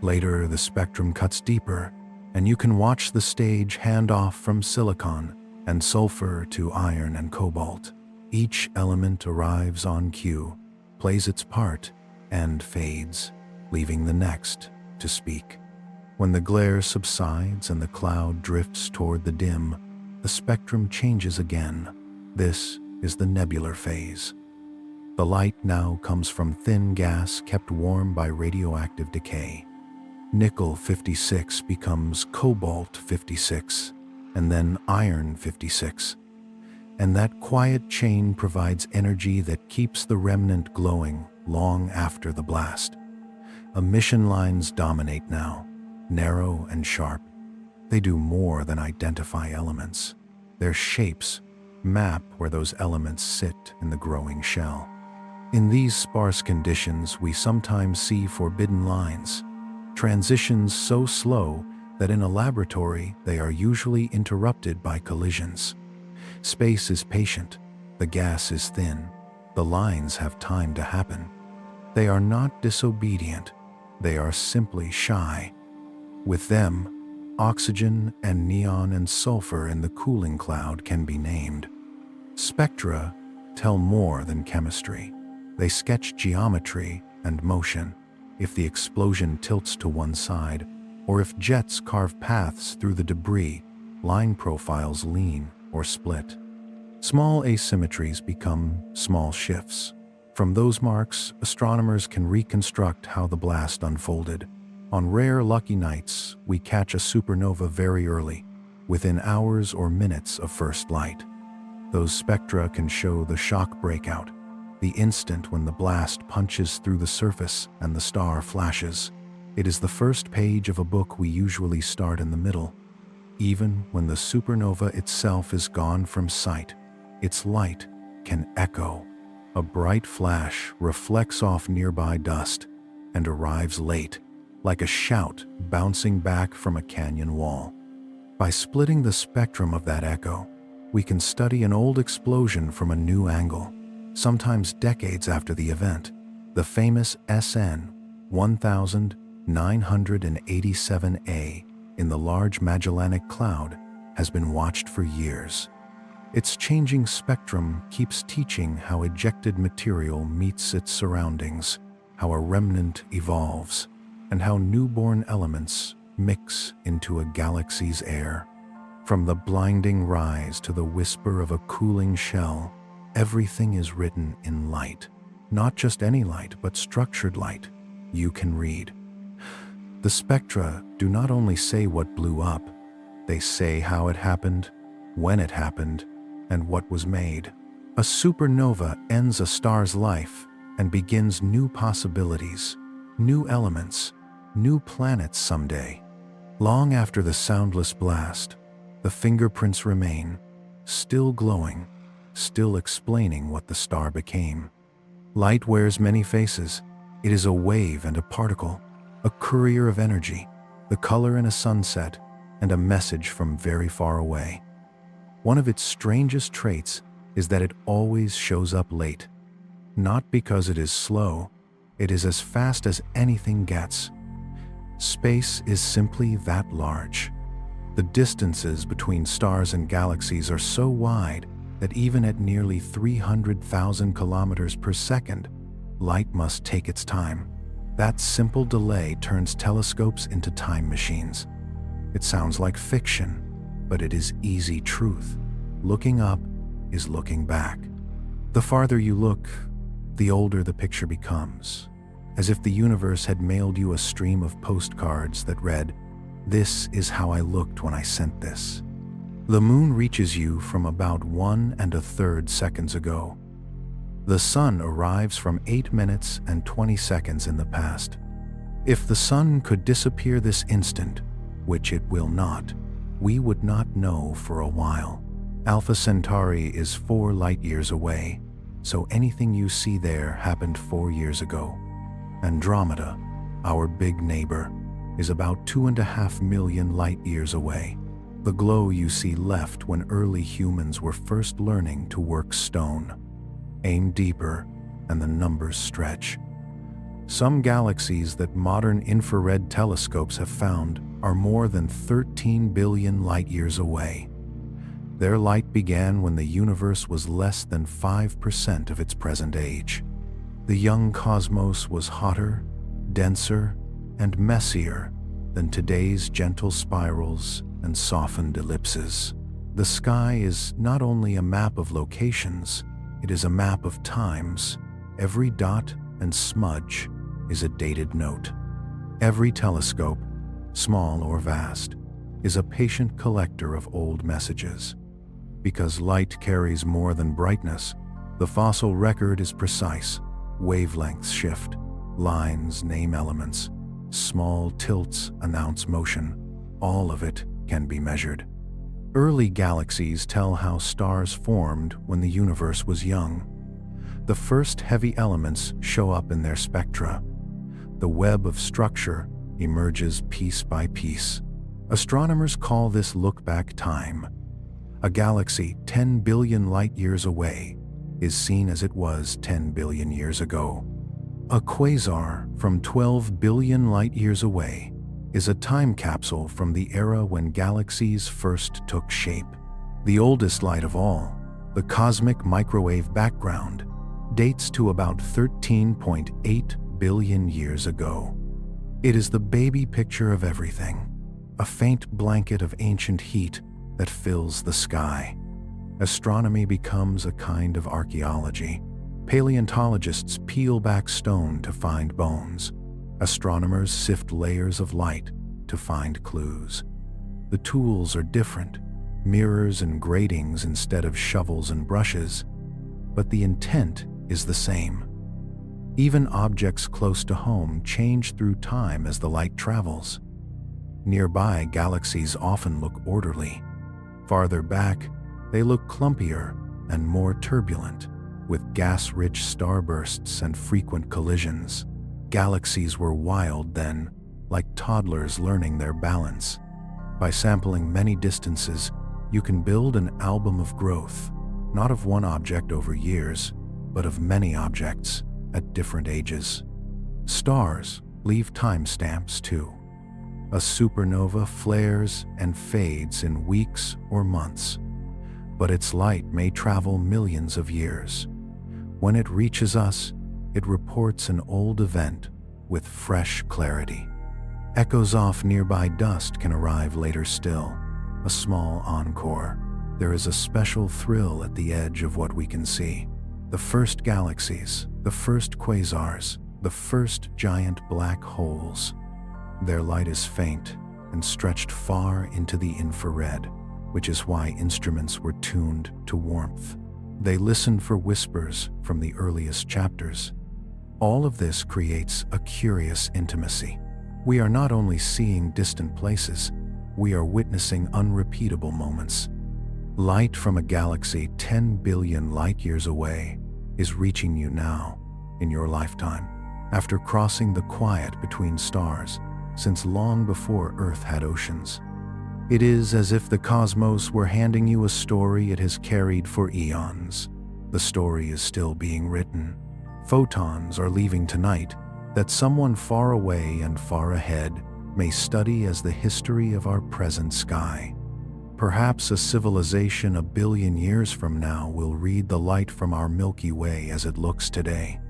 Later, the spectrum cuts deeper, and you can watch the stage hand off from silicon and sulfur to iron and cobalt. Each element arrives on cue, plays its part, and fades, leaving the next to speak. When the glare subsides and the cloud drifts toward the dim, the spectrum changes again. This is the nebular phase. The light now comes from thin gas kept warm by radioactive decay. Nickel-56 becomes cobalt-56, and then iron-56. And that quiet chain provides energy that keeps the remnant glowing long after the blast. Emission lines dominate now, narrow and sharp. They do more than identify elements. Their shapes map where those elements sit in the growing shell. In these sparse conditions, we sometimes see forbidden lines, transitions so slow that in a laboratory they are usually interrupted by collisions. Space is patient, the gas is thin, the lines have time to happen. They are not disobedient, they are simply shy. With them, oxygen and neon and sulfur in the cooling cloud can be named. Spectra tell more than chemistry. They sketch geometry and motion. If the explosion tilts to one side, or if jets carve paths through the debris, line profiles lean or split. Small asymmetries become small shifts. From those marks, astronomers can reconstruct how the blast unfolded. On rare lucky nights, we catch a supernova very early, within hours or minutes of first light. Those spectra can show the shock breakout, the instant when the blast punches through the surface and the star flashes. It is the first page of a book we usually start in the middle. Even when the supernova itself is gone from sight, its light can echo. A bright flash reflects off nearby dust and arrives late, like a shout bouncing back from a canyon wall. By splitting the spectrum of that echo, we can study an old explosion from a new angle, sometimes decades after the event. The famous SN 1987A in the Large Magellanic Cloud has been watched for years. Its changing spectrum keeps teaching how ejected material meets its surroundings, how a remnant evolves, and how newborn elements mix into a galaxy's air. From the blinding rise to the whisper of a cooling shell, everything is written in light. Not just any light, but structured light you can read. The spectra do not only say what blew up, they say how it happened, when it happened, and what was made. A supernova ends a star's life and begins new possibilities, new elements, new planets someday. Long after the soundless blast, the fingerprints remain, still glowing, still explaining what the star became. Light wears many faces. It is a wave and a particle, a courier of energy, the color in a sunset, and a message from very far away. One of its strangest traits is that it always shows up late. Not because it is slow, it is as fast as anything gets. Space is simply that large. The distances between stars and galaxies are so wide that even at nearly 300,000 kilometers per second, light must take its time. That simple delay turns telescopes into time machines. It sounds like fiction, but it is easy truth. Looking up is looking back. The farther you look, the older the picture becomes, as if the universe had mailed you a stream of postcards that read, "This is how I looked when I sent this." The moon reaches you from about 1 1/3 seconds ago. The sun arrives from 8 minutes and 20 seconds in the past. If the sun could disappear this instant, which it will not, we would not know for a while. Alpha Centauri is 4 light-years away, so anything you see there happened 4 years ago. Andromeda, our big neighbor, is about 2.5 million light-years away. The glow you see left when early humans were first learning to work stone. Aim deeper, and the numbers stretch. Some galaxies that modern infrared telescopes have found are more than 13 billion light-years away. Their light began when the universe was less than 5% of its present age. The young cosmos was hotter, denser, and messier than today's gentle spirals and softened ellipses. The sky is not only a map of locations, it is a map of times. Every dot and smudge is a dated note. Every telescope, small or vast, is a patient collector of old messages. Because light carries more than brightness, the fossil record is precise. Wavelengths shift, lines name elements, small tilts announce motion. All of it can be measured. Early galaxies tell how stars formed when the universe was young. The first heavy elements show up in their spectra. The web of structure emerges piece by piece. Astronomers call this look-back time. A galaxy 10 billion light-years away is seen as it was 10 billion years ago. A quasar from 12 billion light-years away is a time capsule from the era when galaxies first took shape. The oldest light of all, the cosmic microwave background, dates to about 13.8 billion years ago. It is the baby picture of everything, a faint blanket of ancient heat that fills the sky. Astronomy becomes a kind of archaeology. Paleontologists peel back stone to find bones. Astronomers sift layers of light to find clues. The tools are different, mirrors and gratings instead of shovels and brushes, but the intent is the same. Even objects close to home change through time as the light travels. Nearby galaxies often look orderly. Farther back, they look clumpier and more turbulent, with gas-rich starbursts and frequent collisions. Galaxies were wild then, like toddlers learning their balance. By sampling many distances, you can build an album of growth, not of one object over years, but of many objects at different ages. Stars leave timestamps too. A supernova flares and fades in weeks or months, but its light may travel millions of years. When it reaches us, it reports an old event with fresh clarity. Echoes off nearby dust can arrive later still, a small encore. There is a special thrill at the edge of what we can see. The first galaxies, the first quasars, the first giant black holes. Their light is faint and stretched far into the infrared, which is why instruments were tuned to warmth. They listen for whispers from the earliest chapters. All of this creates a curious intimacy. We are not only seeing distant places, we are witnessing unrepeatable moments. Light from a galaxy 10 billion light-years away is reaching you now, in your lifetime, after crossing the quiet between stars, since long before Earth had oceans. It is as if the cosmos were handing you a story it has carried for eons. The story is still being written. Photons are leaving tonight that someone far away and far ahead may study as the history of our present sky. Perhaps a civilization a billion years from now will read the light from our Milky Way as it looks today.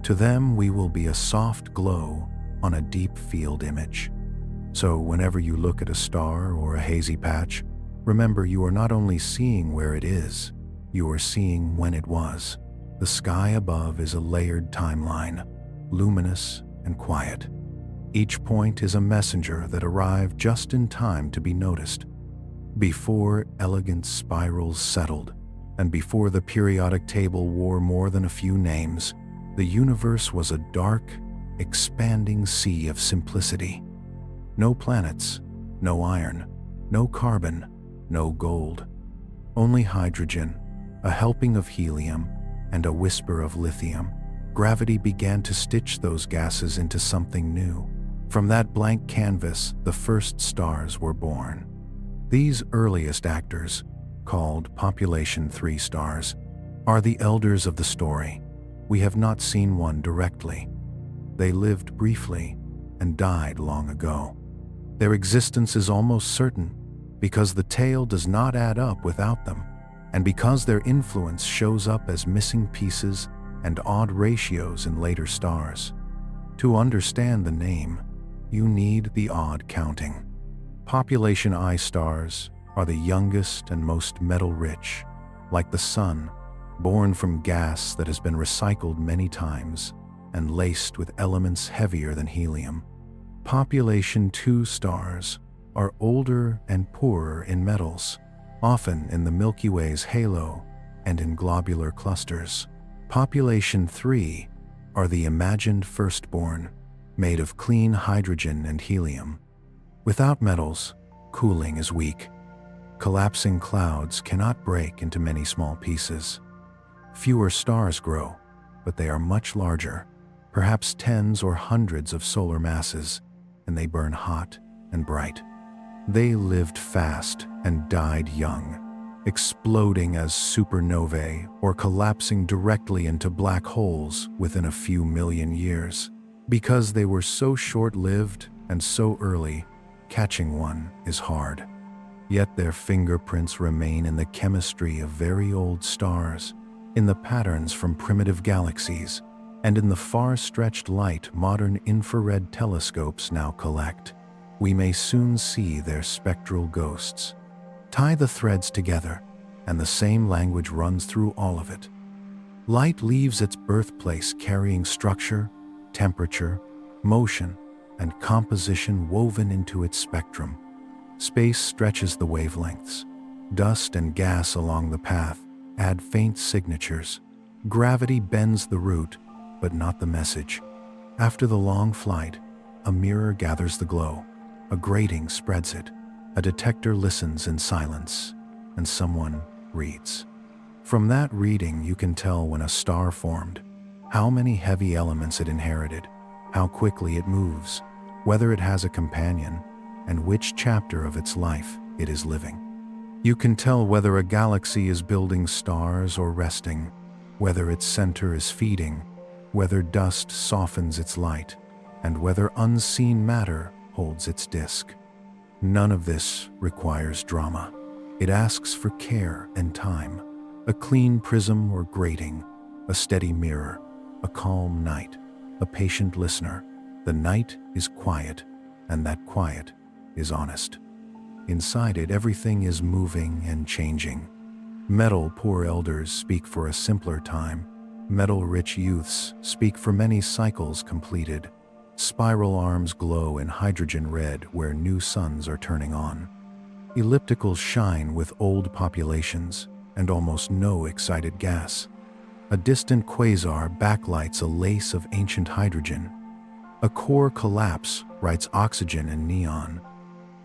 To them, we will be a soft glow on a deep field image. So whenever you look at a star or a hazy patch, remember you are not only seeing where it is, you are seeing when it was. The sky above is a layered timeline, luminous and quiet. Each point is a messenger that arrived just in time to be noticed. Before elegant spirals settled, and before the periodic table wore more than a few names, the universe was a dark, expanding sea of simplicity. No planets, no iron, no carbon, no gold. Only hydrogen, a helping of helium, and a whisper of lithium. Gravity began to stitch those gases into something new. From that blank canvas, the first stars were born. These earliest actors, called Population 3 stars, are the elders of the story. We have not seen one directly. They lived briefly and died long ago. Their existence is almost certain because the tale does not add up without them, and because their influence shows up as missing pieces and odd ratios in later stars. To understand the name, you need the odd counting. Population I stars are the youngest and most metal-rich, like the sun, born from gas that has been recycled many times and laced with elements heavier than helium. Population II stars are older and poorer in metals, often in the Milky Way's halo and in globular clusters. Population III are the imagined firstborn, made of clean hydrogen and helium. Without metals, cooling is weak. Collapsing clouds cannot break into many small pieces. Fewer stars grow, but they are much larger, perhaps tens or hundreds of solar masses, and they burn hot and bright. They lived fast and died young, exploding as supernovae or collapsing directly into black holes within a few million years. Because they were so short-lived and so early, catching one is hard. Yet their fingerprints remain in the chemistry of very old stars, in the patterns from primitive galaxies, and in the far-stretched light modern infrared telescopes now collect. We may soon see their spectral ghosts. Tie the threads together, and the same language runs through all of it. Light leaves its birthplace carrying structure, temperature, motion, and composition woven into its spectrum. Space stretches the wavelengths. Dust and gas along the path add faint signatures. Gravity bends the route, but not the message. After the long flight, a mirror gathers the glow, a grating spreads it, a detector listens in silence, and someone reads. From that reading, you can tell when a star formed, how many heavy elements it inherited, how quickly it moves, whether it has a companion, and which chapter of its life it is living. You can tell whether a galaxy is building stars or resting, whether its center is feeding, whether dust softens its light, and whether unseen matter holds its disk. None of this requires drama. It asks for care and time, a clean prism or grating, a steady mirror, a calm night, a patient listener. The night is quiet, and that quiet is honest. Inside it, everything is moving and changing. Metal-poor elders speak for a simpler time. Metal-rich youths speak for many cycles completed. Spiral arms glow in hydrogen red where new suns are turning on. Ellipticals shine with old populations and almost no excited gas. A distant quasar backlights a lace of ancient hydrogen. A core collapse writes oxygen and neon.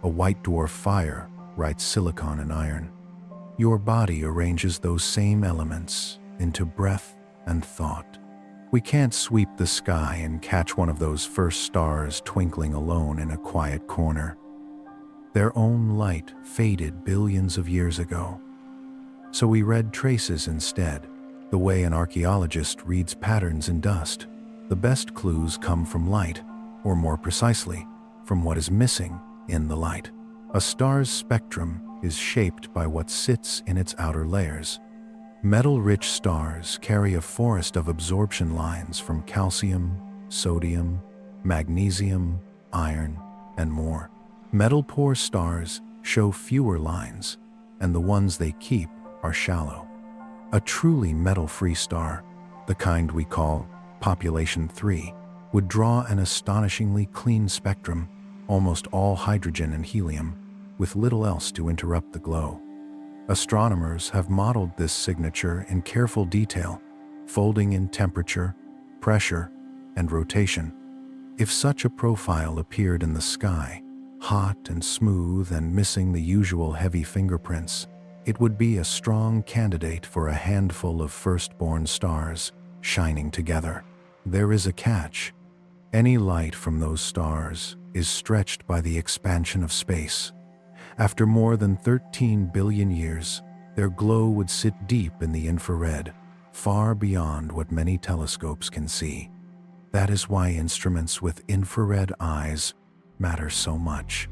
A white dwarf fire writes silicon and iron. Your body arranges those same elements into breath and thought. We can't sweep the sky and catch one of those first stars twinkling alone in a quiet corner. Their own light faded billions of years ago. So we read traces instead, the way an archaeologist reads patterns in dust. The best clues come from light, or more precisely, from what is missing in the light. A star's spectrum is shaped by what sits in its outer layers. Metal-rich stars carry a forest of absorption lines from calcium, sodium, magnesium, iron, and more. Metal-poor stars show fewer lines, and the ones they keep are shallow. A truly metal-free star, the kind we call Population 3, would draw an astonishingly clean spectrum, almost all hydrogen and helium, with little else to interrupt the glow. Astronomers have modeled this signature in careful detail, folding in temperature, pressure, and rotation. If such a profile appeared in the sky, hot and smooth and missing the usual heavy fingerprints, it would be a strong candidate for a handful of firstborn stars shining together. There is a catch. Any light from those stars is stretched by the expansion of space. After more than 13 billion years, their glow would sit deep in the infrared, far beyond what many telescopes can see. That is why instruments with infrared eyes matter so much.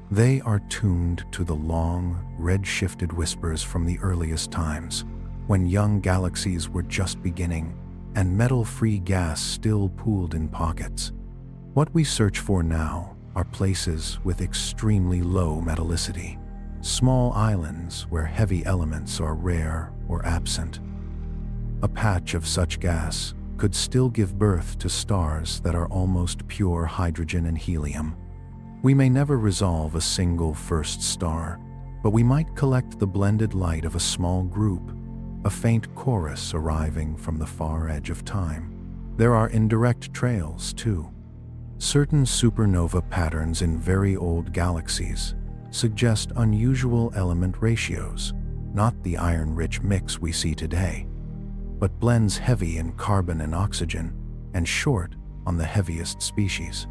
They are tuned to the long, red-shifted whispers from the earliest times, when young galaxies were just beginning, and metal-free gas still pooled in pockets. What we search for now are places with extremely low metallicity, small islands where heavy elements are rare or absent. A patch of such gas could still give birth to stars that are almost pure hydrogen and helium. We may never resolve a single first star, but we might collect the blended light of a small group, a faint chorus arriving from the far edge of time. There are indirect trails, too. Certain supernova patterns in very old galaxies suggest unusual element ratios, not the iron-rich mix we see today, but blends heavy in carbon and oxygen and short on the heaviest species.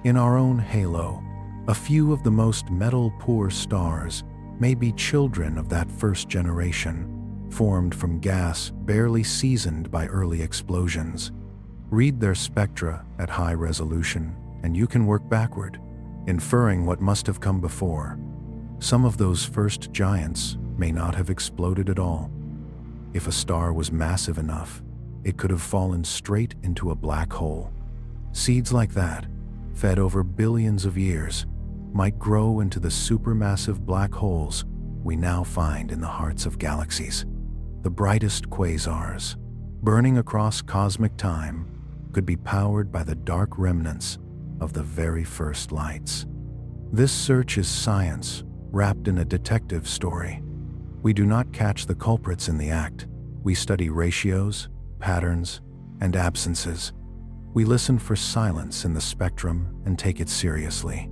In our own halo, a few of the most metal-poor stars may be children of that first generation, formed from gas barely seasoned by early explosions. Read their spectra at high resolution, and you can work backward, inferring what must have come before. Some of those first giants may not have exploded at all. If a star was massive enough, it could have fallen straight into a black hole. Seeds like that, fed over billions of years, might grow into the supermassive black holes we now find in the hearts of galaxies. The brightest quasars, burning across cosmic time, could be powered by the dark remnants of the very first lights. This search is science wrapped in a detective story. We do not catch the culprits in the act. We study ratios, patterns, and absences. We listen for silence in the spectrum and take it seriously.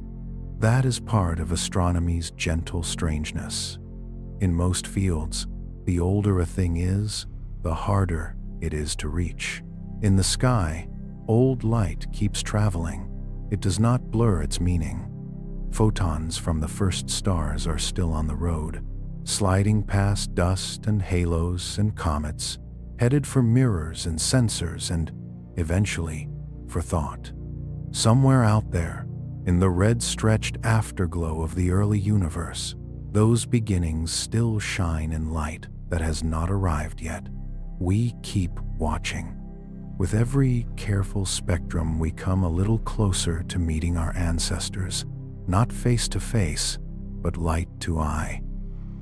That is part of astronomy's gentle strangeness. In most fields, the older a thing is, the harder it is to reach. In the sky, old light keeps traveling. It does not blur its meaning. Photons from the first stars are still on the road, sliding past dust and halos and comets, headed for mirrors and sensors and, eventually, for thought. Somewhere out there, in the red-stretched afterglow of the early universe, those beginnings still shine in light that has not arrived yet. We keep watching. With every careful spectrum, we come a little closer to meeting our ancestors, not face to face, but light to eye.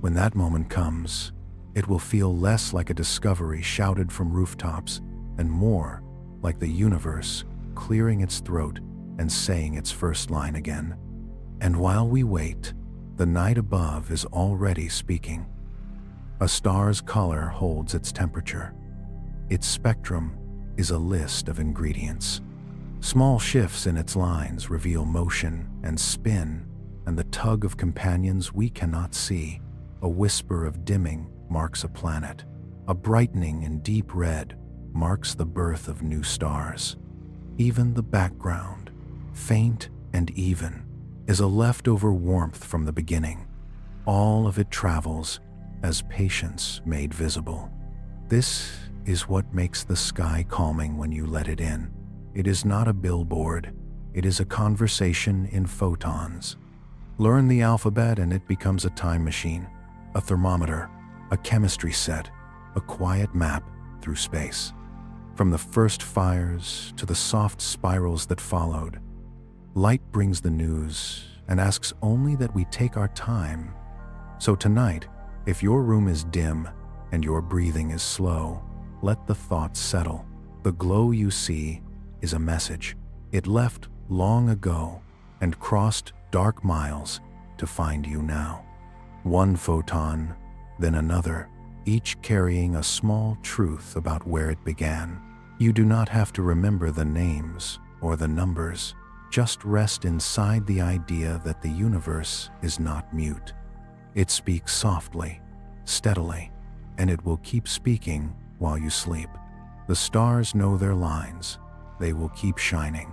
When that moment comes, it will feel less like a discovery shouted from rooftops and more like the universe clearing its throat and saying its first line again. And while we wait, the night above is already speaking. A star's color holds its temperature. Its spectrum is a list of ingredients. Small shifts in its lines reveal motion and spin and the tug of companions we cannot see. A whisper of dimming marks a planet. A brightening in deep red marks the birth of new stars. Even the background, faint and even, is a leftover warmth from the beginning. All of it travels as patience made visible. This is what makes the sky calming when you let it in. It is not a billboard. It is a conversation in photons. Learn the alphabet and it becomes a time machine, a thermometer, a chemistry set, a quiet map through space. From the first fires to the soft spirals that followed, light brings the news and asks only that we take our time. So tonight, if your room is dim and your breathing is slow, let the thoughts settle. The glow you see is a message. It left long ago and crossed dark miles to find you now. One photon, then another, each carrying a small truth about where it began. You do not have to remember the names or the numbers. Just rest inside the idea that the universe is not mute. It speaks softly, steadily, and it will keep speaking while you sleep. The stars know their lines. They will keep shining.